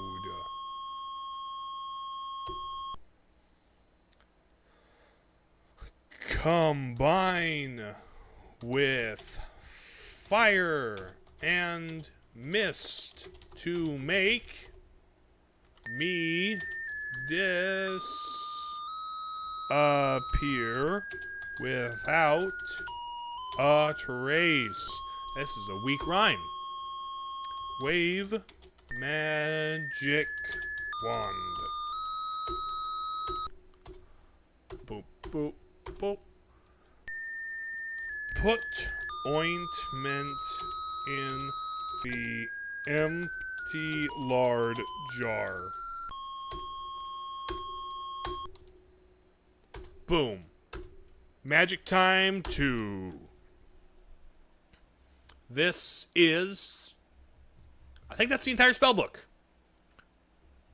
Combine with fire and mist to make me disappear without a trace. This is a weak rhyme. Wave magic wand. Boop, boop, boop. Put ointment in the empty lard jar. Boom. Magic time 2. This is... I think that's the entire spellbook.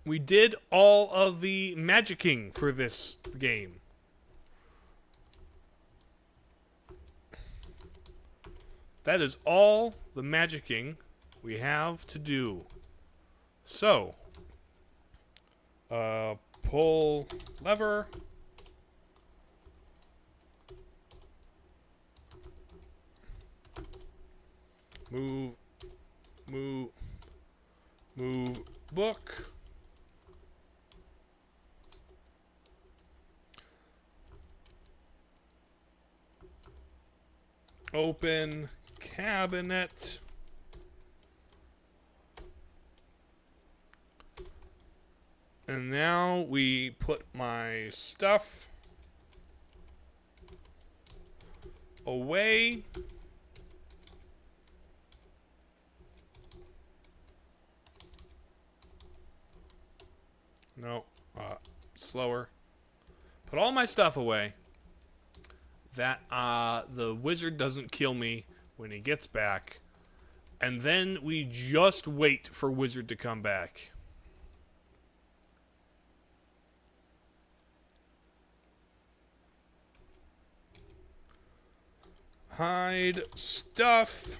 We did all of the magicking for this game. That is all the magicking we have to do. So, pull lever. Move book. Open cabinet. And now we put my stuff away. No, slower. Put all my stuff away. That the wizard doesn't kill me when he gets back. And then we just wait for wizard to come back. Hide stuff.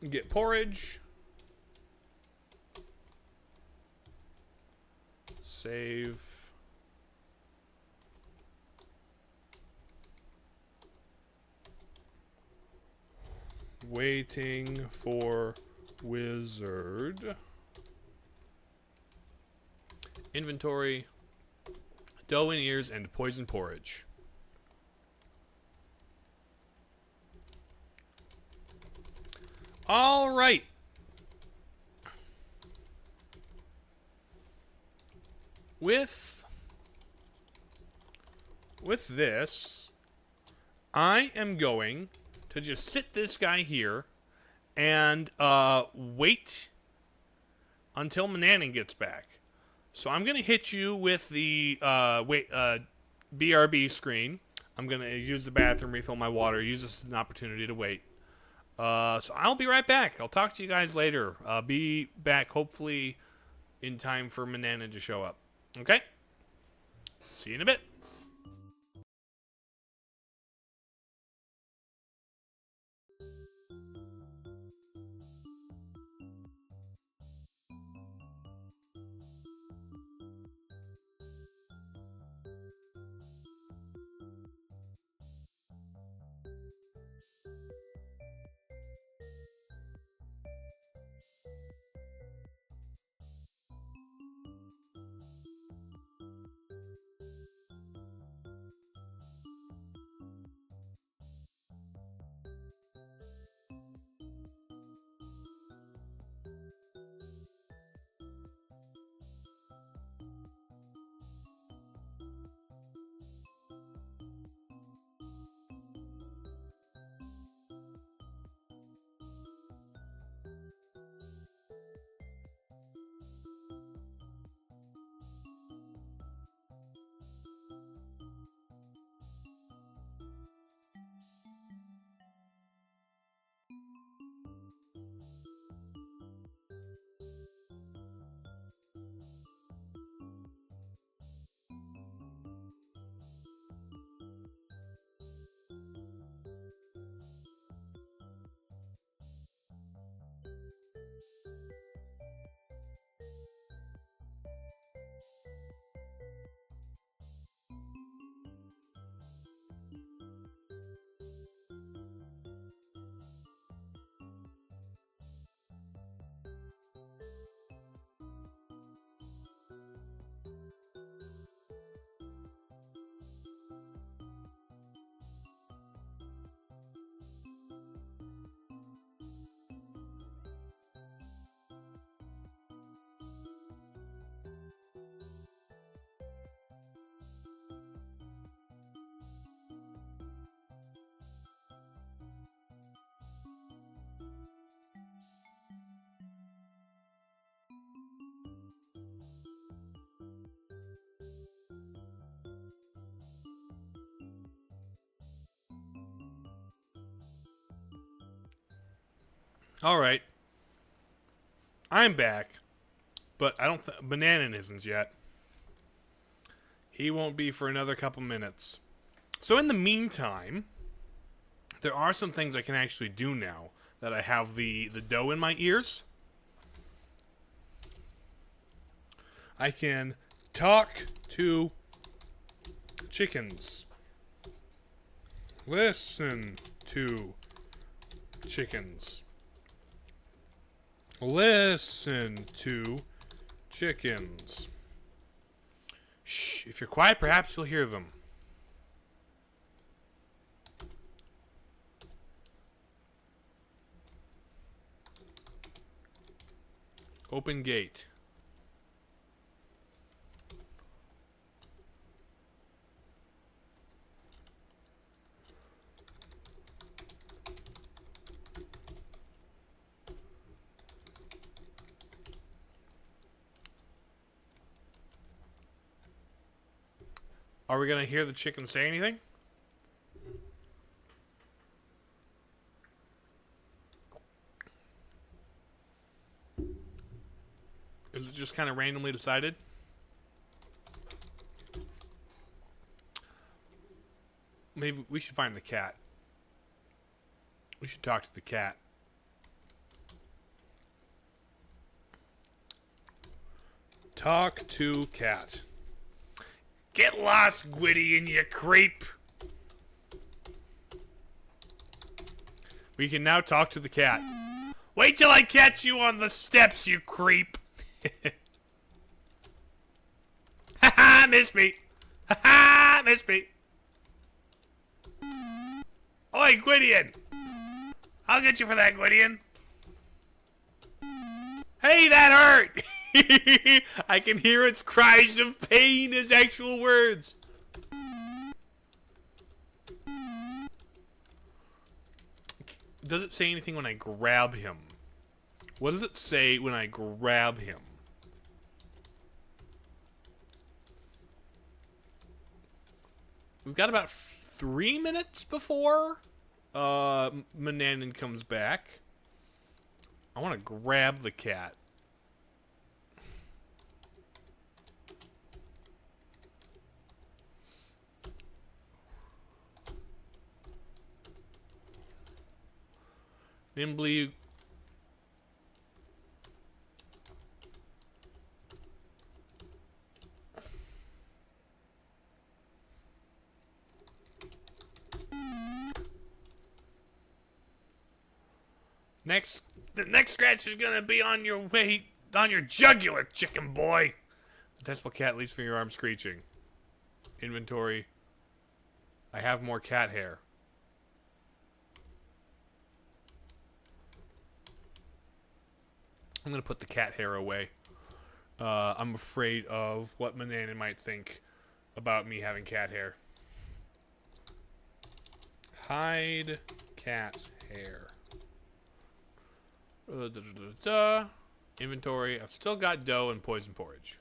Get porridge. Save. Waiting for wizard. Inventory. Dough in ears and poison porridge. All right. With this, I am going to just sit this guy here and wait until Manannan gets back. So I'm going to hit you with the BRB screen. I'm going to use the bathroom, refill my water, use this as an opportunity to wait. So I'll be right back. I'll talk to you guys later. Be back hopefully in time for Manannan to show up. Okay? See you in a bit. Alright. I'm back. But I don't think Bananan isn't yet. He won't be for another couple minutes. So in the meantime, there are some things I can actually do now that I have the dough in my ears. I can talk to chickens. Listen to chickens. Listen to chickens. Shh, if you're quiet, perhaps you'll hear them. Open gate. Are we going to hear the chicken say anything? Is it just kind of randomly decided? Maybe we should find the cat. We should talk to the cat. Talk to cat. Get lost, Gwydion, you creep. We can now talk to the cat. Wait till I catch you on the steps, you creep. Ha ha, miss me. Ha ha, miss me. Oi, Gwydion. I'll get you for that, Gwydion. Hey, that hurt. I can hear its cries of pain as actual words. Does it say anything when I grab him? What does it say when I grab him? We've got about 3 minutes before Mananan comes back. I want to grab the cat. Nimbly. The next scratch is gonna be on your jugular, chicken boy. The testable cat leaves from your arm screeching. Inventory. I have more cat hair. I'm gonna put the cat hair away. I'm afraid of what Mananan might think about me having cat hair. Hide cat hair. Inventory. I've still got dough and poison porridge.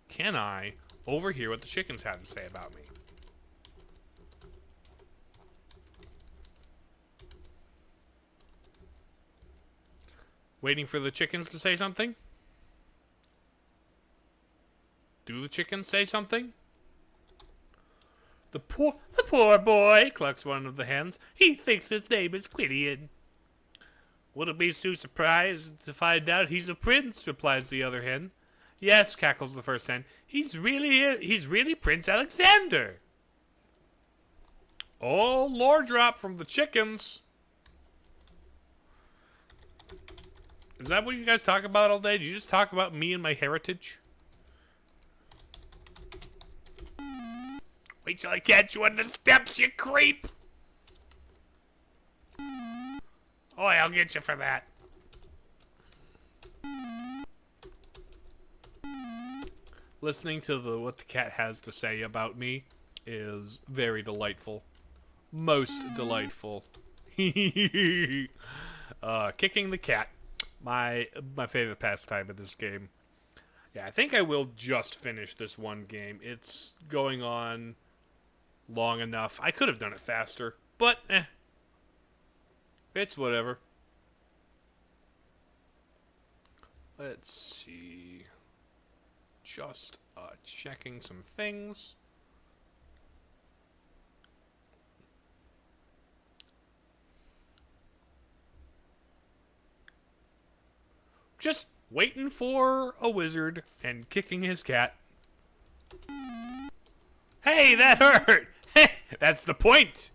Can I overhear what the chickens have to say about me? Waiting for the chickens to say something? Do the chickens say something? The poor boy, clucks one of the hens. He thinks his name is Gwydion. Wouldn't be too surprised to find out he's a prince, replies the other hen. Yes, cackles the first hen. He's really Prince Alexander. Oh, lore drop from the chickens. Is that what you guys talk about all day? Do you just talk about me and my heritage? Wait till I catch you on the steps, you creep. Oi, I'll get you for that. Listening to what the cat has to say about me is very delightful. Most delightful. Kicking the cat. My favorite pastime in this game. Yeah, I think I will just finish this one game. It's going on long enough. I could have done it faster, but it's whatever. Let's see. Just checking some things. Just waiting for a wizard and kicking his cat. Hey, that hurt! Hey, that's the point!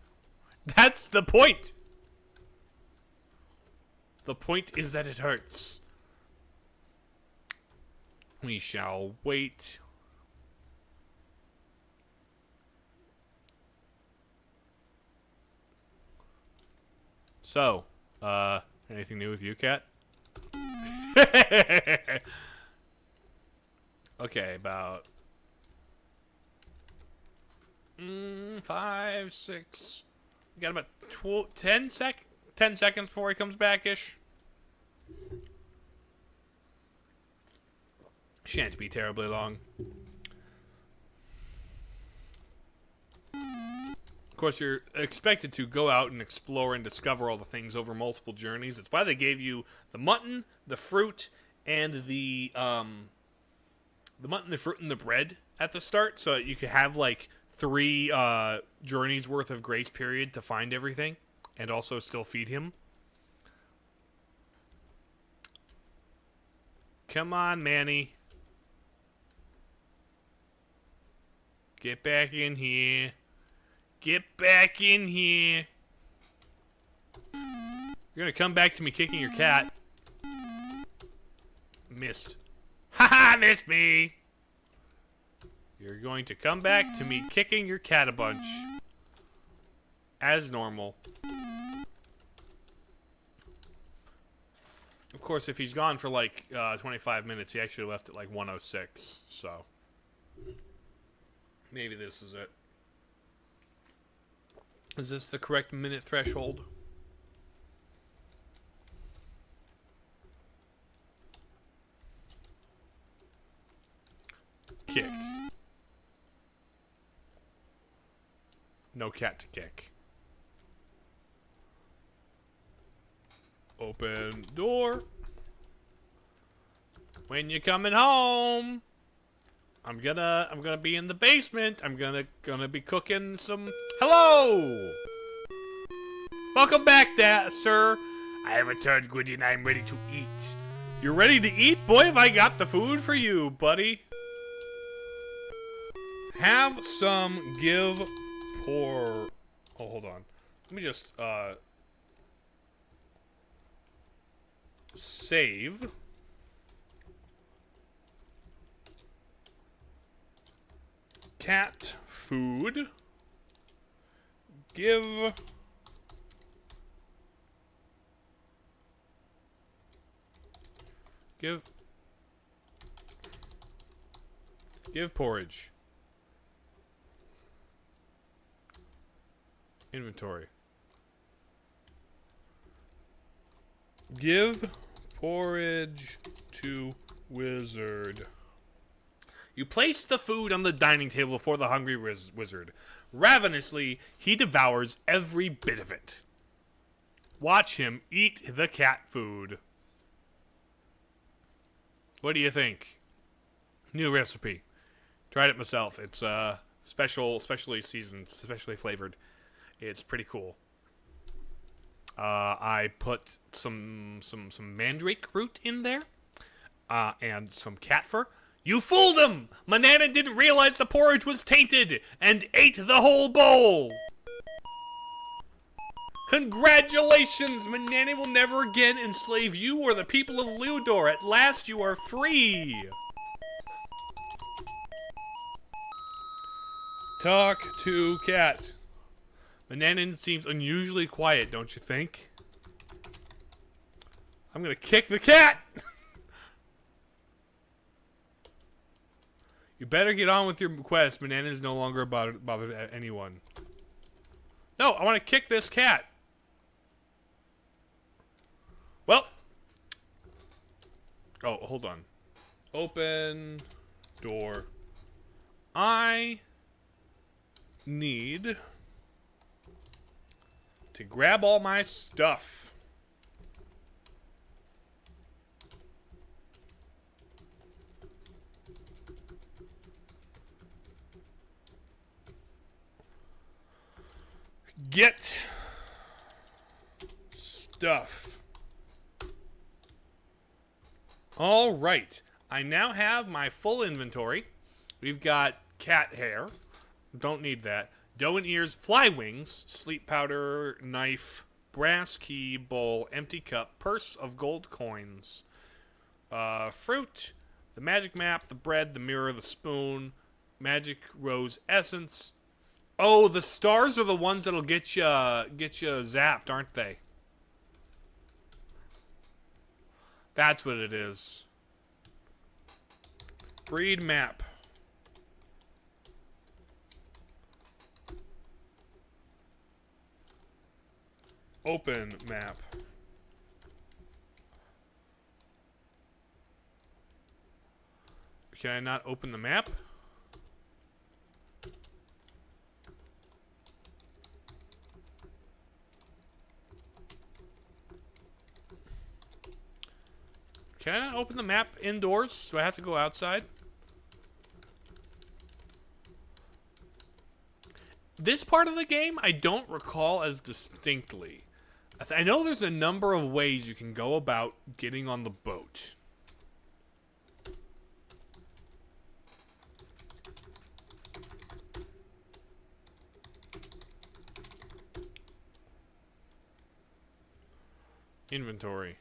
That's the point! The point is that it hurts. We shall wait. So, anything new with you, cat? Okay, about 5, 6. We got about 10 seconds before he comes back-ish. Shan't be terribly long. Of course, you're expected to go out and explore and discover all the things over multiple journeys. That's why they gave you the mutton, the fruit, and the mutton, the fruit, and the bread at the start, so that you could have like 3 journeys worth of grace period to find everything, and also still feed him. Come on, Manny. Get back in here. Get back in here. You're gonna come back to me kicking your cat. Missed. Haha, missed me. You're going to come back to me kicking your cat a bunch. As normal. Of course, if he's gone for like 25 minutes, he actually left at like 1:06, so maybe this is it. Is this the correct minute threshold? Kick. No cat to kick. Open door. When you coming home? I'm gonna be in the basement. I'm gonna be cooking some. Hello. Welcome back, sir. I have returned, Goody, and I am ready to eat. You're ready to eat? Boy, have I got the food for you, buddy. Have some, give, pour. Oh, hold on. Let me just, save. Cat food. Give. Give porridge. Inventory. Give porridge to wizard. You place the food on the dining table before the hungry wizard. Ravenously, he devours every bit of it. Watch him eat the cat food. What do you think? New recipe. Tried it myself. It's specially seasoned, specially flavored. It's pretty cool. I put some mandrake root in there, and some cat fur. You fooled him! Manana didn't realize the porridge was tainted and ate the whole bowl. Congratulations! Manana will never again enslave you or the people of Ludor. At last you are free. Talk to cat. Mananan seems unusually quiet, don't you think? I'm gonna kick the cat! You better get on with your quest. Mananan is no longer bothered at anyone. No, I want to kick this cat. Well. Oh, hold on. Open door. I need to grab all my stuff. Get stuff. All right. I now have my full inventory. We've got cat hair. Don't need that. Dough and ears, fly wings, sleep powder, knife, brass key, bowl, empty cup, purse of gold coins, fruit, the magic map, the bread, the mirror, the spoon, magic rose essence. Oh, the stars are the ones that'll get you zapped, aren't they? That's what it is. Breed map. Open map. Can I not open the map? Can I not open the map indoors? Do I have to go outside? This part of the game, I don't recall as distinctly. I know there's a number of ways you can go about getting on the boat. Inventory.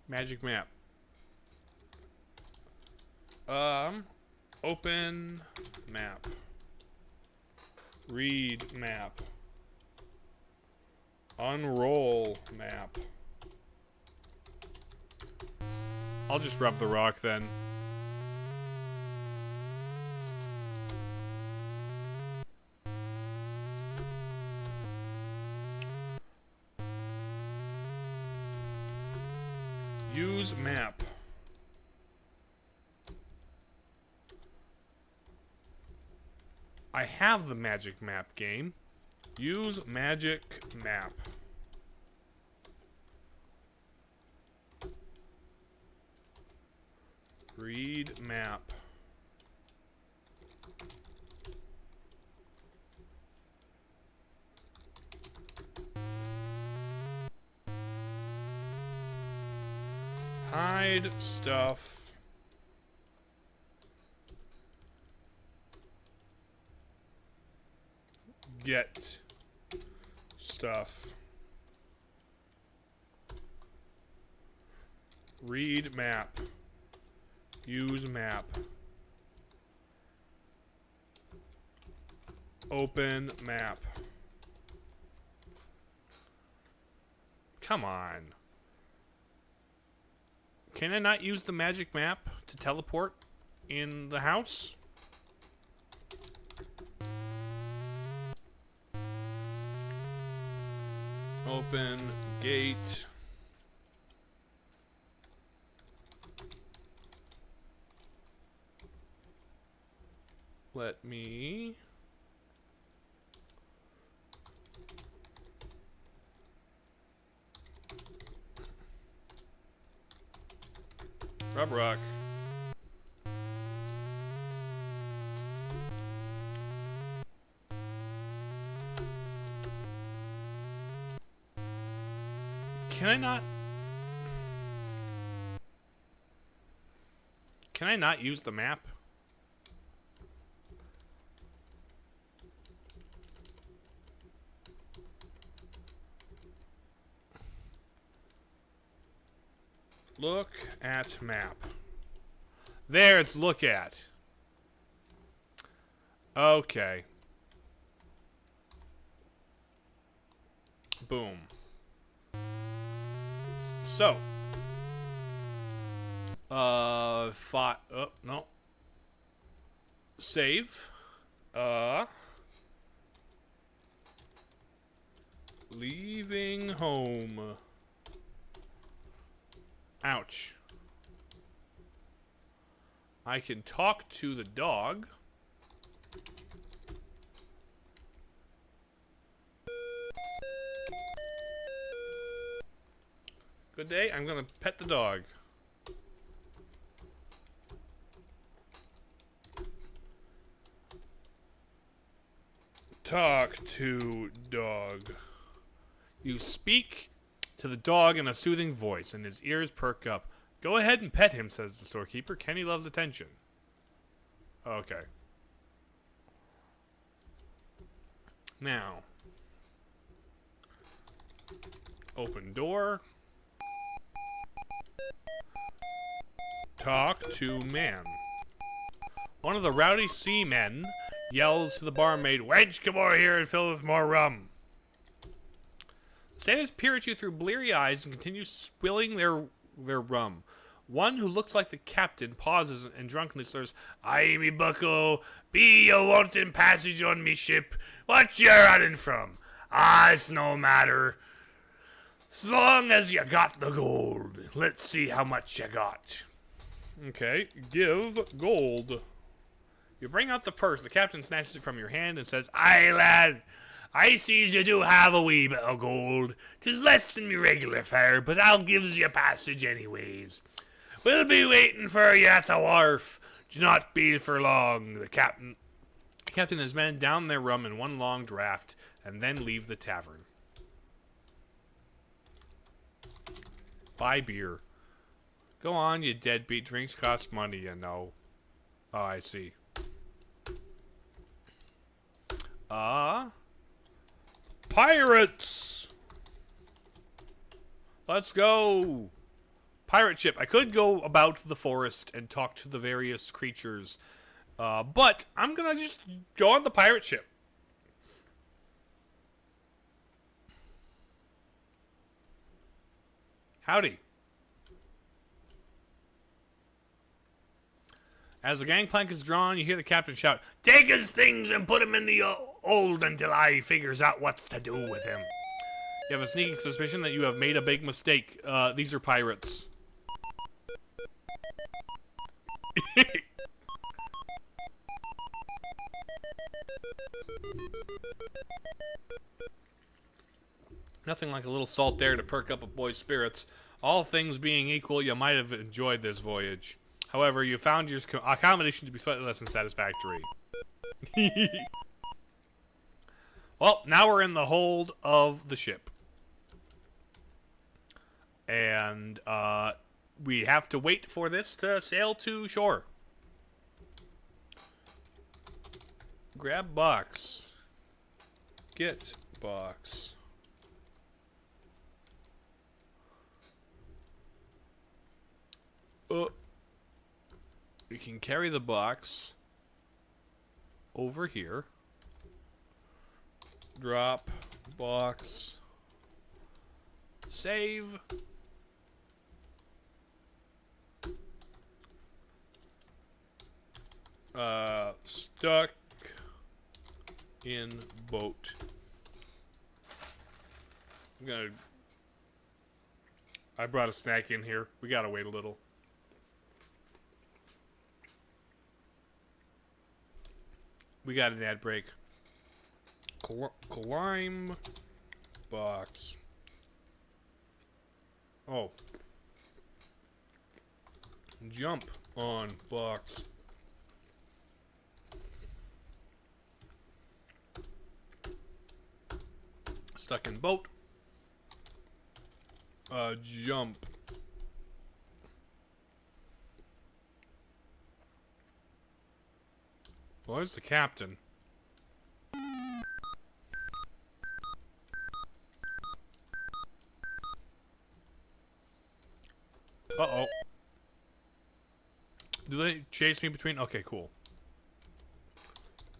Magic map. Open map. Read map. Unroll map. I'll just rub the rock then. Use map. I have the magic map game. Use magic map. Read map. Hide stuff. Get stuff. Read map. Use map. Open map. Come on. Can I not use the magic map to teleport in the house? Open gate. Let me... Rub rock. Can I not... Can I not use the map? Look at map. There, it's look at. Okay. Boom. So. Oh, no. Save. Leaving home. Ouch. I can talk to the dog. Good day, I'm gonna pet the dog. Talk to dog. You speak to the dog in a soothing voice, and his ears perk up. Go ahead and pet him, says the storekeeper. Kenny loves attention. Okay. Now. Open door. Talk to man. One of the rowdy seamen yells to the barmaid, "Wench, come over here and fill with more rum." Sailors peer at you through bleary eyes and continue swilling their rum. One who looks like the captain pauses and drunkenly slurs, "Aye, me bucko, be you wanting passage on me ship? What you running from? Ah, it's no matter. As long as you got the gold. Let's see how much you got." Okay, give gold. You bring out the purse. The captain snatches it from your hand and says, "Aye, lad, I sees you do have a wee bit of gold. 'Tis less than me regular fare, but I'll gives you passage anyways. We'll be waiting for you at the wharf. Do not be for long." The captain and his men down their rum in one long draught and then leave the tavern. Buy beer. Go on, you deadbeat. Drinks cost money, you know. Oh, I see. Pirates! Let's go! Pirate ship. I could go about the forest and talk to the various creatures, but I'm gonna just go on the pirate ship. Howdy. As the gangplank is drawn, you hear the captain shout, "Take his things and put him in the hold until I figures out what's to do with him." You have a sneaking suspicion that you have made a big mistake. These are pirates. Nothing like a little salt air to perk up a boy's spirits. All things being equal, you might have enjoyed this voyage. However, you found your accommodation to be slightly less than satisfactory. Well, now we're in the hold of the ship. And we have to wait for this to sail to shore. Grab box. Get box. We can carry the box over here. Drop box. Save. Stuck in boat. I brought a snack in here. We gotta wait a little. We got an ad break. Climb box. Oh. Jump on box. Stuck in boat. Jump. Well, there's the captain. Uh-oh. Do they chase me between? Okay, cool.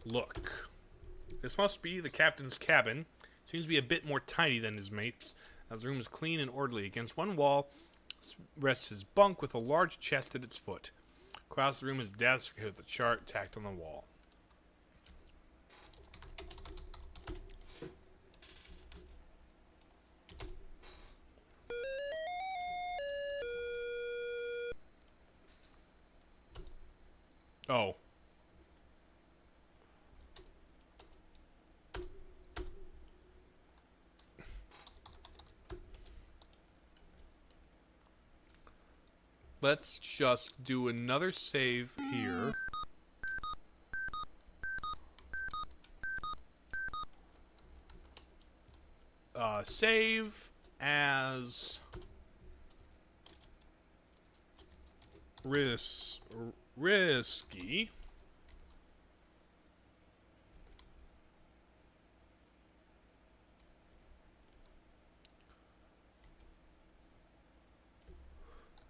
Look. This must be the captain's cabin. Seems to be a bit more tidy than his mates, as the room is clean and orderly. Against one wall rests his bunk with a large chest at its foot. Across the room is a desk with a chart tacked on the wall. Oh. Let's just do another save here. save as risky.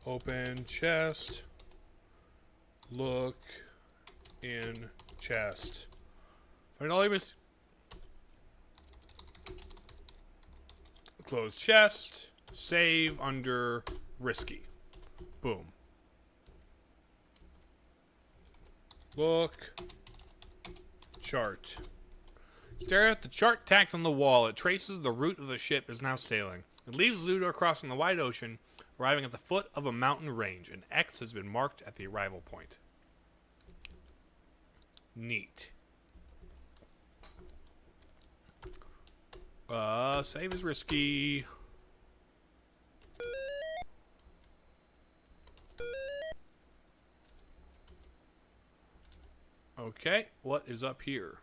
Open chest. Look in chest. Find all items. Close chest. Save under risky. Boom. Look. Chart. Stare at the chart tacked on the wall. It traces the route of the ship is now sailing. It leaves Ludo crossing the wide ocean, arriving at the foot of a mountain range. An X has been marked at the arrival point. Neat. Save is risky. Okay, what is up here?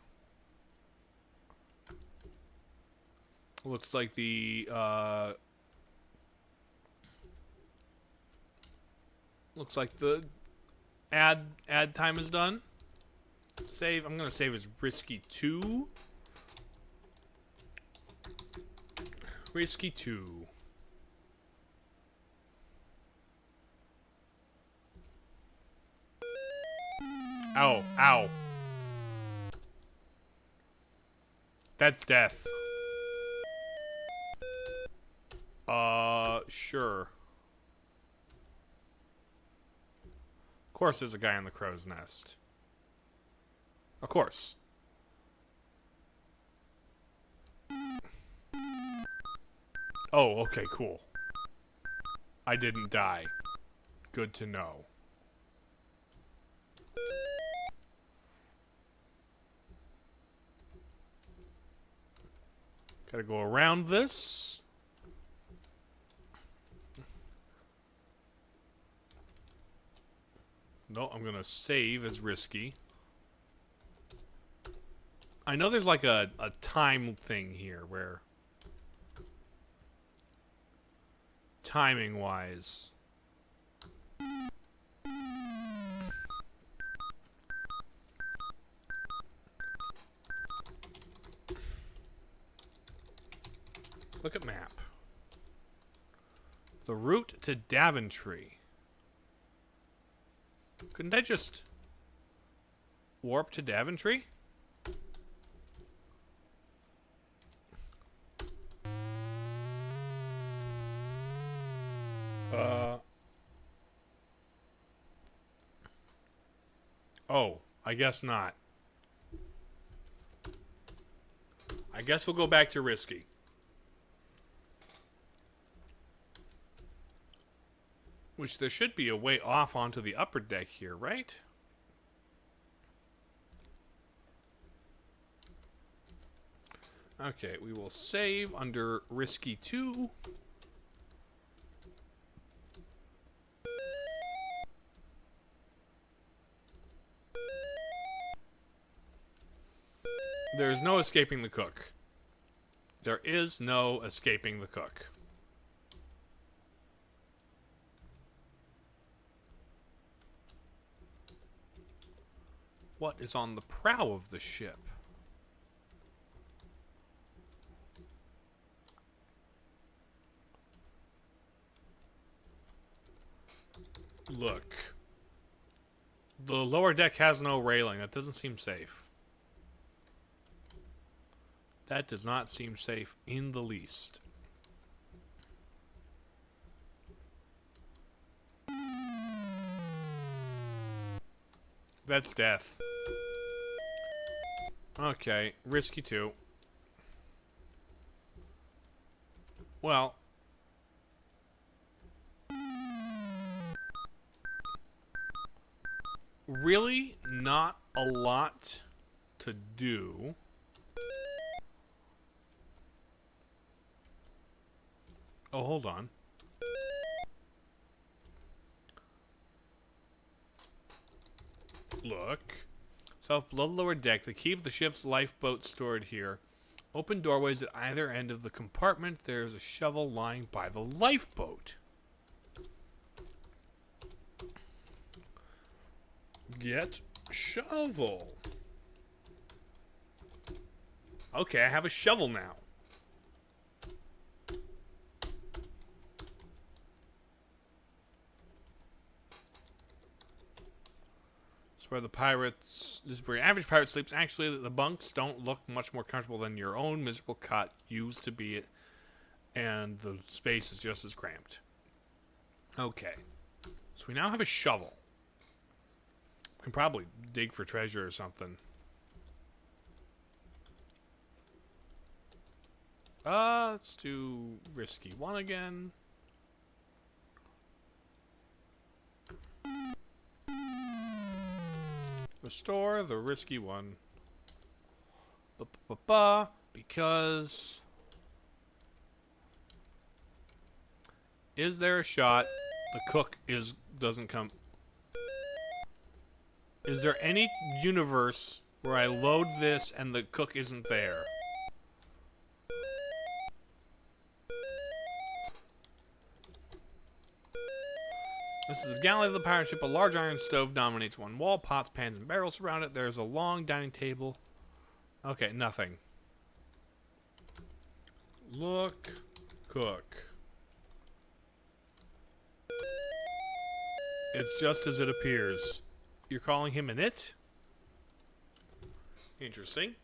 Looks like the, looks like the ad time is done. Save, I'm gonna save as risky 2. Risky 2. Ow, ow. That's death. Sure. Of course there's a guy in the crow's nest. Of course. Oh, okay, cool. I didn't die. Good to know. Gotta go around this. No, I'm gonna save as risky. I know there's like a time thing here where timing wise look at map. The route to Daventry. Couldn't I just warp to Daventry? Oh, I guess not. I guess we'll go back to risky. Which there should be a way off onto the upper deck here, right? Okay, we will save under risky 2. There is no escaping the cook. There is no escaping the cook. What is on the prow of the ship? Look. The lower deck has no railing. That doesn't seem safe. That does not seem safe in the least. That's death. Okay, risky 2. Well. Really not a lot to do. Oh, hold on. Look. South below the lower deck, the key of the ship's lifeboat stored here. Open doorways at either end of the compartment. There's a shovel lying by the lifeboat. Get shovel. Okay, I have a shovel now. Where the pirates, this is where your average pirate sleeps. Actually, the bunks don't look much more comfortable than your own miserable cot used to be, and the space is just as cramped. Okay, so we now have a shovel. We can probably dig for treasure or something. Let's do risky one again. Restore the risky one. Because... Is there a shot the cook doesn't come... Is there any universe where I load this and the cook isn't there? This is the galley of the pirate ship. A large iron stove dominates one wall. Pots, pans, and barrels surround it. There's a long dining table. Okay, nothing. Look. Cook. It's just as it appears. You're calling him an it? Interesting.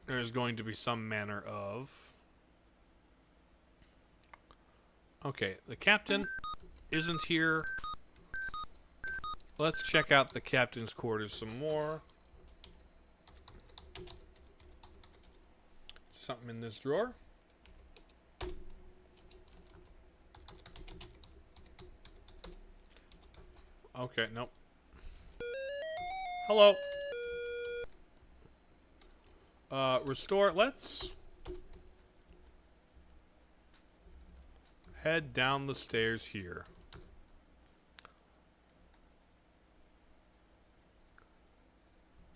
There's going to be some manner of... Okay, the captain isn't here. Let's check out the captain's quarters some more. Something in this drawer. Okay, nope. Hello. Restore. Let's head down the stairs here.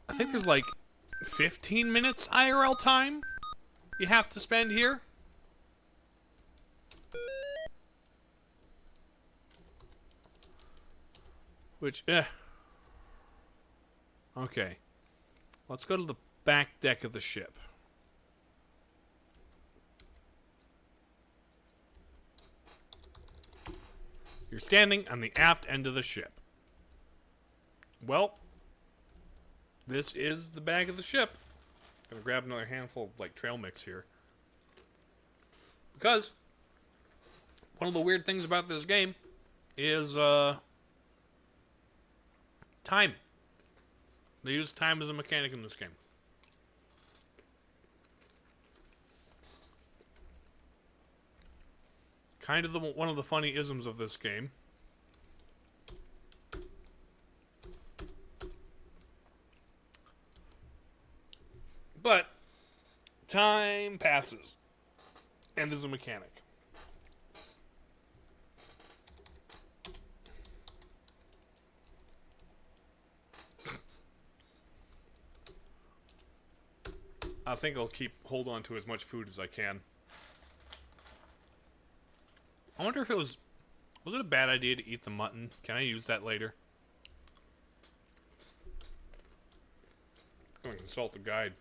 I think there's like 15 minutes IRL time you have to spend here. Which, Okay. Let's go to the back deck of the ship. You're standing on the aft end of the ship. Well, this is the back of the ship. Gonna grab another handful of, like, trail mix here. Because one of the weird things about this game is, time. They use time as a mechanic in this game. Kind of one of the funny isms of this game. But time passes and is a mechanic. I think I'll hold on to as much food as I can. I wonder if was it a bad idea to eat the mutton? Can I use that later? I'm gonna consult the guide.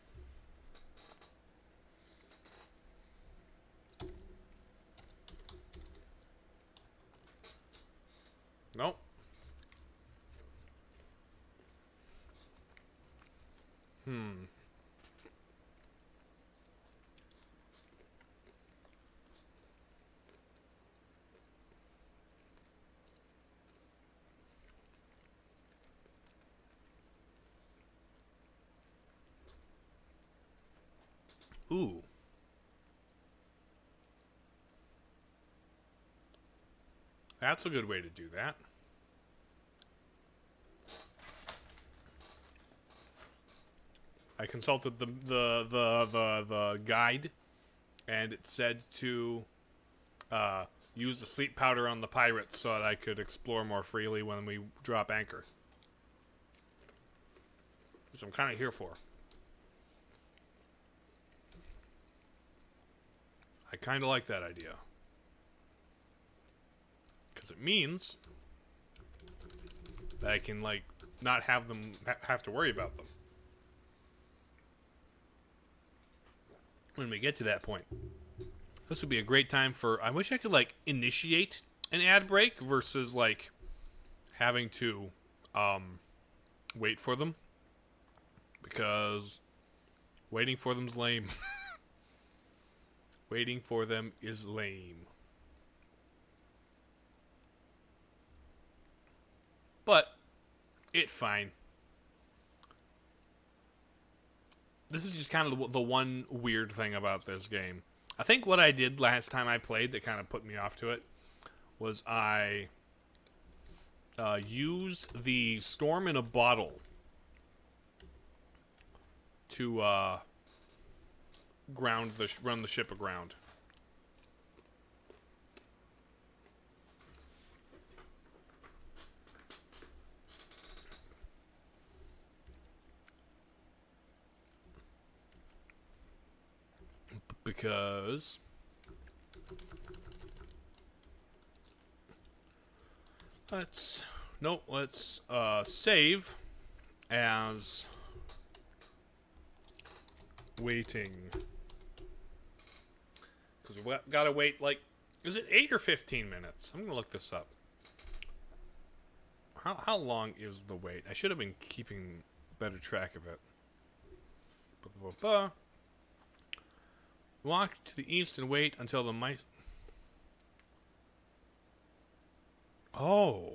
Nope. Ooh. That's a good way to do that. I consulted the guide, and it said to use the sleep powder on the pirates so that I could explore more freely when we drop anchor. which I'm kind of here for. I kind of like that idea. Because it means that I can, like, not have them have to worry about them when we get to that point. This would be a great time for... I wish I could, like, initiate an ad break versus, like, having to wait for them. Because waiting for them's lame. Waiting for them is lame. But it's fine. This is just kind of the one weird thing about this game. I think what I did last time I played that kind of put me off to it was I used the storm in a bottle to run the ship aground. Because let's save as waiting, because we gotta wait, like, is it 8 or 15 minutes? I'm gonna look this up. How long is the wait? I should have been keeping better track of it. Walk to the east and wait until the mice... Oh.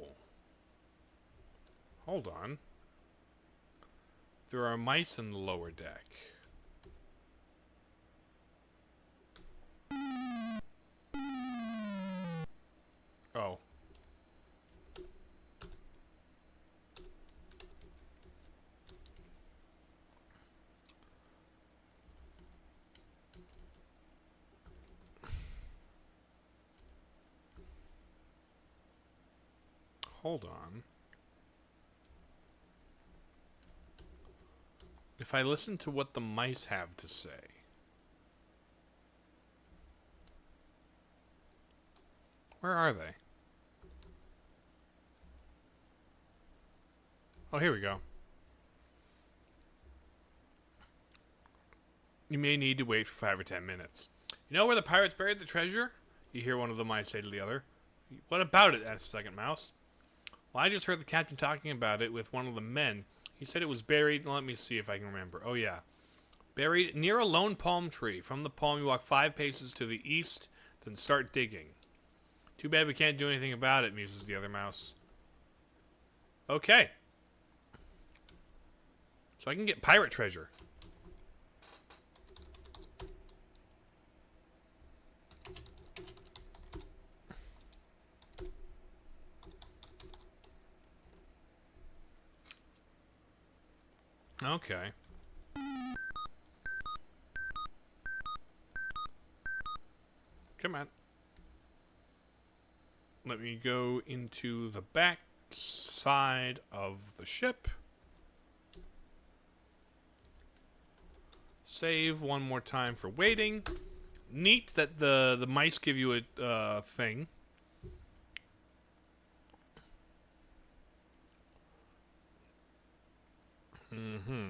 Hold on. There are mice in the lower deck. Oh. Hold on. If I listen to what the mice have to say... Where are they? Oh, here we go. You may need to wait for 5 or 10 minutes. You know where the pirates buried the treasure? You hear one of the mice say to the other. What about it? Asked the second mouse. Well, I just heard the captain talking about it with one of the men. He said it was buried. Let me see if I can remember. Oh, yeah. Buried near a lone palm tree. From the palm, you walk 5 paces to the east, then start digging. Too bad we can't do anything about it, muses the other mouse. Okay. So I can get pirate treasure. Okay. Come on. Let me go into the back side of the ship. Save one more time for waiting. Neat that the mice give you a thing. Mm-hmm.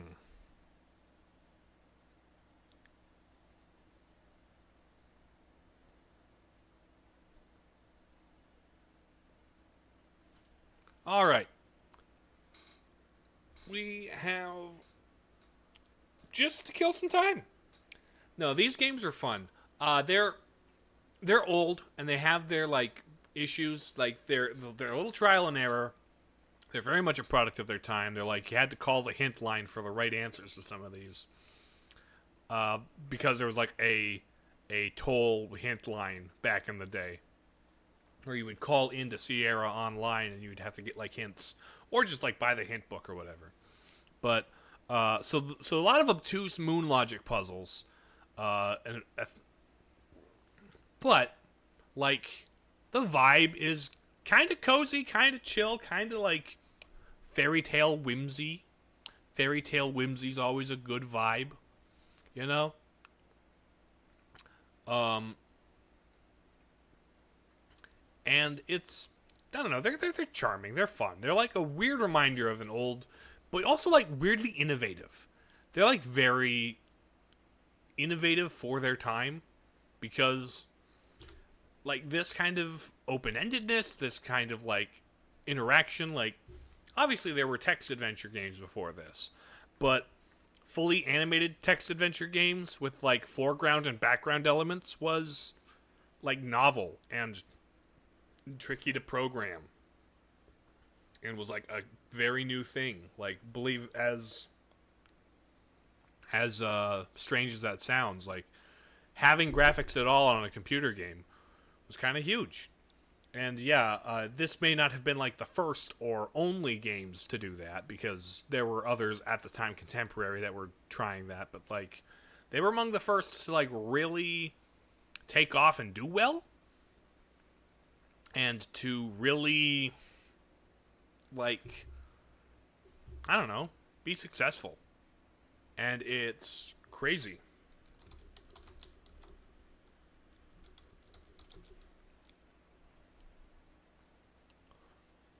All right. We have just to kill some time. No, these games are fun. They're old and they have their like issues. Like they're a little trial and error. They're very much a product of their time. They're like you had to call the hint line for the right answers to some of these, because there was like a toll hint line back in the day, where you would call into Sierra online and you'd have to get like hints, or just like buy the hint book or whatever. But so a lot of obtuse moon logic puzzles, but like the vibe is kind of cozy, kind of chill, kind of like fairy tale whimsy. fairy tale whimsy's always a good vibe, you know? And it's, I don't know, they're charming, they're fun. They're like a weird reminder of an old, but also like weirdly innovative. They're like very innovative for their time, because like this kind of open-endedness, this kind of like interaction, like obviously there were text adventure games before this, but fully animated text adventure games with like foreground and background elements was like novel and tricky to program, and was like a very new thing. Like, believe as strange as that sounds, like having graphics at all on a computer game was kind of huge. And yeah, this may not have been like the first or only games to do that, because there were others at the time contemporary that were trying that, but like they were among the first to like really take off and do well, and to really like, I don't know, be successful. And it's crazy.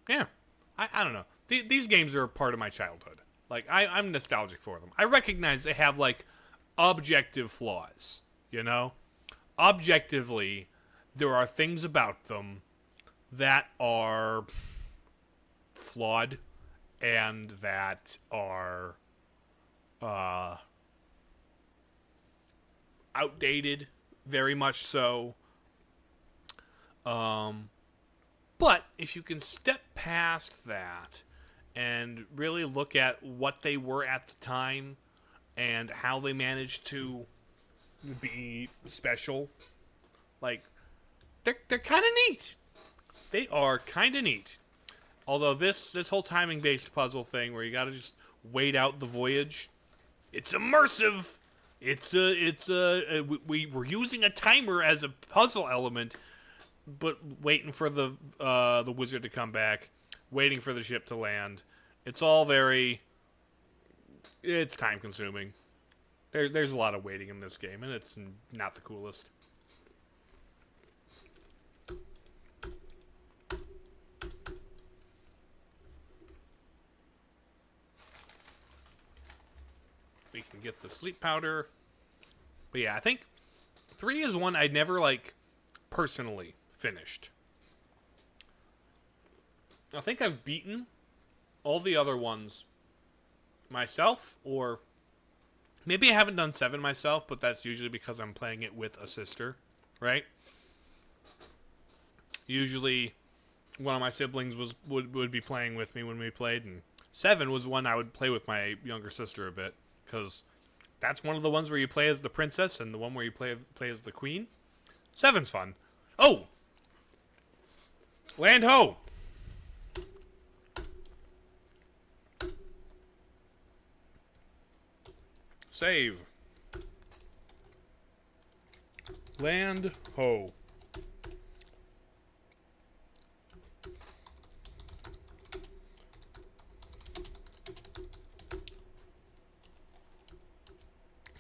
Yeah. I don't know. These games are a part of my childhood. Like, I'm nostalgic for them. I recognize they have, like, objective flaws, you know? Objectively, there are things about them that are flawed and that are outdated, very much so. But if you can step past that and really look at what they were at the time and how they managed to be special, like they're kind of neat. They are kind of neat. Although this whole timing based puzzle thing where you got to just wait out the voyage, it's immersive. We were using a timer as a puzzle element, but waiting for the wizard to come back, waiting for the ship to land. It's all it's time consuming. There's a lot of waiting in this game, and it's not the coolest. We can get the sleep powder. But yeah, I think 3 is one I'd never, like, personally finished. I think I've beaten all the other ones myself, or maybe I haven't done 7 myself, but that's usually because I'm playing it with a sister, right? Usually one of my siblings would be playing with me when we played, and 7 was one I would play with my younger sister a bit, because that's one of the ones where you play as the princess and the one where you play as the queen. 7's fun. Oh! Land ho! Save. Land ho.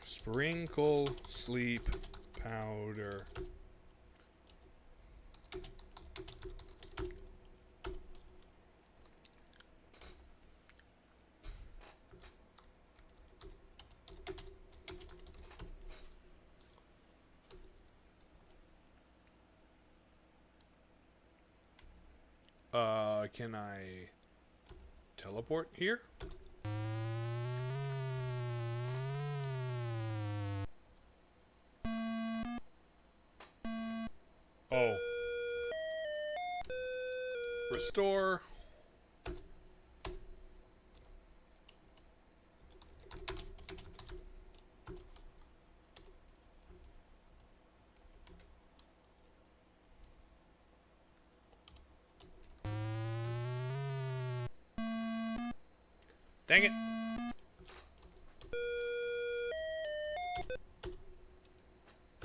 Sprinkle sleep powder. Can I teleport here? Oh. Restore. Dang it.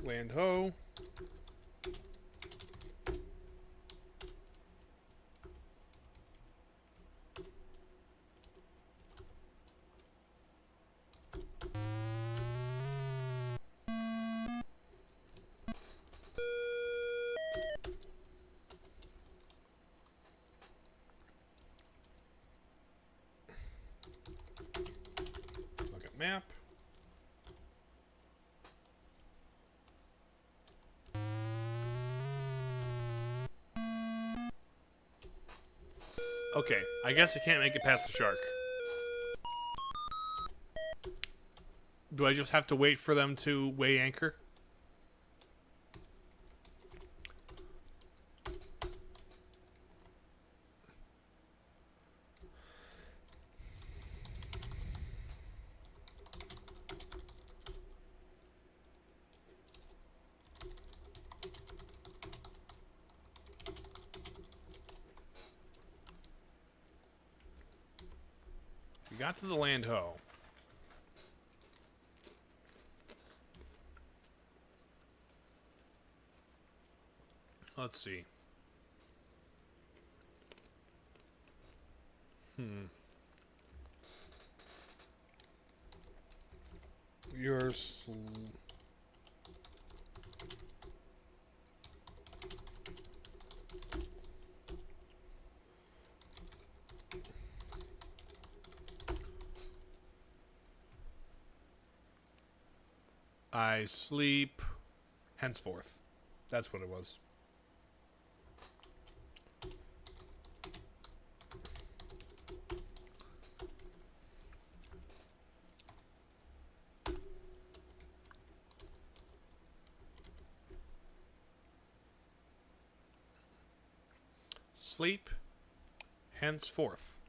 Land ho. map. Okay, I guess I can't make it past the shark. Do I just have to wait for them to weigh anchor? We got to the land ho. Let's see. Yours. I sleep henceforth. That's what it was. Sleep henceforth.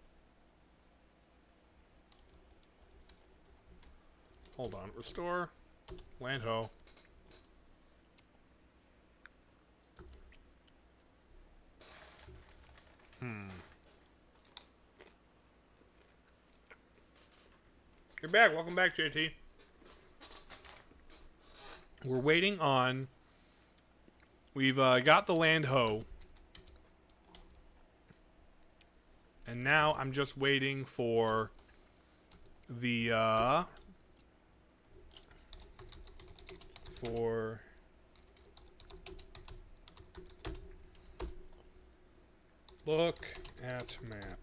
Hold on. Restore. Land ho. You're back. Welcome back, JT. We're waiting on... We've got the land ho. And now I'm just waiting for the, look at map.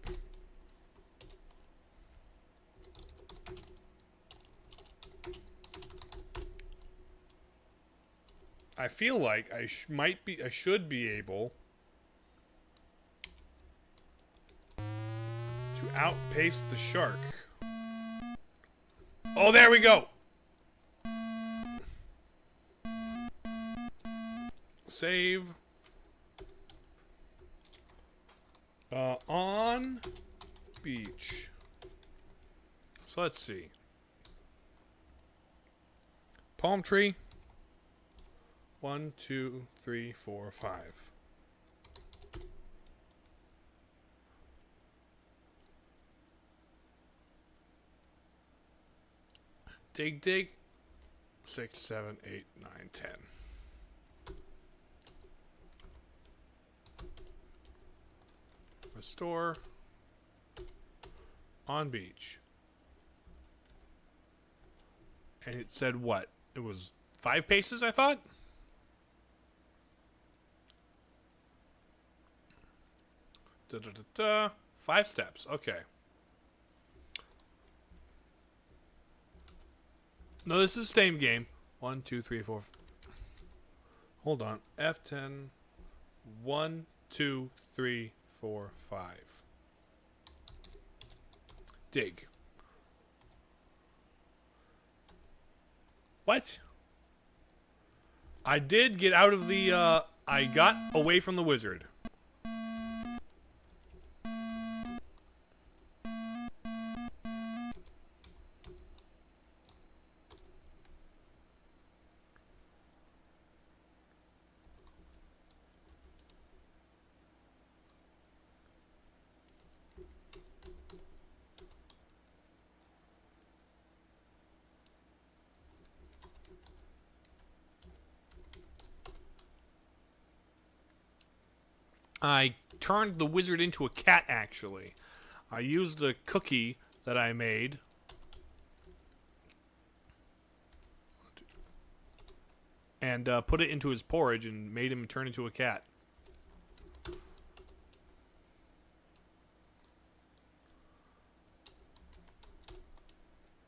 I feel like I should be able to outpace the shark. Oh, there we go. Save. On beach. So let's see. Palm tree. 1, 2, 3, 4, 5. Dig, dig. 6, 7, 8, 9, 10. Restore. On beach. And it said what? It was 5 paces, I thought? Da, da, da, da. 5 steps. Okay. No, this is the same game. 1, 2, 3, 4. Hold on. F10. 1, 2, 3, 4, 5. Dig. What? I did get out of the, I got away from the wizard. I turned the wizard into a cat, actually. I used a cookie that I made. And put it into his porridge and made him turn into a cat.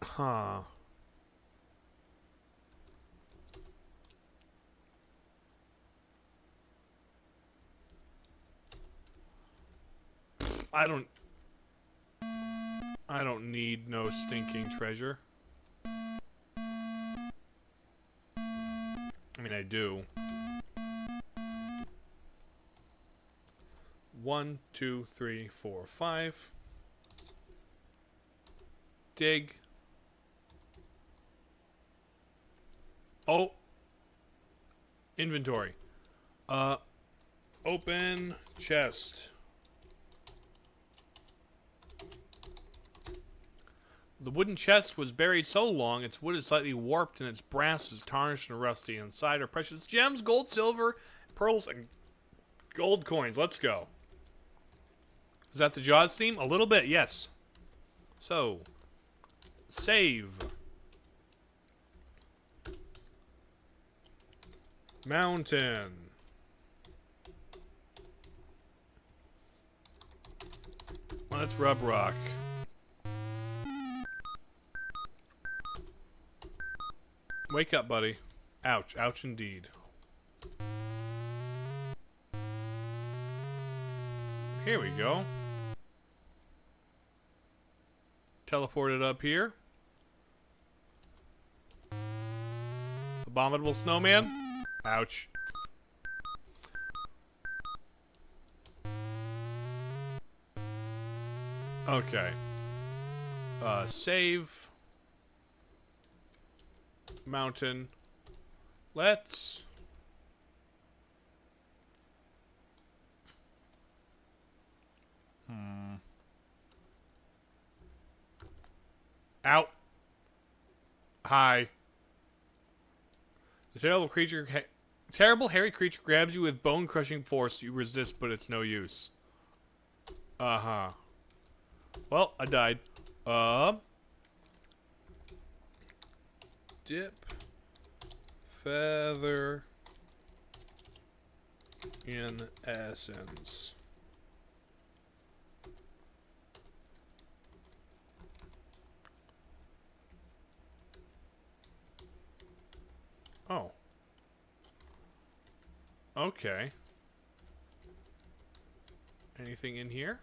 Huh. I don't need no stinking treasure. I mean, I do. 1, 2, 3, 4, 5. Dig. Oh. Inventory. Open chest. The wooden chest was buried so long, its wood is slightly warped and its brass is tarnished and rusty. Inside are precious gems, gold, silver, pearls, and gold coins. Let's go. Is that the Jaws theme? A little bit, yes. So, save. Mountain. Let's rub rock. Wake up, buddy. Ouch. Ouch indeed. Here we go. Teleported up here. Abominable snowman. Ouch. Okay. Save. Mountain. Let's... Out. Hi. The terrible hairy creature grabs you with bone-crushing force. You resist, but it's no use. Uh-huh. Well, I died. Dip. Feather. In essence. Oh. Okay. Anything in here?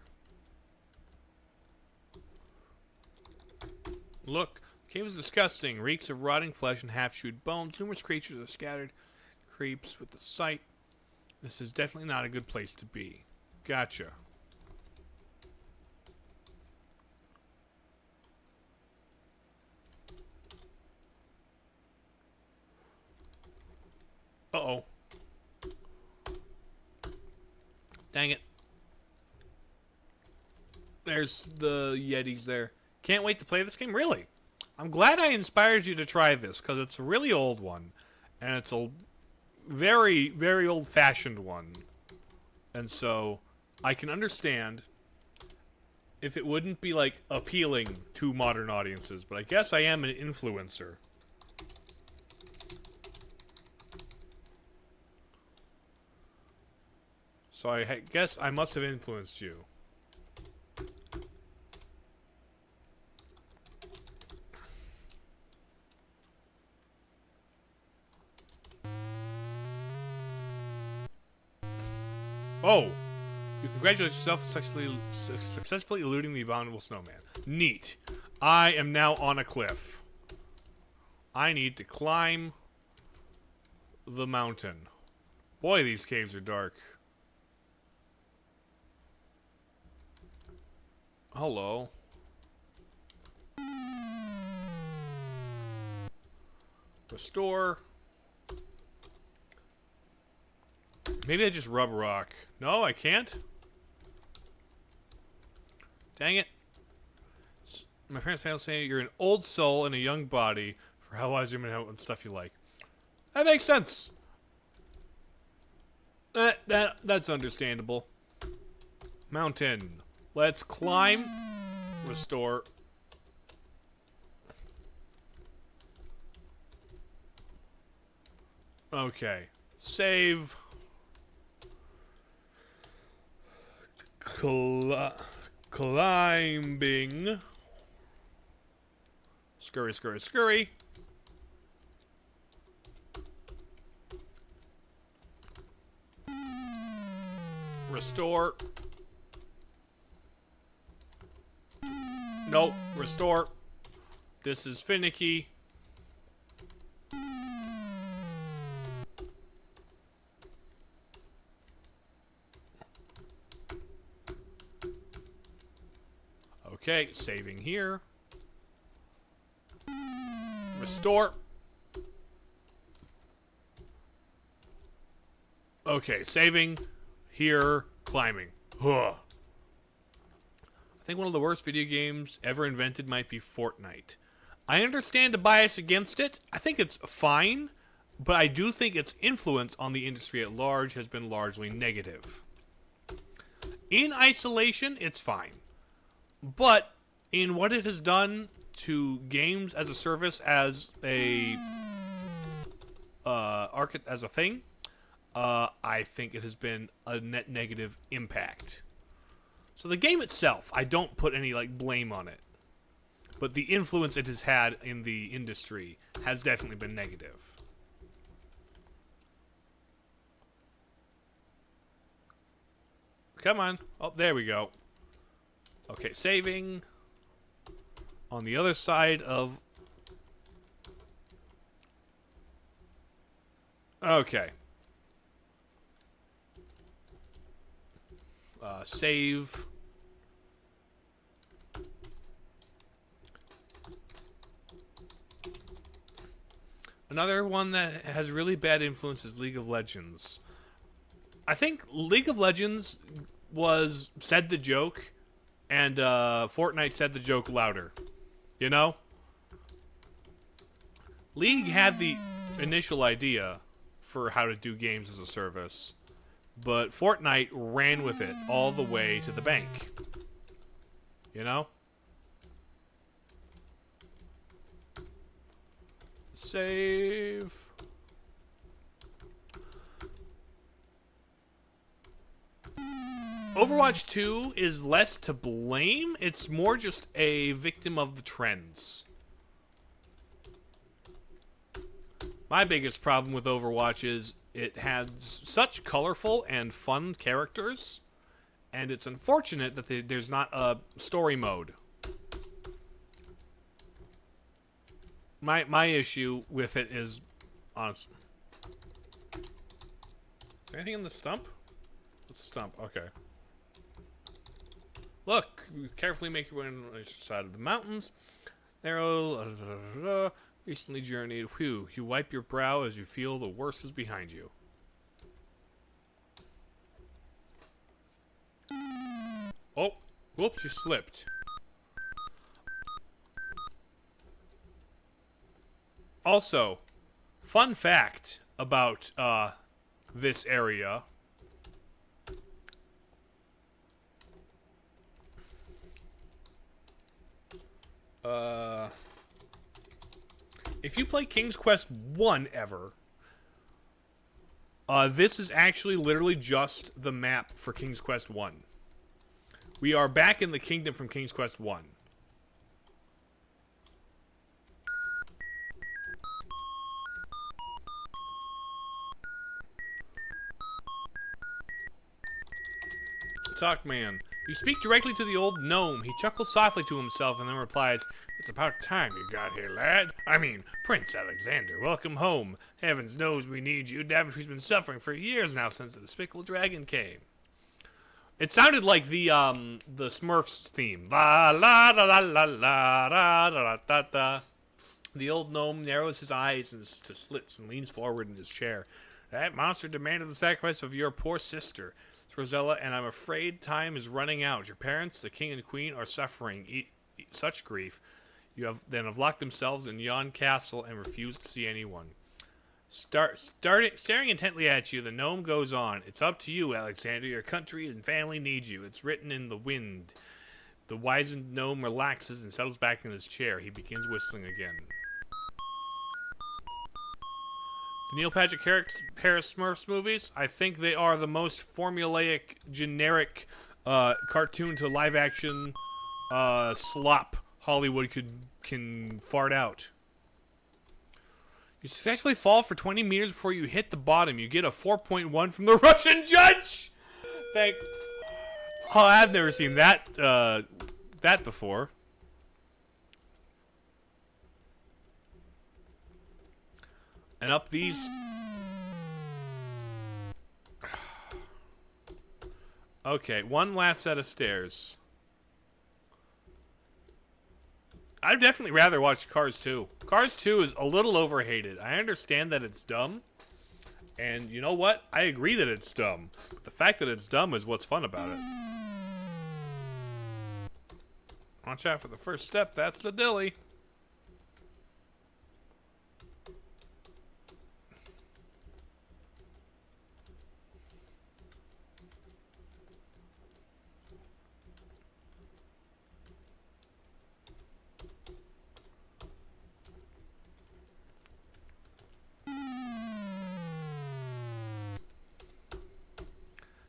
Look. The cave is disgusting. Reeks of rotting flesh and half-chewed bones. Numerous creatures are scattered. Creeps with the sight. This is definitely not a good place to be. Gotcha. Uh-oh. Dang it. There's the Yetis there. Can't wait to play this game? Really? I'm glad I inspired you to try this, because it's a really old one. And it's a very, very old-fashioned one. And so, I can understand if it wouldn't be, like, appealing to modern audiences. But I guess I am an influencer. So I guess I must have influenced you. Oh! You congratulate yourself successfully eluding the abominable snowman. Neat. I am now on a cliff. I need to climb the mountain. Boy, these caves are dark. Hello. Restore. Maybe I just rub rock. No, I can't. Dang it. My parents failed saying you're an old soul in a young body for how wise you know and stuff you like. That makes sense. That's understandable. Mountain. Let's climb. Restore. Okay. Save. Climbing. Scurry, scurry, scurry. Restore. Nope. Restore. This is finicky. Okay, saving here. Restore. Okay, saving here, climbing. Ugh. I think one of the worst video games ever invented might be Fortnite. I understand the bias against it. I think it's fine, but I do think its influence on the industry at large has been largely negative. In isolation, it's fine. But in what it has done to games as a service as a thing, I think it has been a net negative impact. So the game itself, I don't put any blame on it. But the influence it has had in the industry has definitely been negative. Come on. Oh, there we go. Okay, saving. On the other side of... Okay. Save. Another one that has really bad influence is League of Legends. I think League of Legends said the joke, and Fortnite said the joke louder. You know? League had the initial idea for how to do games as a service, but Fortnite ran with it all the way to the bank. You know? Save. Overwatch 2 is less to blame. It's more just a victim of the trends. My biggest problem with Overwatch is it has such colorful and fun characters, and it's unfortunate that there's not a story mode. My issue with it is, honest. Is there anything in the stump? What's a stump? Okay. Look, carefully make your way on the side of the mountains. Narrow, recently journeyed. Whew, you wipe your brow as you feel the worst is behind you. Oh, whoops, you slipped. Also, fun fact about this area. If you play King's Quest 1 ever, this is actually literally just the map for King's Quest 1. We are back in the kingdom from King's Quest 1. Talk man. You speak directly to the old gnome. He chuckles softly to himself and then replies, "It's about time you got here, lad. I mean, Prince Alexander, welcome home. Heavens knows we need you. Daventry's been suffering for years now since the despicable dragon came." It sounded like the Smurfs theme. La la la la la la da da da da. The old gnome narrows his eyes to slits and leans forward in his chair. "That monster demanded the sacrifice of your poor sister, Rosella, and I'm afraid time is running out. Your parents, the king and queen, are suffering such grief. You have locked themselves in yon castle and refused to see anyone." Staring intently at you, the gnome goes on. "It's up to you, Alexander. Your country and family need you. It's written in the wind." The wizened gnome relaxes and settles back in his chair. He begins whistling again. The Neil Patrick Harris Smurfs movies, I think they are the most formulaic, generic cartoon to live action slop Hollywood can fart out. You successfully fall for 20 meters before you hit the bottom. You get a 4.1 from the Russian judge. Thank. Oh, I've never seen that that before. And up these. Okay, one last set of stairs. I'd definitely rather watch Cars 2. Cars 2 is a little overhated. I understand that it's dumb. And you know what? I agree that it's dumb. But the fact that it's dumb is what's fun about it. Watch out for the first step. That's the dilly.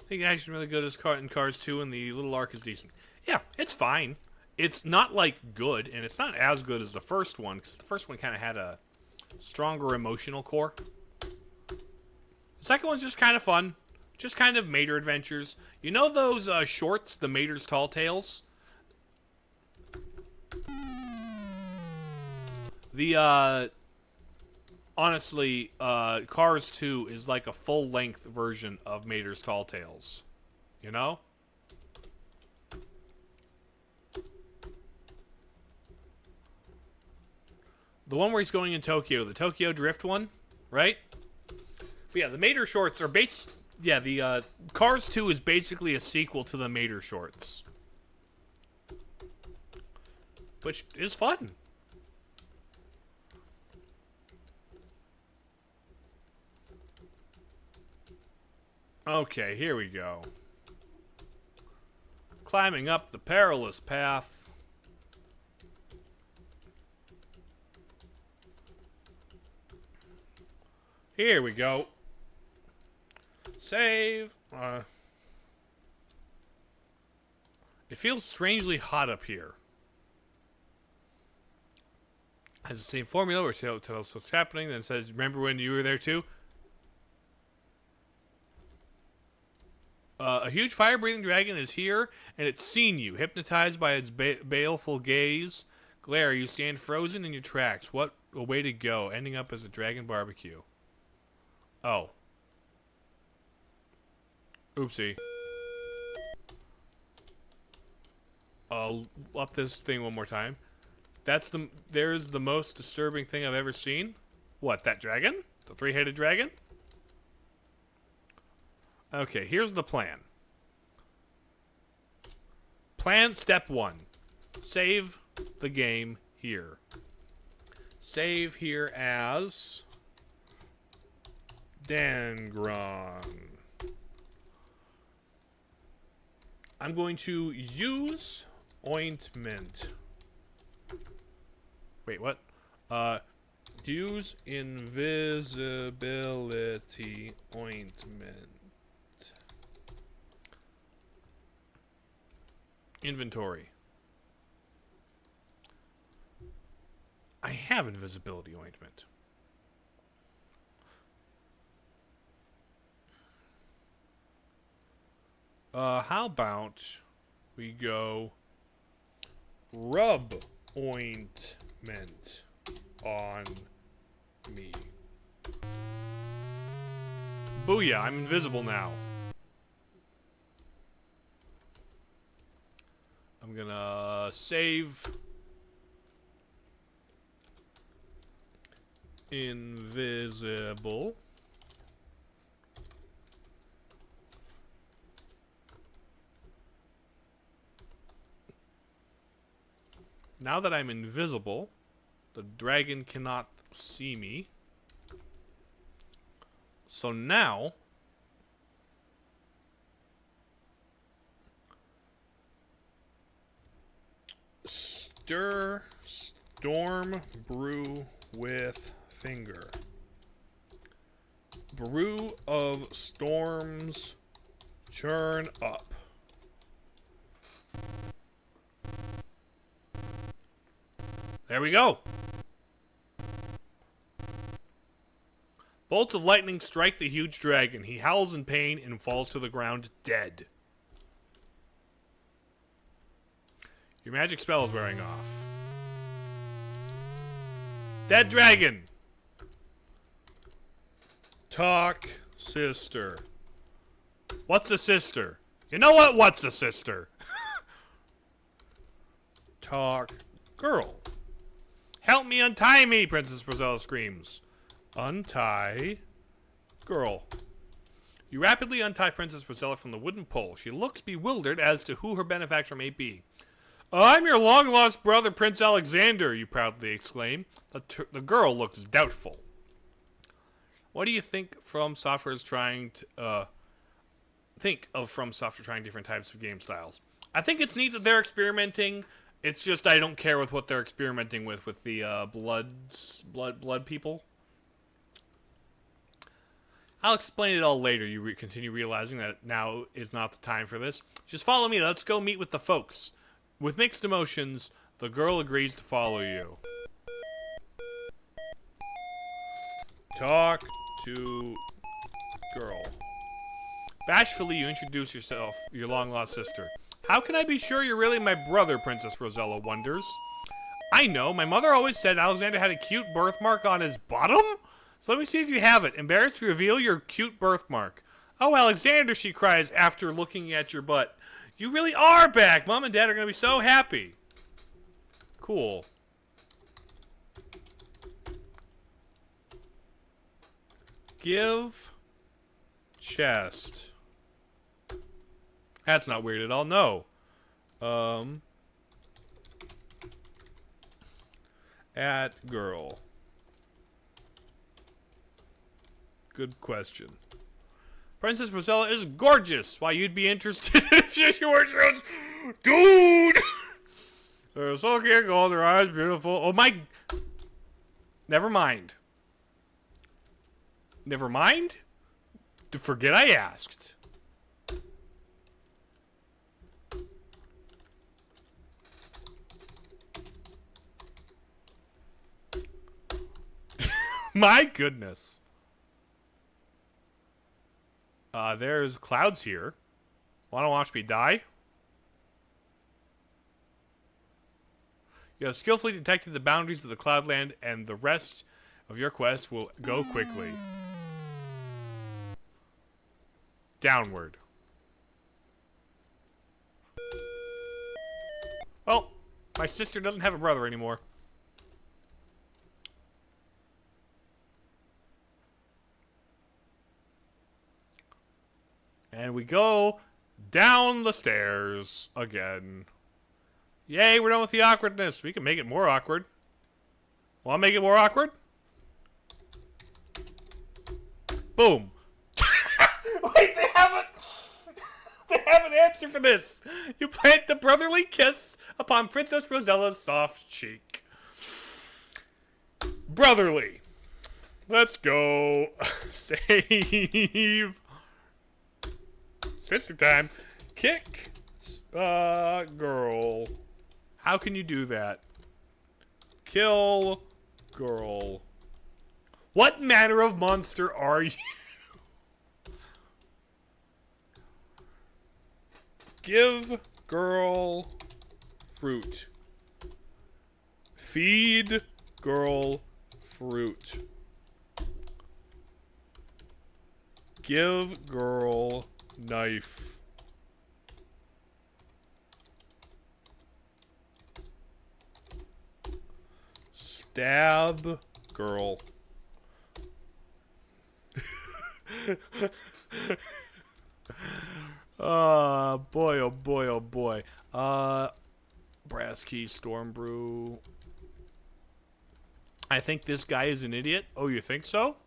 I think action's really good as in Cars 2, and the little arc is decent. Yeah, it's fine. It's not, like, good, and it's not as good as the first one, because the first one kind of had a stronger emotional core. The second one's just kind of fun. Just kind of Mater adventures. You know those shorts, the Mater's Tall Tales? The, honestly, Cars 2 is like a full-length version of Mater's Tall Tales. You know? The one where he's going in Tokyo, the Tokyo Drift one, right? But yeah, the Mater shorts are yeah, the Cars 2 is basically a sequel to the Mater shorts. Which is fun. Okay, here we go. Climbing up the perilous path. Here we go. Save. It feels strangely hot up here. Has the same formula where it tells us what's happening, then it says, remember when you were there too? A huge fire-breathing dragon is here, and it's seen you. Hypnotized by its baleful gaze, glare, you stand frozen in your tracks. What a way to go, ending up as a dragon barbecue. Oh. Oopsie. I'll up this thing one more time. There's the most disturbing thing I've ever seen. What, that dragon? The three-headed dragon? Okay, here's the plan. Plan step 1. Save the game here. Save here as Dangron. I'm going to use ointment. Wait, what? Use invisibility ointment. Inventory. I have invisibility ointment. How about we go rub ointment on me. Booyah, I'm invisible now. I'm gonna save invisible. Now that I'm invisible, the dragon cannot see me. So now stir storm brew with finger. Brew of storms churn up. There we go. Bolts of lightning strike the huge dragon. He howls in pain and falls to the ground dead. Your magic spell is wearing off. Dead dragon. Talk, sister. What's a sister? You know what? What's a sister? Talk, girl. Help me untie me, Princess Rosella screams. Untie, girl. You rapidly untie Princess Rosella from the wooden pole. She looks bewildered as to who her benefactor may be. I'm your long-lost brother, Prince Alexander, you proudly exclaim. The girl looks doubtful. What do you think From Software is trying to, think of From Software trying different types of game styles? I think it's neat that they're experimenting. It's just I don't care with what they're experimenting with the blood people. I'll explain it all later. You continue realizing that now is not the time for this. Just follow me. Let's go meet with the folks. With mixed emotions, the girl agrees to follow you. Talk to girl. Bashfully, you introduce yourself, your long-lost sister. How can I be sure you're really my brother, Princess Rosella wonders. I know. My mother always said Alexander had a cute birthmark on his bottom? So let me see if you have it. Embarrassed to reveal your cute birthmark. Oh, Alexander, she cries after looking at your butt. You really are back. Mom and Dad are going to be so happy. Cool. Give chest. That's not weird at all. No. At girl. Good question. Princess Rosella is gorgeous. Why, you'd be interested if she were just... Dude! They're so cute, gold, their eyes beautiful. Oh my... Never mind. Never mind? Forget I asked. My goodness. There's clouds here. Wanna watch me die? You have skillfully detected the boundaries of the Cloudland, and the rest of your quest will go quickly. Downward. Well, my sister doesn't have a brother anymore. And we go down the stairs again. Yay, we're done with the awkwardness. We can make it more awkward. Want to make it more awkward? Boom. Wait, they have an answer for this. You plant the brotherly kiss upon Princess Rosella's soft cheek. Brotherly. Let's go. Save. Sister time. Kick. Girl. How can you do that? Kill. Girl. What manner of monster are you? Give girl fruit. Feed girl fruit. Give girl knife. Stab girl. Boy, oh boy, oh boy. Brass key, storm brew. I think this guy is an idiot. Oh, you think so?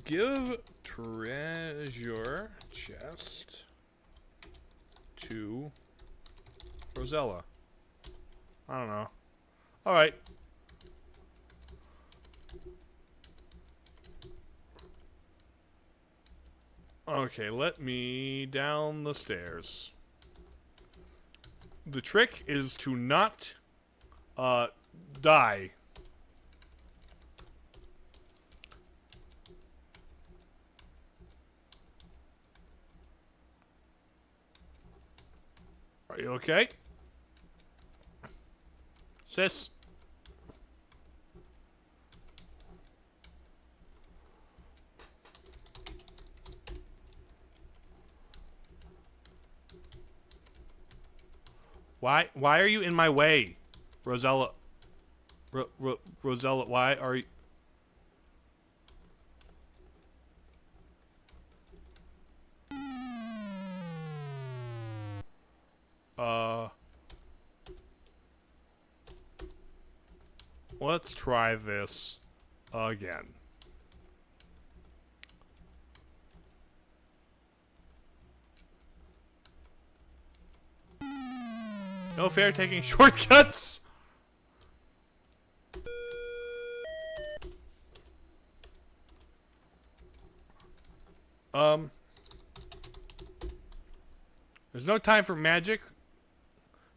Give treasure chest to Rosella. I don't know. Alright. Okay, let me down the stairs. The trick is to not die. Are you okay? Sis? Why are you in my way? Rosella. Rosella, why are you... Let's try this again. No fair taking shortcuts! There's no time for magic.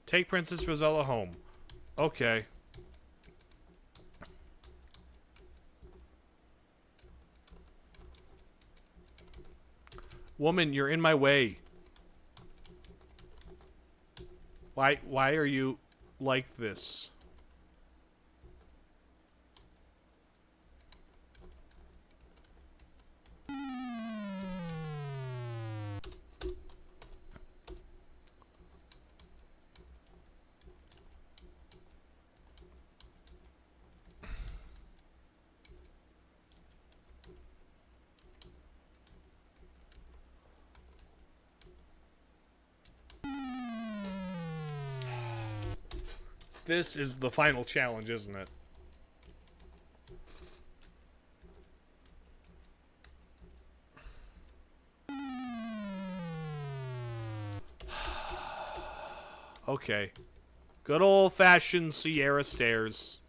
Take Princess Rosella home. Okay. Woman, you're in my way. Why are you like this? This is the final challenge, isn't it? Okay. Good old-fashioned Sierra stairs.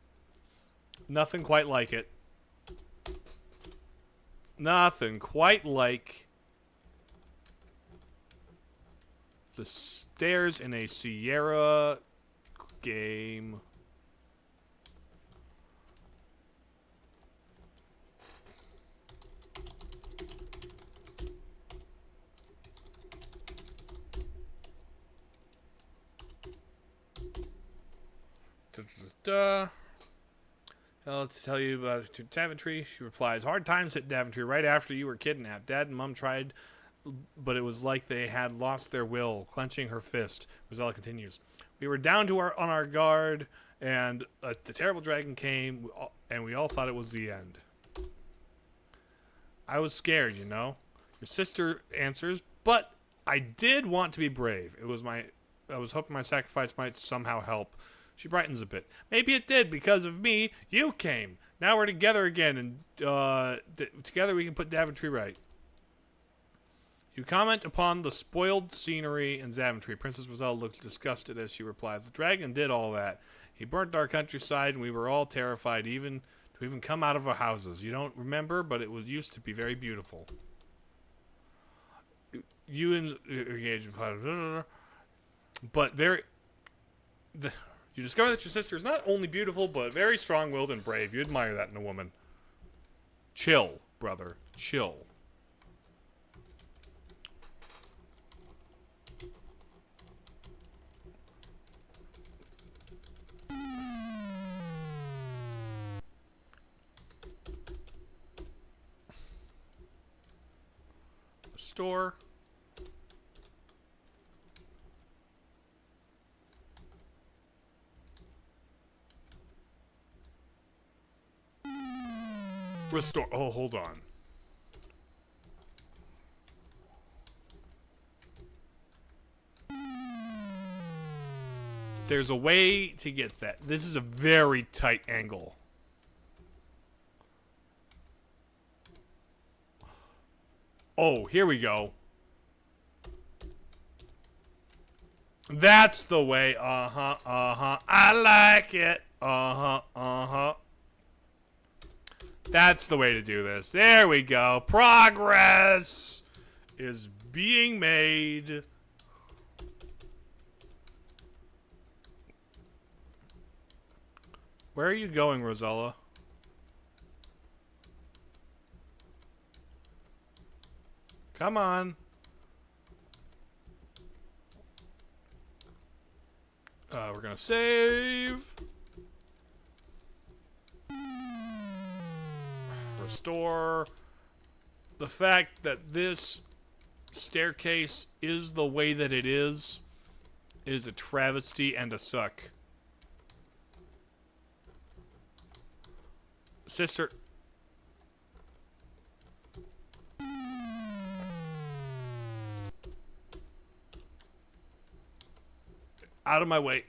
Nothing quite like it. Nothing quite like the stairs in a Sierra game. Well, to tell you about Daventry, she replies, hard times hit Daventry right after you were kidnapped. Dad and Mom tried, but it was like they had lost their will, clenching her fist. Rosella continues. We were down to on our guard, and the terrible dragon came, and we all thought it was the end. I was scared, you know. Your sister answers, but I did want to be brave. I was hoping my sacrifice might somehow help. She brightens a bit. Maybe it did. Because of me, you came. Now we're together again, and together we can put Daventry right. You comment upon the spoiled scenery in Daventry. Princess Rosella looks disgusted as she replies, the dragon did all that. He burnt our countryside, and we were all terrified to even come out of our houses. You don't remember, but it was used to be very beautiful. You engage in... But very... You discover that your sister is not only beautiful, but very strong-willed and brave. You admire that in a woman. Chill, brother. Chill. Restore. Restore. Oh, hold on. There's a way to get that. This is a very tight angle. Oh, here we go. That's the way. Uh-huh, uh-huh. I like it. Uh-huh, uh-huh. That's the way to do this. There we go. Progress is being made. Where are you going, Rosella? Come on. We're gonna save. Restore. The fact that this staircase is the way that it is a travesty and a suck. Sister. Out of my way.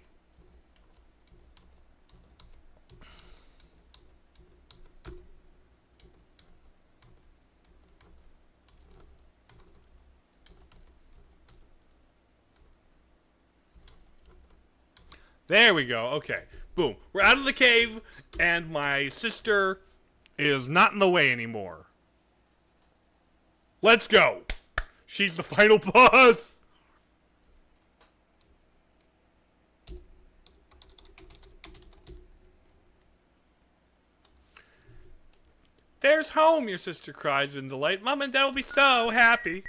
There we go. Okay. Boom. We're out of the cave, and my sister is not in the way anymore. Let's go. She's the final boss. There's home, your sister cries in delight. Mom and Dad will be so happy.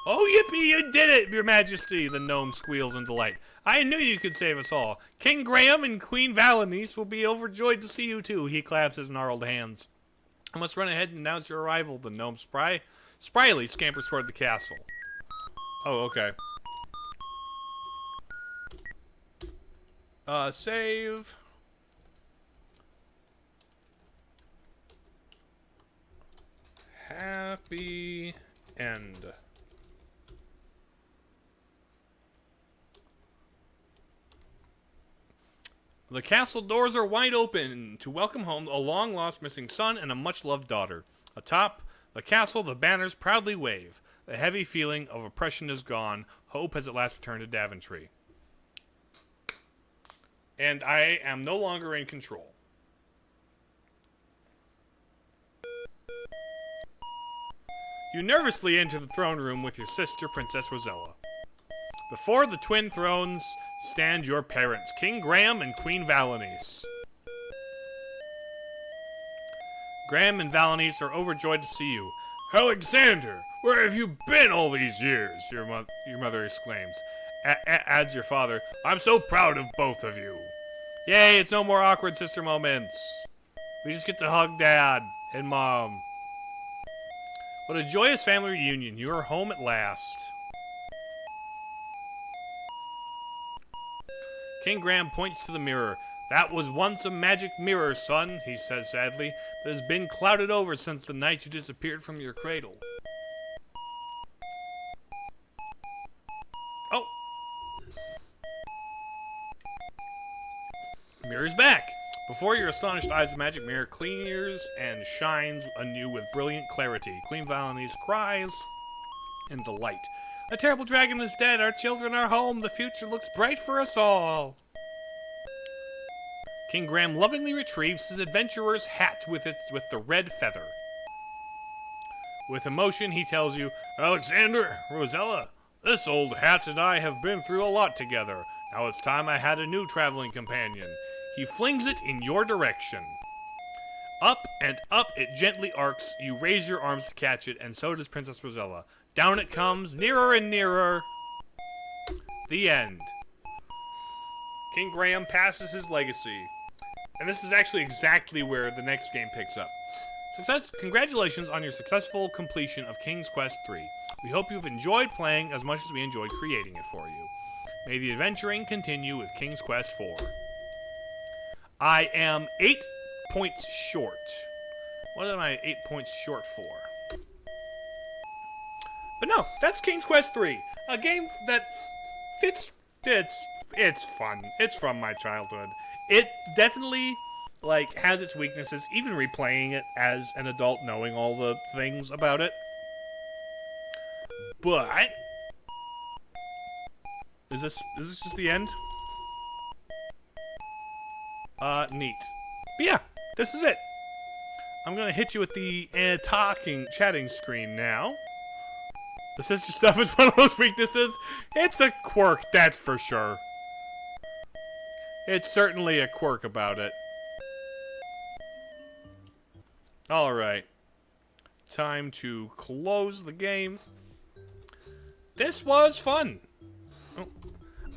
Oh, yippee, you did it, your majesty, the gnome squeals in delight. I knew you could save us all. King Graham and Queen Valenice will be overjoyed to see you too. He claps his gnarled hands. I must run ahead and announce your arrival. The gnome spryly scampers toward the castle. Oh, okay. Save. Happy end. The castle doors are wide open to welcome home a long-lost missing son and a much-loved daughter. Atop the castle, the banners proudly wave. The heavy feeling of oppression is gone. Hope has at last returned to Daventry. And I am no longer in control. You nervously enter the throne room with your sister, Princess Rosella. Before the twin thrones stand your parents, King Graham and Queen Valenice. Graham and Valenice are overjoyed to see you. Alexander, where have you been all these years? Your mother exclaims. Adds your father, I'm so proud of both of you. Yay, it's no more awkward sister moments. We just get to hug Dad and Mom. What a joyous family reunion. You are home at last. King Graham points to the mirror. That was once a magic mirror, son, he says sadly, but has been clouded over since the night you disappeared from your cradle. Oh! Mirror's back! Before your astonished eyes, the magic mirror clears and shines anew with brilliant clarity. Queen Valenice cries in delight. The terrible dragon is dead. Our children are home. The future looks bright for us all. King Graham lovingly retrieves his adventurer's hat with the red feather. With emotion, he tells you, Alexander, Rosella, this old hat and I have been through a lot together. Now it's time I had a new traveling companion. He flings it in your direction. Up and up it gently arcs. You raise your arms to catch it, and so does Princess Rosella. Down it comes, nearer and nearer. The end. King Graham passes his legacy. And this is actually exactly where the next game picks up. Congratulations on your successful completion of King's Quest III. We hope you've enjoyed playing as much as we enjoyed creating it for you. May the adventuring continue with King's Quest IV. I am 8 points short. What am I 8 points short for? But no, that's King's Quest III. A game that it's fun. It's from my childhood. It definitely, has its weaknesses, even replaying it as an adult, knowing all the things about it. But is this just the end? Neat. But yeah, this is it. I'm gonna hit you with the chatting screen now. The sister stuff is one of those weaknesses. It's a quirk, that's for sure. It's certainly a quirk about it. Alright. Time to close the game. This was fun. Oh,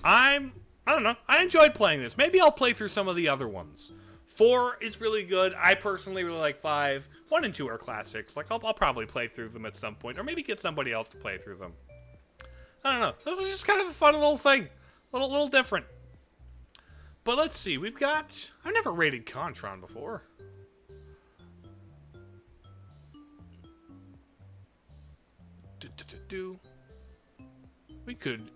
I don't know. I enjoyed playing this. Maybe I'll play through some of the other ones. 4 is really good. I personally really like 5. 1 and 2 are classics. Like, I'll probably play through them at some point. Or maybe get somebody else to play through them. I don't know. This was just kind of a fun little thing. Little different. But let's see. We've got... I've never rated Contron before. We could...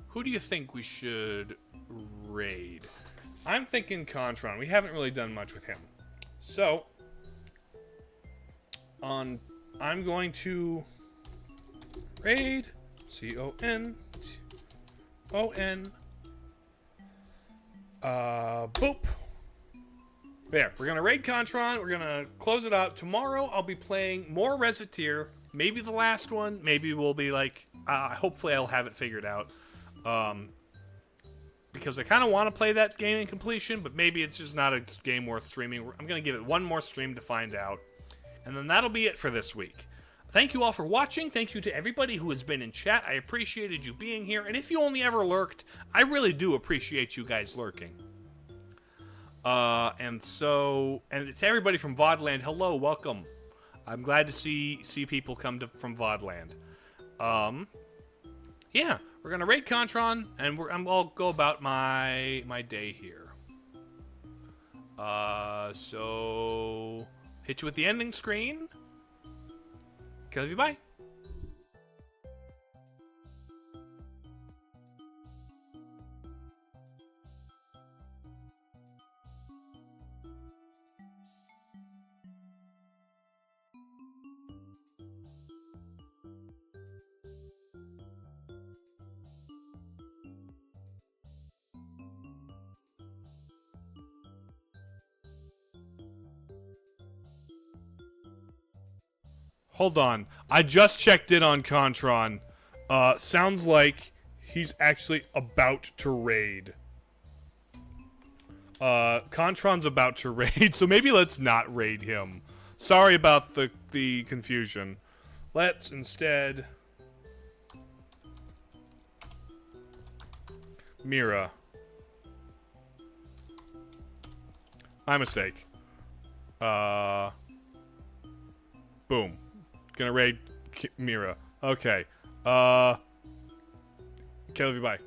Who do you think we should raid? I'm thinking Contron. We haven't really done much with him. So, I'm going to raid CONTON. Boop. There. We're gonna raid Contron. We're gonna close it out. Tomorrow I'll be playing more Reseteer. Maybe the last one. Maybe we'll be like, hopefully I'll have it figured out. Because I kind of want to play that game in completion, but maybe it's just not a game worth streaming. I'm going to give it one more stream to find out. And then that'll be it for this week. Thank you all for watching. Thank you to everybody who has been in chat. I appreciated you being here. And if you only ever lurked, I really do appreciate you guys lurking. And to everybody from VODland, hello, welcome. I'm glad to see people come from VODland. Yeah, we're gonna raid Contron, and I'll go about my day here. So hit you with the ending screen. Love you, bye. Hold on. I just checked in on Contron. Sounds like he's actually about to raid. Contron's about to raid, so maybe let's not raid him. Sorry about the confusion. Let's instead... Mira. My mistake. Boom. Gonna raid Mira. Okay. Okay, love you, bye.